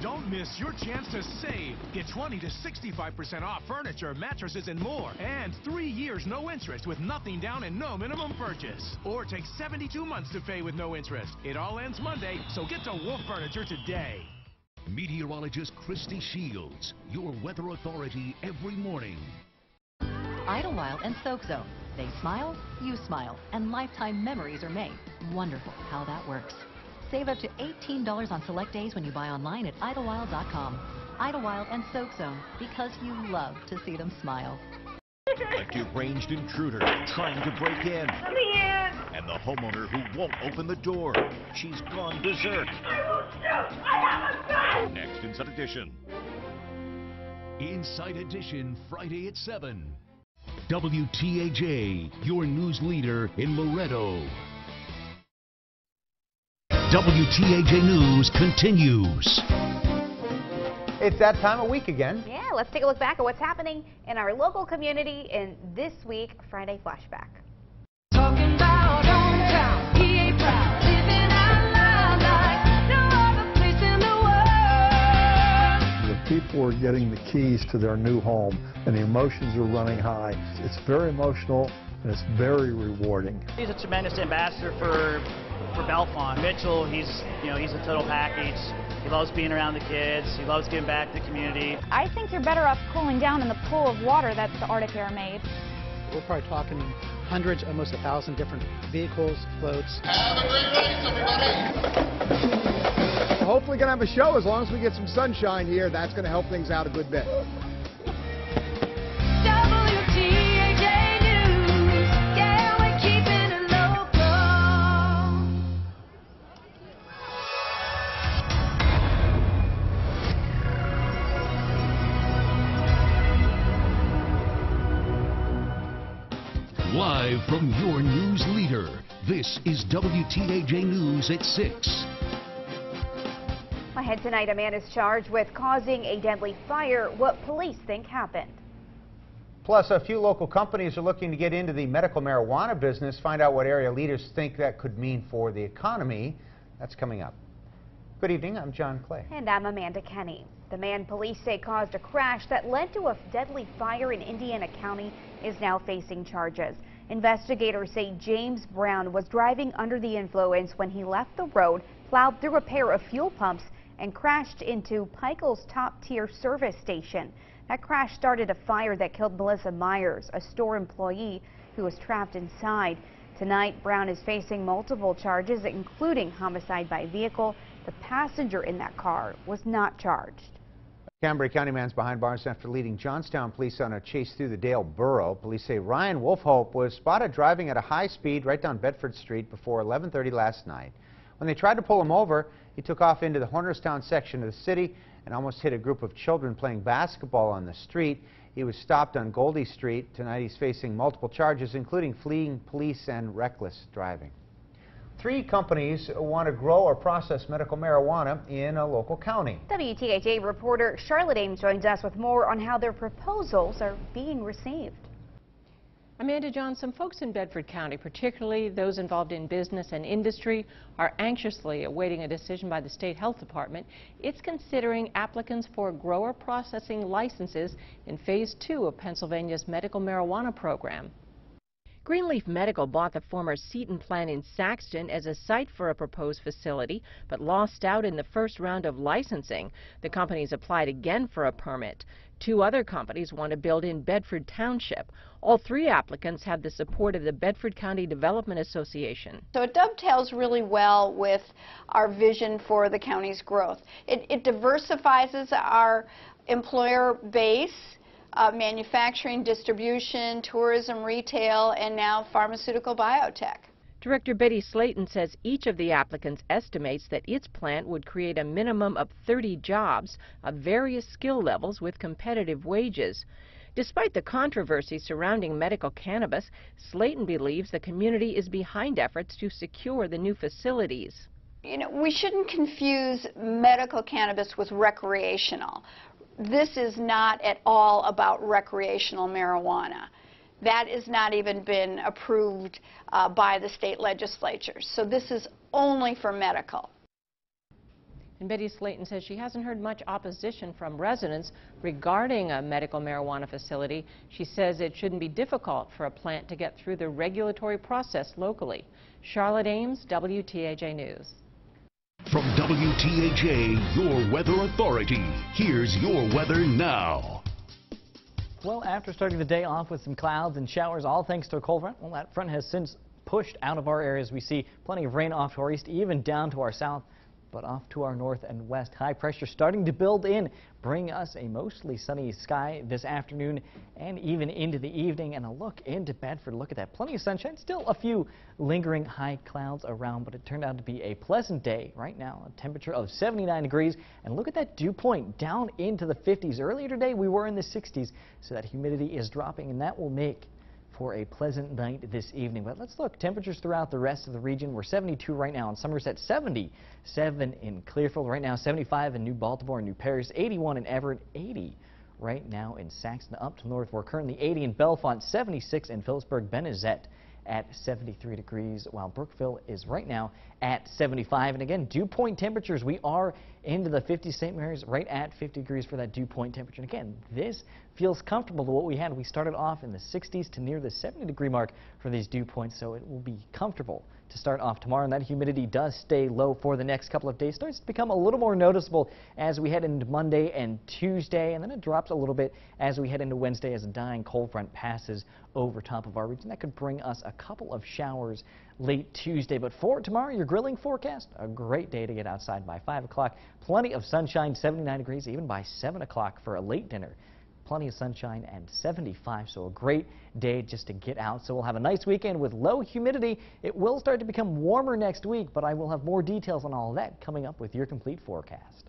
Don't miss your chance to save. Get 20 to 65% off furniture, mattresses, and more. And 3 years no interest with nothing down and no minimum purchase. Or take 72 months to pay with no interest. It all ends Monday, so get to Wolf Furniture today. Meteorologist Christy Shields, your weather authority every morning. Idlewild and Soak Zone. They smile, you smile, and lifetime memories are made. Wonderful how that works. Save up to $18 on select days when you buy online at Idlewild.com. Idlewild and Soak Zone, because you love to see them smile. A deranged intruder trying to break in. And the homeowner who won't open the door. She's gone berserk. Next Inside Edition. Inside Edition, Friday at 7. WTAJ, your news leader in Loretto. WTAJ News continues. It's that time of week again. Yeah, let's take a look back at what's happening in our local community in this week Friday Flashback. Talking about hometown, PA proud, living out loud like no other place in the world. The people are getting the keys to their new home, and the emotions are running high. It's very emotional, and it's very rewarding. He's a tremendous ambassador for Bellefonte. Mitchell, he's a total package. He loves being around the kids. He loves giving back to the community. I think you're better off cooling down in the pool of water that the Arctic Air made. We're probably talking hundreds, almost 1,000 different vehicles, floats. Have a great night, everybody. We're hopefully going to have a show as long as we get some sunshine here. That's going to help things out a good bit. Live from your news leader, this is WTAJ News at 6. Ahead tonight, a man is charged with causing a deadly fire. What police think happened. Plus, a few local companies are looking to get into the medical marijuana business. Find out what area leaders think that could mean for the economy. That's coming up. Good evening, I'm John Clay. And I'm Amanda Kenny. The man police say caused a crash that led to a deadly fire in Indiana County is now facing charges. Investigators say James Brown was driving under the influence when he left the road, plowed through a pair of fuel pumps, and crashed into Pikel's top-tier service station. That crash started a fire that killed Melissa Myers, a store employee who was trapped inside. Tonight, Brown is facing multiple charges, including homicide by vehicle. The passenger in that car was not charged. Cambria County man's behind bars after leading Johnstown police on a chase through the Dale Borough. Police say Ryan Wolfhope was spotted driving at a high speed right down Bedford Street before 11:30 last night. When they tried to pull him over, he took off into the Hornerstown section of the city and almost hit a group of children playing basketball on the street. He was stopped on Goldie Street. Tonight he's facing multiple charges, including fleeing police and reckless driving. 3 companies want to grow or process medical marijuana in a local county. WTAJ reporter Charlotte Ames joins us with more on how their proposals are being received. Amanda John, some folks in Bedford County, particularly those involved in business and industry, are anxiously awaiting a decision by the State Health Department. It's considering applicants for grower processing licenses in Phase 2 of Pennsylvania's medical marijuana program. Greenleaf Medical bought the former Seton plant in Saxton as a site for a proposed facility, but lost out in the first round of licensing. The companies applied again for a permit. 2 other companies want to build in Bedford Township. All 3 applicants have the support of the Bedford County Development Association. So it dovetails really well with our vision for the county's growth. It diversifies our employer base. Manufacturing, distribution, tourism, retail, and now pharmaceutical biotech. Director Betty Slayton says each of the applicants estimates that its plant would create a minimum of 30 jobs of various skill levels with competitive wages. Despite the controversy surrounding medical cannabis, Slayton believes the community is behind efforts to secure the new facilities. You know, we shouldn't confuse medical cannabis with recreational. This is not at all about recreational marijuana. That has not even been approved by the state legislatures. So this is only for medical. And Betty Slayton says she hasn't heard much opposition from residents regarding a medical marijuana facility. She says it shouldn't be difficult for a plant to get through the regulatory process locally. Charlotte Ames, WTAJ News. From WTAJ, your weather authority, here's your weather now. Well, after starting the day off with some clouds and showers, all thanks to a cold front, well, that front has since pushed out of our areas. We see plenty of rain off to our east, even down to our south, but off to our north and west. High pressure starting to build in, bring us a mostly sunny sky this afternoon and even into the evening. And a look into Bedford. Look at that. Plenty of sunshine. Still a few lingering high clouds around, but it turned out to be a pleasant day. Right now, a temperature of 79 degrees. And look at that dew point down into the 50s. Earlier today, we were in the 60s, so that humidity is dropping, and that will make for a pleasant night this evening. But let's look. Temperatures throughout the rest of the region. We're 72 right now in Somerset, 77 in Clearfield right now, 75 in New Baltimore and New Paris, 81 in Everett, 80 right now in Saxton. Up to north, we're currently 80 in Bellefonte, 76 in Phillipsburg, Benezet at 73 degrees, while Brookville is right now at 75. And again, dew point temperatures, we are into the 50s. St. Mary's right at 50 degrees for that dew point temperature. And again, this feels comfortable to what we had. We started off in the 60s to near the 70-degree mark for these dew points, so it will be comfortable to start off tomorrow. And that humidity does stay low for the next couple of days. Starts to become a little more noticeable as we head into Monday and Tuesday, and then it drops a little bit as we head into Wednesday as a dying cold front passes over top of our region. That could bring us a couple of showers late Tuesday. But for tomorrow, your grilling forecast, a great day to get outside by 5 o'clock. Plenty of sunshine, 79 degrees, even by 7 o'clock for a late dinner. Plenty of sunshine and 75, so a great day just to get out. So we'll have a nice weekend with low humidity. It will start to become warmer next week, but I will have more details on all of that coming up with your complete forecast.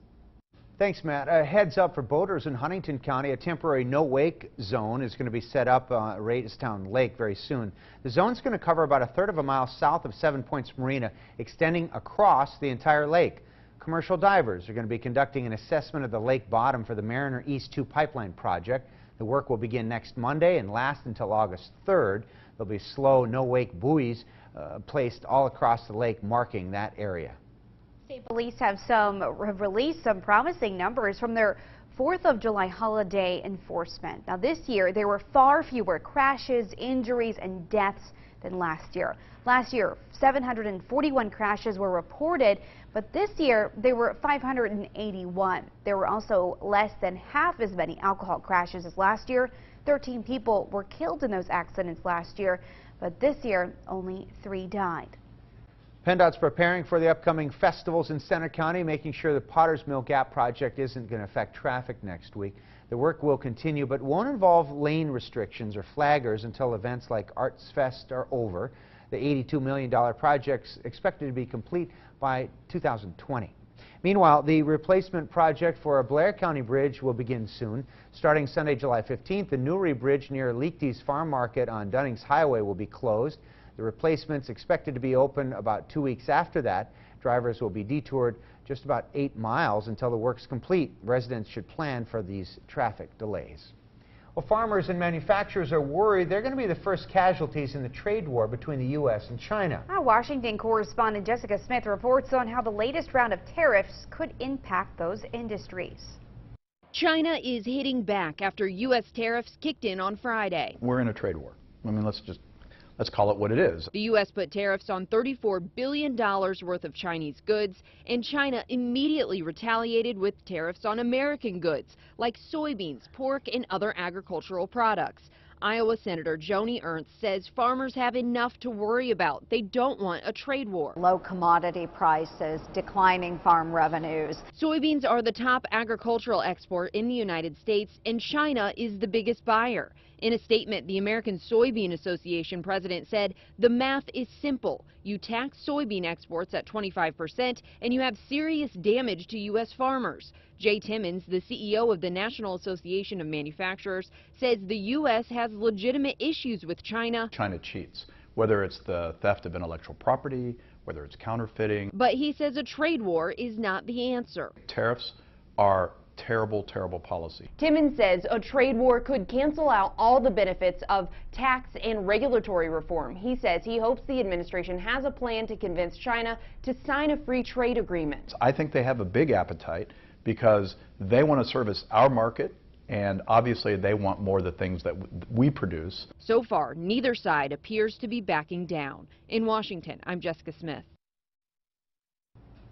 Thanks, Matt. A heads up for boaters in Huntington County. A temporary no-wake zone is going to be set up at Raystown Lake very soon. The zone's going to cover about 1/3 of a mile south of 7 Points Marina, extending across the entire lake. Commercial divers are going to be conducting an assessment of the lake bottom for the Mariner East 2 pipeline project. The work will begin next Monday and last until August 3rd. There'll be slow, no-wake buoys placed all across the lake, marking that area. State Police have released some promising numbers from their 4th of July holiday enforcement. Now this year there were far fewer crashes, injuries and deaths than last year. Last year 741 crashes were reported, but this year there were 581. There were also less than half as many alcohol crashes as last year. 13 people were killed in those accidents last year, but this year only 3 died. PennDOT's preparing for the upcoming festivals in Center County, making sure the Potter's Mill Gap project isn't going to affect traffic next week. The work will continue, but won't involve lane restrictions or flaggers until events like Arts Fest are over. The $82 million project's expected to be complete by 2020. Meanwhile, the replacement project for a Blair County bridge will begin soon. Starting Sunday, July 15th, the Newry Bridge near Leakty's Farm Market on Dunnings Highway will be closed. The replacement's expected to be open about 2 weeks after that. Drivers will be detoured just about 8 miles until the work's complete. Residents should plan for these traffic delays. Well, farmers and manufacturers are worried they're going to be the first casualties in the trade war between the U.S. and China. Our Washington correspondent Jessica Smith reports on how the latest round of tariffs could impact those industries. China is hitting back after U.S. tariffs kicked in on Friday. We're in a trade war. I mean, let's call it what it is. The U.S. put tariffs on $34 billion worth of Chinese goods, and China immediately retaliated with tariffs on American goods, like soybeans, pork, and other agricultural products. Iowa Senator Joni Ernst says farmers have enough to worry about. They don't want a trade war. Low commodity prices, declining farm revenues. Soybeans are the top agricultural export in the United States, and China is the biggest buyer. In a statement, the American Soybean Association president said the math is simple. You tax soybean exports at 25% and you have serious damage to U.S. farmers. Jay Timmons, the CEO of the National Association of Manufacturers, says the U.S. has legitimate issues with China. China cheats, whether it's the theft of intellectual property, whether it's counterfeiting. But he says a trade war is not the answer. Tariffs are terrible, terrible policy. Timmons says a trade war could cancel out all the benefits of tax and regulatory reform. He says he hopes the administration has a plan to convince China to sign a free trade agreement. I think they have a big appetite because they want to service our market, and obviously they want more of the things that we produce. So far, neither side appears to be backing down. In Washington, I'm Jessica Smith.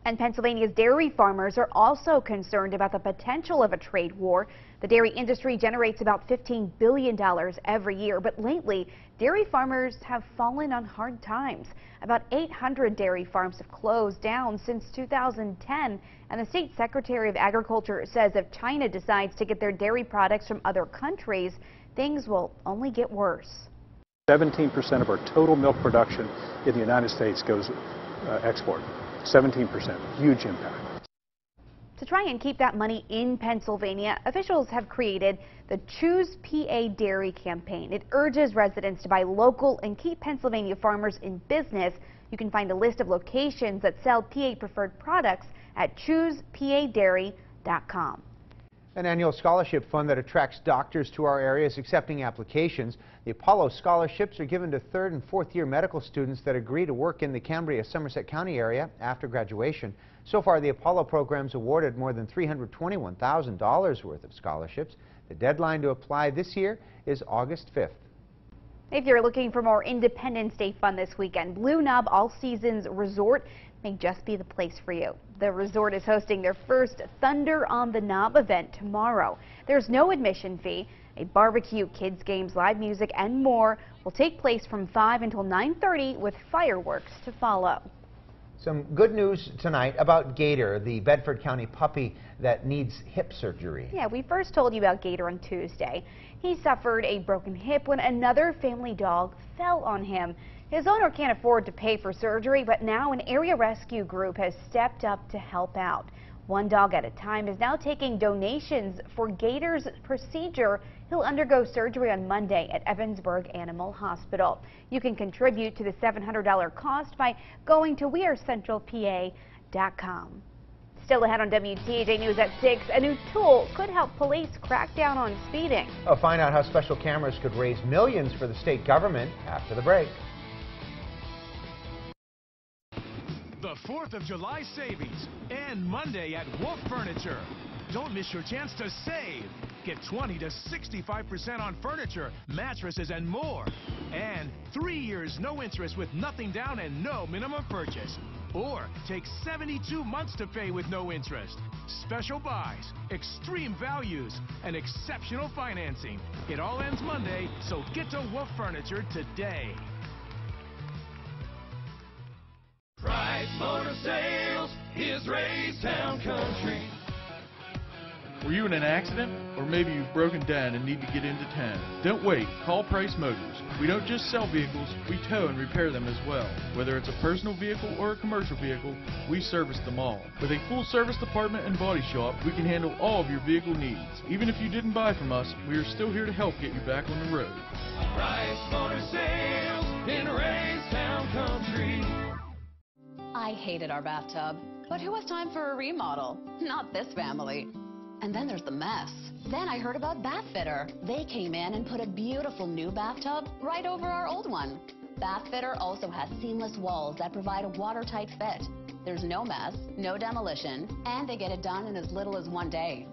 And Pennsylvania's dairy farmers are also concerned about the potential of a trade war. The dairy industry generates about $15 billion every year, but lately, dairy farmers have fallen on hard times. About 800 dairy farms have closed down since 2010, and the state secretary of agriculture says if China decides to get their dairy products from other countries, things will only get worse. 17% of our total milk production in the United States goes export. 17%, huge impact. To try and keep that money in Pennsylvania, officials have created the Choose PA Dairy campaign. It urges residents to buy local and keep Pennsylvania farmers in business. You can find a list of locations that sell PA preferred products at choosepadairy.com. An annual scholarship fund that attracts doctors to our area is accepting applications. The Apollo scholarships are given to 3rd and 4th year medical students that agree to work in the Cambria-Somerset County area after graduation. So far, the Apollo program's awarded more than $321,000 worth of scholarships. The deadline to apply this year is August 5th. If you're looking for more Independence Day fun this weekend, Blue Knob All Seasons Resort may just be the place for you. The resort is hosting their first Thunder on the Knob event tomorrow. There's no admission fee. A barbecue, kids games, live music, and more will take place from 5 until 9:30 with fireworks to follow. Some good news tonight about Gator, the Bedford County puppy that needs hip surgery. Yeah, we first told you about Gator on Tuesday. He suffered a broken hip when another family dog fell on him. His owner can't afford to pay for surgery, but now an area rescue group has stepped up to help out. One dog at a time is now taking donations for Gator's procedure. He'll undergo surgery on Monday at Evansburg Animal Hospital. You can contribute to the $700 cost by going to wearecentralpa.com. Still ahead on WTAJ News at 6, a new tool could help police crack down on speeding. Find out how special cameras could raise millions for the state government after the break. The 4th of July savings and Monday at Wolf Furniture. Don't miss your chance to save. Get 20 to 65% on furniture, mattresses, and more. And 3 years no interest with nothing down and no minimum purchase. Or take 72 months to pay with no interest. Special buys, extreme values, and exceptional financing. It all ends Monday, so get to Wolf Furniture today. Price Motor Sales is Raystown Country. Were you in an accident? Or maybe you've broken down and need to get into town? Don't wait. Call Price Motors. We don't just sell vehicles, we tow and repair them as well. Whether it's a personal vehicle or a commercial vehicle, we service them all. With a full service department and body shop, we can handle all of your vehicle needs. Even if you didn't buy from us, we are still here to help get you back on the road. Price Motor Sales in Raystown Country. I hated our bathtub, but who has time for a remodel? Not this family. And then there's the mess. Then I heard about Bath Fitter. They came in and put a beautiful new bathtub right over our old one. Bath Fitter also has seamless walls that provide a watertight fit. There's no mess, no demolition, and they get it done in as little as 1 day.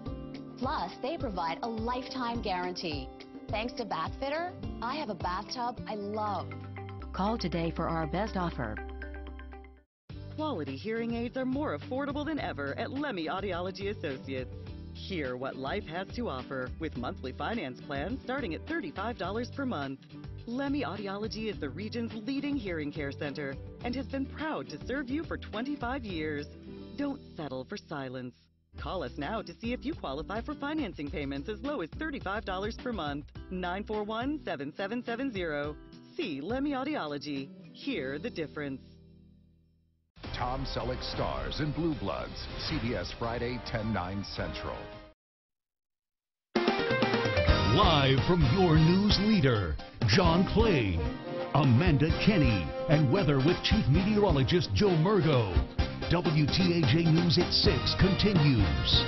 Plus, they provide a lifetime guarantee. Thanks to Bath Fitter, I have a bathtub I love. Call today for our best offer. Quality hearing aids are more affordable than ever at Lemmy Audiology Associates. Hear what life has to offer with monthly finance plans starting at $35 per month. Lemmy Audiology is the region's leading hearing care center and has been proud to serve you for 25 years. Don't settle for silence. Call us now to see if you qualify for financing payments as low as $35 per month. 941-7770. See Lemmy Audiology. Hear the difference. Tom Selleck stars in Blue Bloods, CBS Friday, 10/9 Central. Live from your news leader, John Clay, Amanda Kenny, and weather with Chief Meteorologist Joe Murgo. WTAJ News at 6 continues.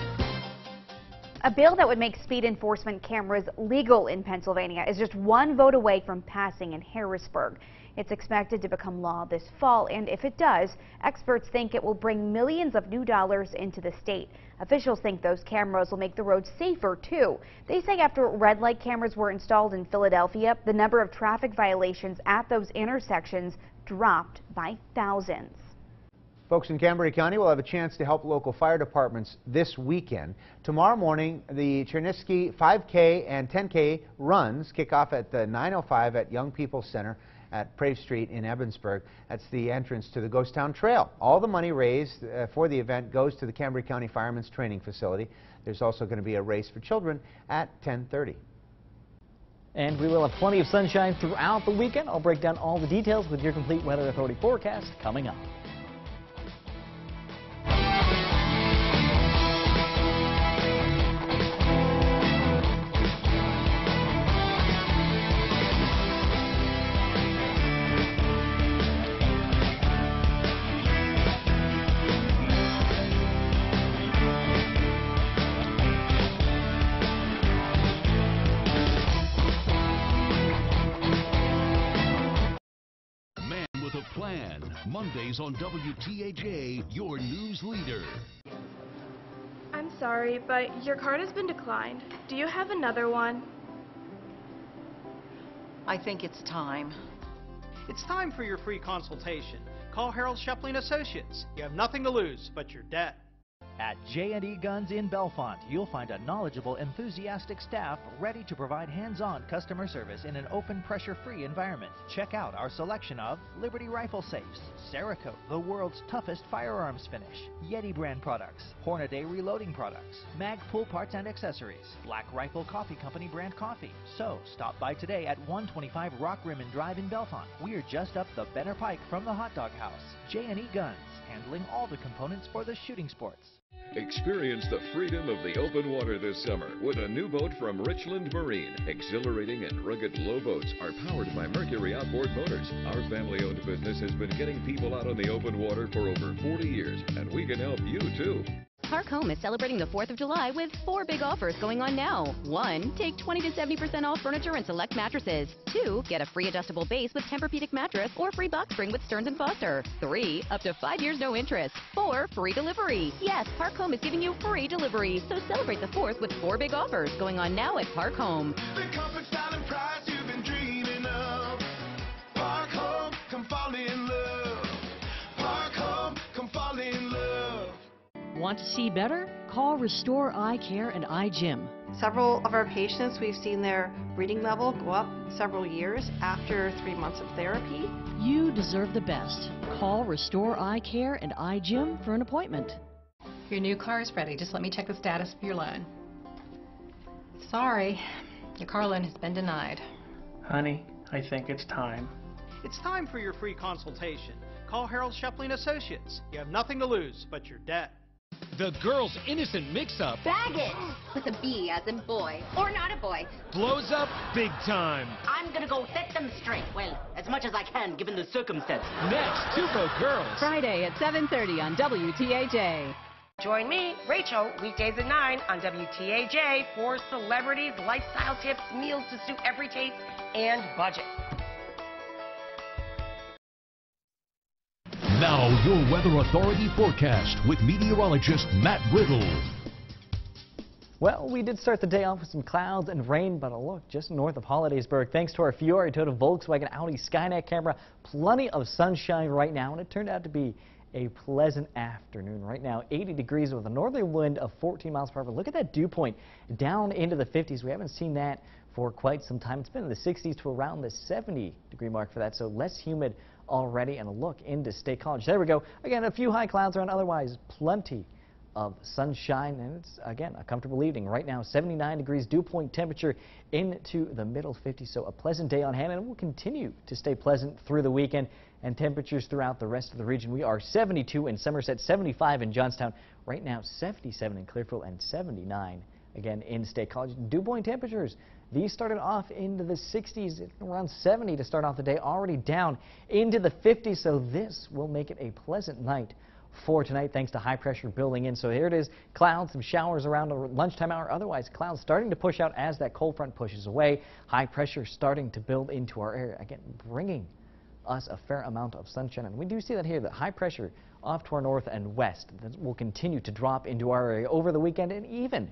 A bill that would make speed enforcement cameras legal in Pennsylvania is just one vote away from passing in Harrisburg. It's expected to become law this fall, and if it does, experts think it will bring millions of new dollars into the state. Officials think those cameras will make the roads safer, too. They say after red light cameras were installed in Philadelphia, the number of traffic violations at those intersections dropped by thousands. Folks in Cambria County will have a chance to help local fire departments this weekend. Tomorrow morning, the Chernisky 5K and 10K runs kick off at the 9:05 at Young People's Center at Prave Street in Ebensburg. That's the entrance to the Ghost Town Trail. All the money raised for the event goes to the Cambria County Firemen's Training Facility. There's also going to be a race for children at 10:30. And we will have plenty of sunshine throughout the weekend. I'll break down all the details with your complete Weather Authority forecast coming up. Mondays on WTAJ, your news leader. I'm sorry, but your card has been declined. Do you have another one? I think it's time. It's time for your free consultation. Call Harold Shepling Associates. You have nothing to lose but your debt. At J&E Guns in Bellefonte, you'll find a knowledgeable, enthusiastic staff ready to provide hands-on customer service in an open, pressure-free environment. Check out our selection of Liberty rifle safes, Cerakote, the world's toughest firearms finish, Yeti brand products, Hornady reloading products, Magpul parts and accessories, Black Rifle Coffee Company brand coffee. So stop by today at 125 Rock Rimmon Drive in Bellefonte. We're just up the Benner Pike from the Hot Dog House. J&E Guns, handling all the components for the shooting sports. Experience the freedom of the open water this summer with a new boat from Richland Marine. Exhilarating and rugged low boats are powered by Mercury Outboard Motors. Our family-owned business has been getting people out on the open water for over 40 years, and we can help you too. Park Home is celebrating the 4th of July with 4 big offers going on now. 1, take 20 to 70% off furniture and select mattresses. 2, get a free adjustable base with Tempur-Pedic mattress or free box spring with Stearns & Foster. 3, up to 5 years no interest. 4, free delivery. Yes, Park Home is giving you free delivery. So celebrate the 4th with 4 big offers going on now at Park Home. The comfort, style, and price you've been dreaming of. Park Home, come fall in love. Park Home, come fall in love. Want to see better? Call Restore Eye Care and Eye Gym. Several of our patients, we've seen their reading level go up several years after 3 months of therapy. You deserve the best. Call Restore Eye Care and Eye Gym for an appointment. Your new car is ready. Just let me check the status of your loan. Sorry, your car loan has been denied. Honey, I think it's time. It's time for your free consultation. Call Harold Shepley & Associates. You have nothing to lose but your debt. The girl's innocent mix-up Baggage! With a B as in boy. Or not a boy. blows up big time. I'm gonna go set them straight. Well, as much as I can, given the circumstances. Next, two both girls. Friday at 7:30 on WTAJ. Join me, Rachel, weekdays at 9 on WTAJ for celebrities, lifestyle tips, meals to suit every taste and budget. Now, your Weather Authority forecast with meteorologist Matt Riddle. Well, we did start the day off with some clouds and rain, but a look just north of Hollidaysburg. Thanks to our Fiore, Toyota, Volkswagen, Audi, Skynet camera, plenty of sunshine right now, and it turned out to be a pleasant afternoon. Right now, 80 degrees with a northerly wind of 14 miles per hour. Look at that dew point down into the 50s. We haven't seen that for quite some time. It's been in the 60s to around the 70-degree mark for that, so less humid already. And a look into State College. There we go. Again, a few high clouds around, otherwise plenty of sunshine, and it's again a comfortable evening. Right now, 79 degrees, dew point temperature into the middle 50s, so a pleasant day on hand, and it will continue to stay pleasant through the weekend. And temperatures throughout the rest of the region. We are 72 in Somerset, 75 in Johnstown. Right now, 77 in Clearfield and 79 again in State College. Dew point temperatures, these started off into the 60s, around 70 to start off the day, already down into the 50s, so this will make it a pleasant night for tonight thanks to high pressure building in. So here it is, clouds, some showers around the lunchtime hour, otherwise clouds starting to push out as that cold front pushes away. High pressure starting to build into our area, again bringing us a fair amount of sunshine. And we do see that here, that high pressure off to our north and west that will continue to drop into our area over the weekend and even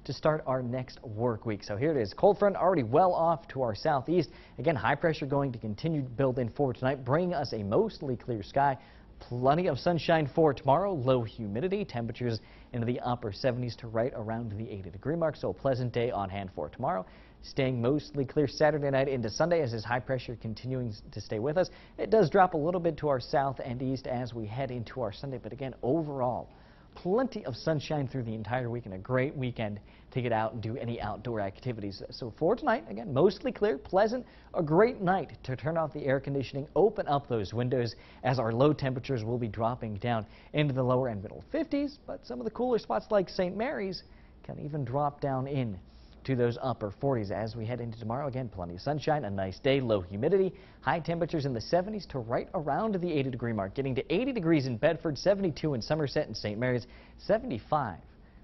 to start our next work week. So here it is, cold front already well off to our southeast. Again, high pressure going to continue to build in for tonight, bringing us a mostly clear sky. Plenty of sunshine for tomorrow, low humidity, temperatures into the upper 70s to right around the 80-degree mark. So a pleasant day on hand for tomorrow. Staying mostly clear Saturday night into Sunday as this high pressure continuing to stay with us. It does drop a little bit to our south and east as we head into our Sunday, but again, overall, plenty of sunshine through the entire week and a great weekend to get out and do any outdoor activities. So for tonight, again, mostly clear, pleasant, a great night to turn off the air conditioning, open up those windows as our low temperatures will be dropping down into the lower and middle 50s, but some of the cooler spots like St. Mary's can even drop down in to those upper 40s as we head into tomorrow. Again, plenty of sunshine, a nice day, low humidity, high temperatures in the 70s to right around the 80-degree mark, getting to 80 degrees in Bedford, 72 in Somerset and St. Mary's, 75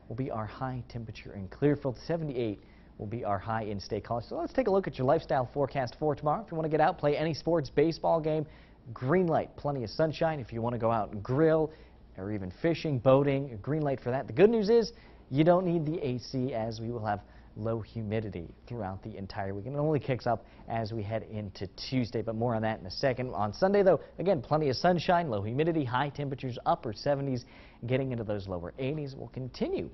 will be our high temperature in Clearfield, 78 will be our high in State College. So let's take a look at your lifestyle forecast for tomorrow. If you want to get out, play any sports, baseball game, green light, plenty of sunshine. If you want to go out and grill or even fishing, boating, green light for that. The good news is you don't need the AC as we will have low humidity throughout the entire week. And it only kicks up as we head into Tuesday, but more on that in a second. On Sunday, though, again, plenty of sunshine, low humidity, high temperatures, upper 70s, getting into those lower 80s. We'll continue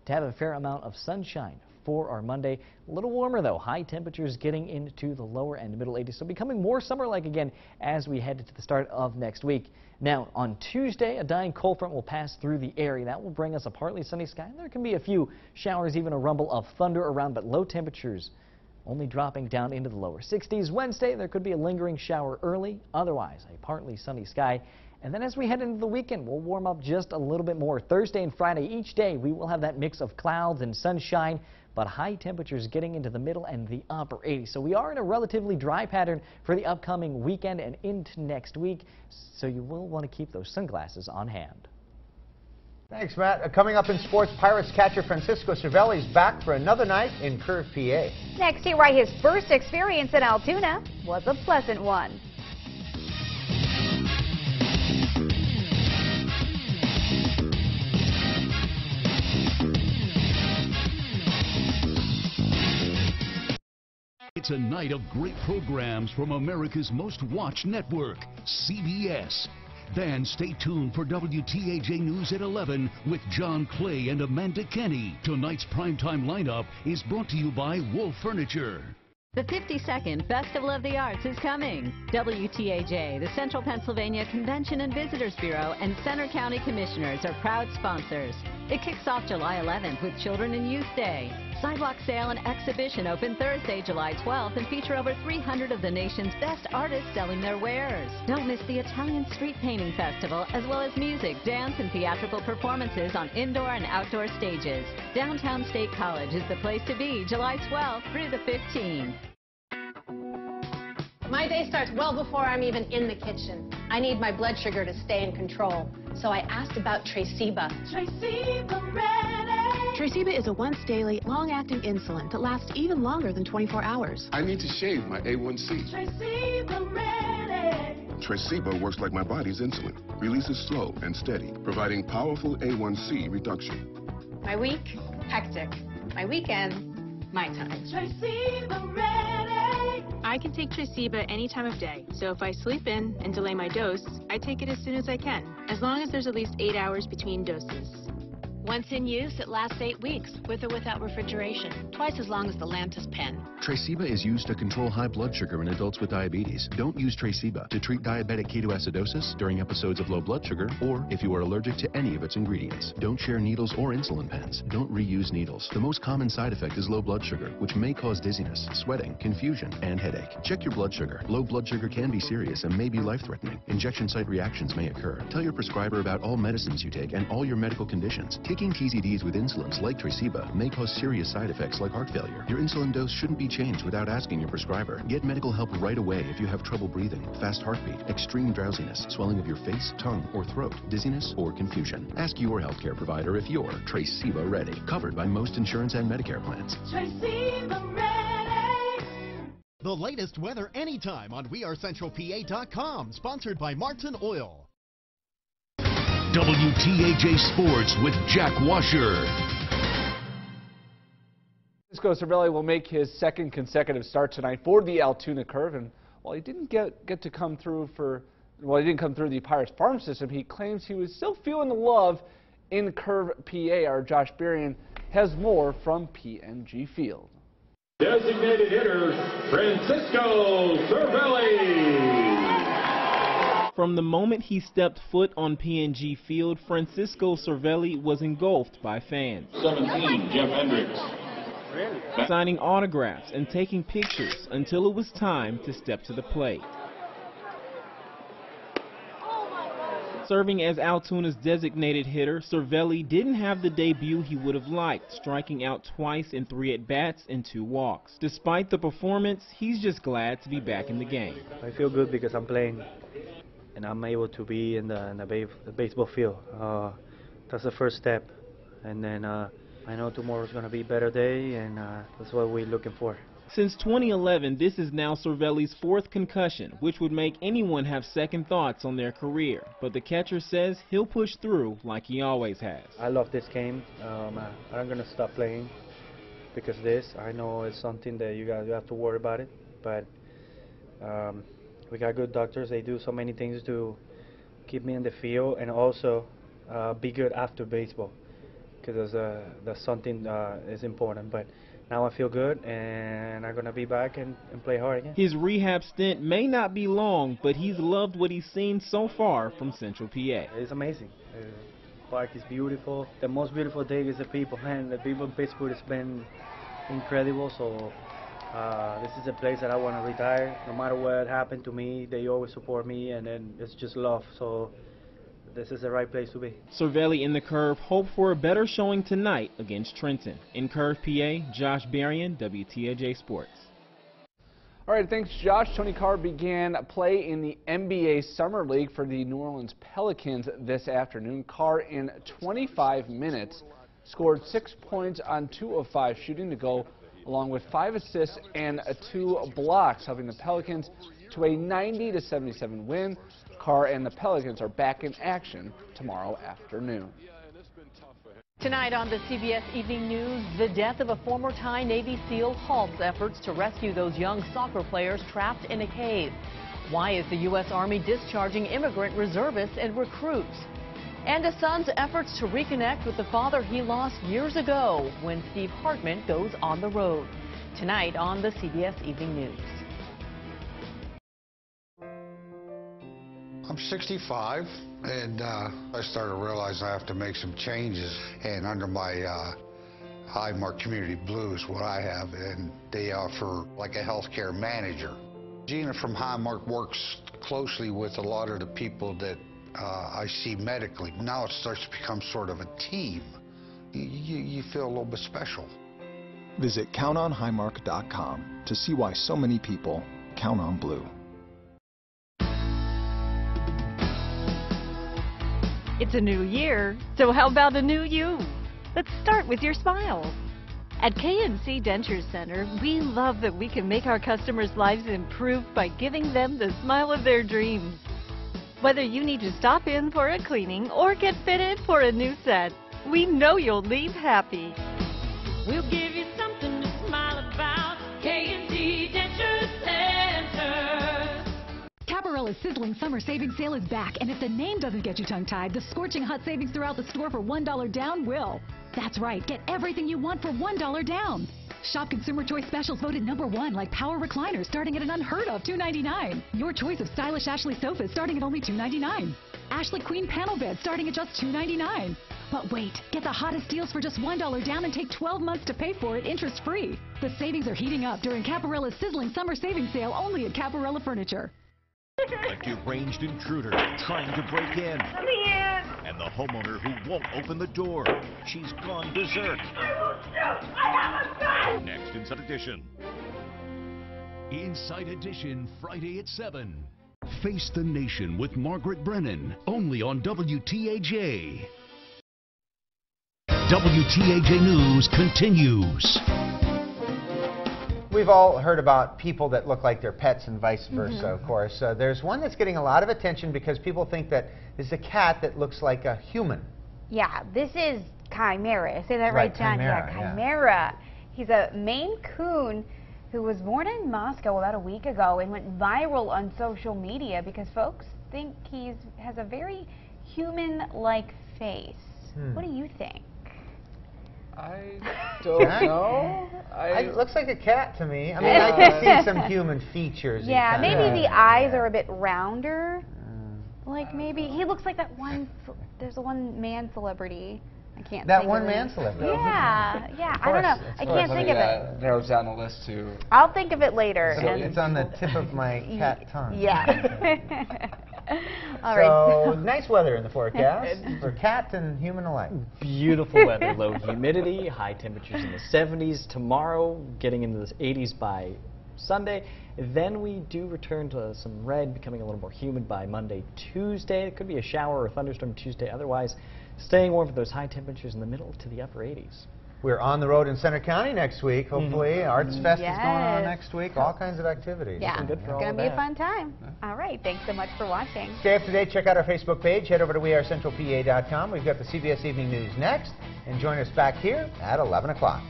to have a fair amount of sunshine for our Monday. A little warmer, though, high temperatures getting into the lower and middle 80s, so becoming more summer-like again as we head to the start of next week. Now, on Tuesday, a dying cold front will pass through the area. That will bring us a partly sunny sky, and there can be a few showers, even a rumble of thunder around, but low temperatures only dropping down into the lower 60s. Wednesday, there could be a lingering shower early, otherwise a partly sunny sky. And then as we head into the weekend, we'll warm up just a little bit more. Thursday and Friday, each day, we will have that mix of clouds and sunshine, but high temperatures getting into the middle and the upper 80s. So we are in a relatively dry pattern for the upcoming weekend and into next week, so you will want to keep those sunglasses on hand. Thanks, Matt. Coming up in sports, Pirates catcher Francisco Cervelli is back for another night in Curve, PA. Next, hear why his first experience in Altoona was a pleasant one. It's a night of great programs from America's most watched network, CBS. Then stay tuned for WTAJ News at 11 with John Clay and Amanda Kenny. Tonight's primetime lineup is brought to you by Wolf Furniture. The 52nd Festival of the Arts is coming. WTAJ, the Central Pennsylvania Convention and Visitors Bureau, and Center County Commissioners are proud sponsors. It kicks off July 11th with Children and Youth Day. Sidewalk sale and exhibition open Thursday, July 12th, and feature over 300 of the nation's best artists selling their wares. Don't miss the Italian Street Painting Festival, as well as music, dance, and theatrical performances on indoor and outdoor stages. Downtown State College is the place to be July 12th through the 15th. My day starts well before I'm even in the kitchen. I need my blood sugar to stay in control. So I asked about Traceba. Traceba Ready. Traceba is a once daily, long-acting insulin that lasts even longer than 24 hours. I need to shave my A1C. Traceba Ready. Traceba works like my body's insulin. Releases slow and steady, providing powerful A1C reduction. My week, hectic. My weekend, my time. Traceba Ready. I can take Traceba any time of day, so if I sleep in and delay my dose, I take it as soon as I can, as long as there's at least 8 hours between doses. Once in use, it lasts 8 weeks, with or without refrigeration, twice as long as the Lantus pen. Traceba is used to control high blood sugar in adults with diabetes. Don't use Traceba to treat diabetic ketoacidosis during episodes of low blood sugar or if you are allergic to any of its ingredients. Don't share needles or insulin pens. Don't reuse needles. The most common side effect is low blood sugar, which may cause dizziness, sweating, confusion, and headache. Check your blood sugar. Low blood sugar can be serious and may be life-threatening. Injection site reactions may occur. Tell your prescriber about all medicines you take and all your medical conditions. Taking TZDs with insulins like Traceba may cause serious side effects like heart failure. Your insulin dose shouldn't be changed without asking your prescriber. Get medical help right away if you have trouble breathing, fast heartbeat, extreme drowsiness, swelling of your face, tongue, or throat, dizziness, or confusion. Ask your healthcare provider if you're Traceba ready. Covered by most insurance and Medicare plans. Traceba Ready. The latest weather anytime on WeAreCentralPA.com. Sponsored by Martin Oil. WTAJ Sports with Jack Washer. Francisco Cervelli will make his second consecutive start tonight for the Altoona Curve, and while he didn't get to come through he didn't come through the Pirates farm system, he claims he was still feeling the love in Curve, PA. Our Josh Berrien has more from PNG Field. Designated hitter, Francisco Cervelli. From the moment he stepped foot on PNG Field, Francisco Cervelli was engulfed by fans. 17, Jeff Hendricks. Signing autographs and taking pictures until it was time to step to the plate. Serving as Altoona's designated hitter, Cervelli didn't have the debut he would have liked, striking out twice in 3 at-bats and 2 walks. Despite the performance, he's just glad to be back in the game. I feel good because I'm playing and I'm able to be in the baseball field. That's the first step, and then I know tomorrow's going to be a better day, and that's what we're looking for. Since 2011, this is now Cervelli's 4th concussion, which would make anyone have second thoughts on their career. But the catcher says he'll push through like he always has. I love this game. I'm going to stop playing because of this. I know it's something that you have to worry about it, but we got good doctors. They do so many things to keep me in the field and also be good after baseball, because that's something is important. But now I feel good, and I'm going to be back and play hard again. His rehab stint may not be long, but he's loved what he's seen so far from Central PA. It's amazing. The park is beautiful. The most beautiful thing is the people, man. The people in Pittsburgh has been incredible, so this is a place that I want to retire. No matter what happened to me, they always support me, and then it's just love. So this is the right place to be. Cervelli in the Curve hope for a better showing tonight against Trenton. In Curve, PA, Josh Berrien, WTAJ Sports. All right, thanks, Josh. Tony Carr began play in the NBA Summer League for the New Orleans Pelicans this afternoon. Carr, in 25 minutes, scored 6 points on 2 of 5 shooting to go, along with 5 assists and 2 blocks, helping the Pelicans to a 90-77 win. Carr and the Pelicans are back in action tomorrow afternoon. Tonight on the CBS Evening News, the death of a former Thai Navy SEAL halts efforts to rescue those young soccer players trapped in a cave. Why is the U.S. Army discharging immigrant reservists and recruits? And a son's efforts to reconnect with the father he lost years ago when Steve Hartman goes on the road. Tonight on the CBS Evening News. I'm 65, and I started to realize I have to make some changes. And under my Highmark Community Blues, what I have, and they offer like a healthcare manager. Gina from Highmark works closely with a lot of the people that I see medically. Now it starts to become sort of a team. You feel a little bit special. Visit CountOnHighmark.com to see why so many people count on Blue. It's a new year, so how about a new you? Let's start with your smile. At KNC Denture Center, we love that we can make our customers' lives improve by giving them the smile of their dreams. Whether you need to stop in for a cleaning or get fitted for a new set, we know you'll leave happy. We'll give you something to smile about. KNC Denture Center. Caparella's sizzling summer savings sale is back, and if the name doesn't get you tongue-tied, the scorching hot savings throughout the store for $1 down will. That's right, get everything you want for $1 down. Shop Consumer Choice Specials voted #1, like power recliners starting at an unheard of $2.99. Your choice of stylish Ashley sofas starting at only $2.99. Ashley Queen panel beds starting at just $2.99. But wait, get the hottest deals for just $1 down and take 12 months to pay for it interest-free. The savings are heating up during Caparella's sizzling summer savings sale only at Caparella Furniture. A deranged intruder trying to break in. Let me in. And the homeowner who won't open the door. She's gone berserk. Next Inside Edition. Inside Edition, Friday at 7. Face the Nation with Margaret Brennan, only on WTAJ. WTAJ News continues. We've all heard about people that look like their pets and vice versa, of course. There's one that's getting a lot of attention because people think that this is a cat that looks like a human. Yeah, this is Chimera. Say that right, John? Chimera, yeah, Chimera. He's a Maine Coon who was born in Moscow about a week ago and went viral on social media because folks think he has a very human-like face. What do you think? I don't know. It looks like a cat to me. I mean, I can see some human features. Yeah, maybe the eyes are a bit rounder. Like maybe he looks like that one. There's a one man celebrity. I can't. That think one of man it. celebrity. Yeah, yeah. I don't know. I can't think of it. Narrows down the list too. I'll think of it later. So it's on the tip of my cat tongue. Yeah. All so, right. nice weather in the forecast for cat and human alike. Beautiful weather, low humidity, high temperatures in the 70s. Tomorrow, getting into the 80s by Sunday. Then we do return to some red, becoming a little more humid by Monday, Tuesday. It could be a shower or thunderstorm Tuesday. Otherwise, staying warm for those high temperatures in the middle to the upper 80s. We're on the road in Center County next week, hopefully. Arts Fest is going on next week. All kinds of activities. Yeah, it's going to be a fun time. All right, thanks so much for watching. Stay up to date. Check out our Facebook page. Head over to wearecentralpa.com. We've got the CBS Evening News next. And join us back here at 11 o'clock.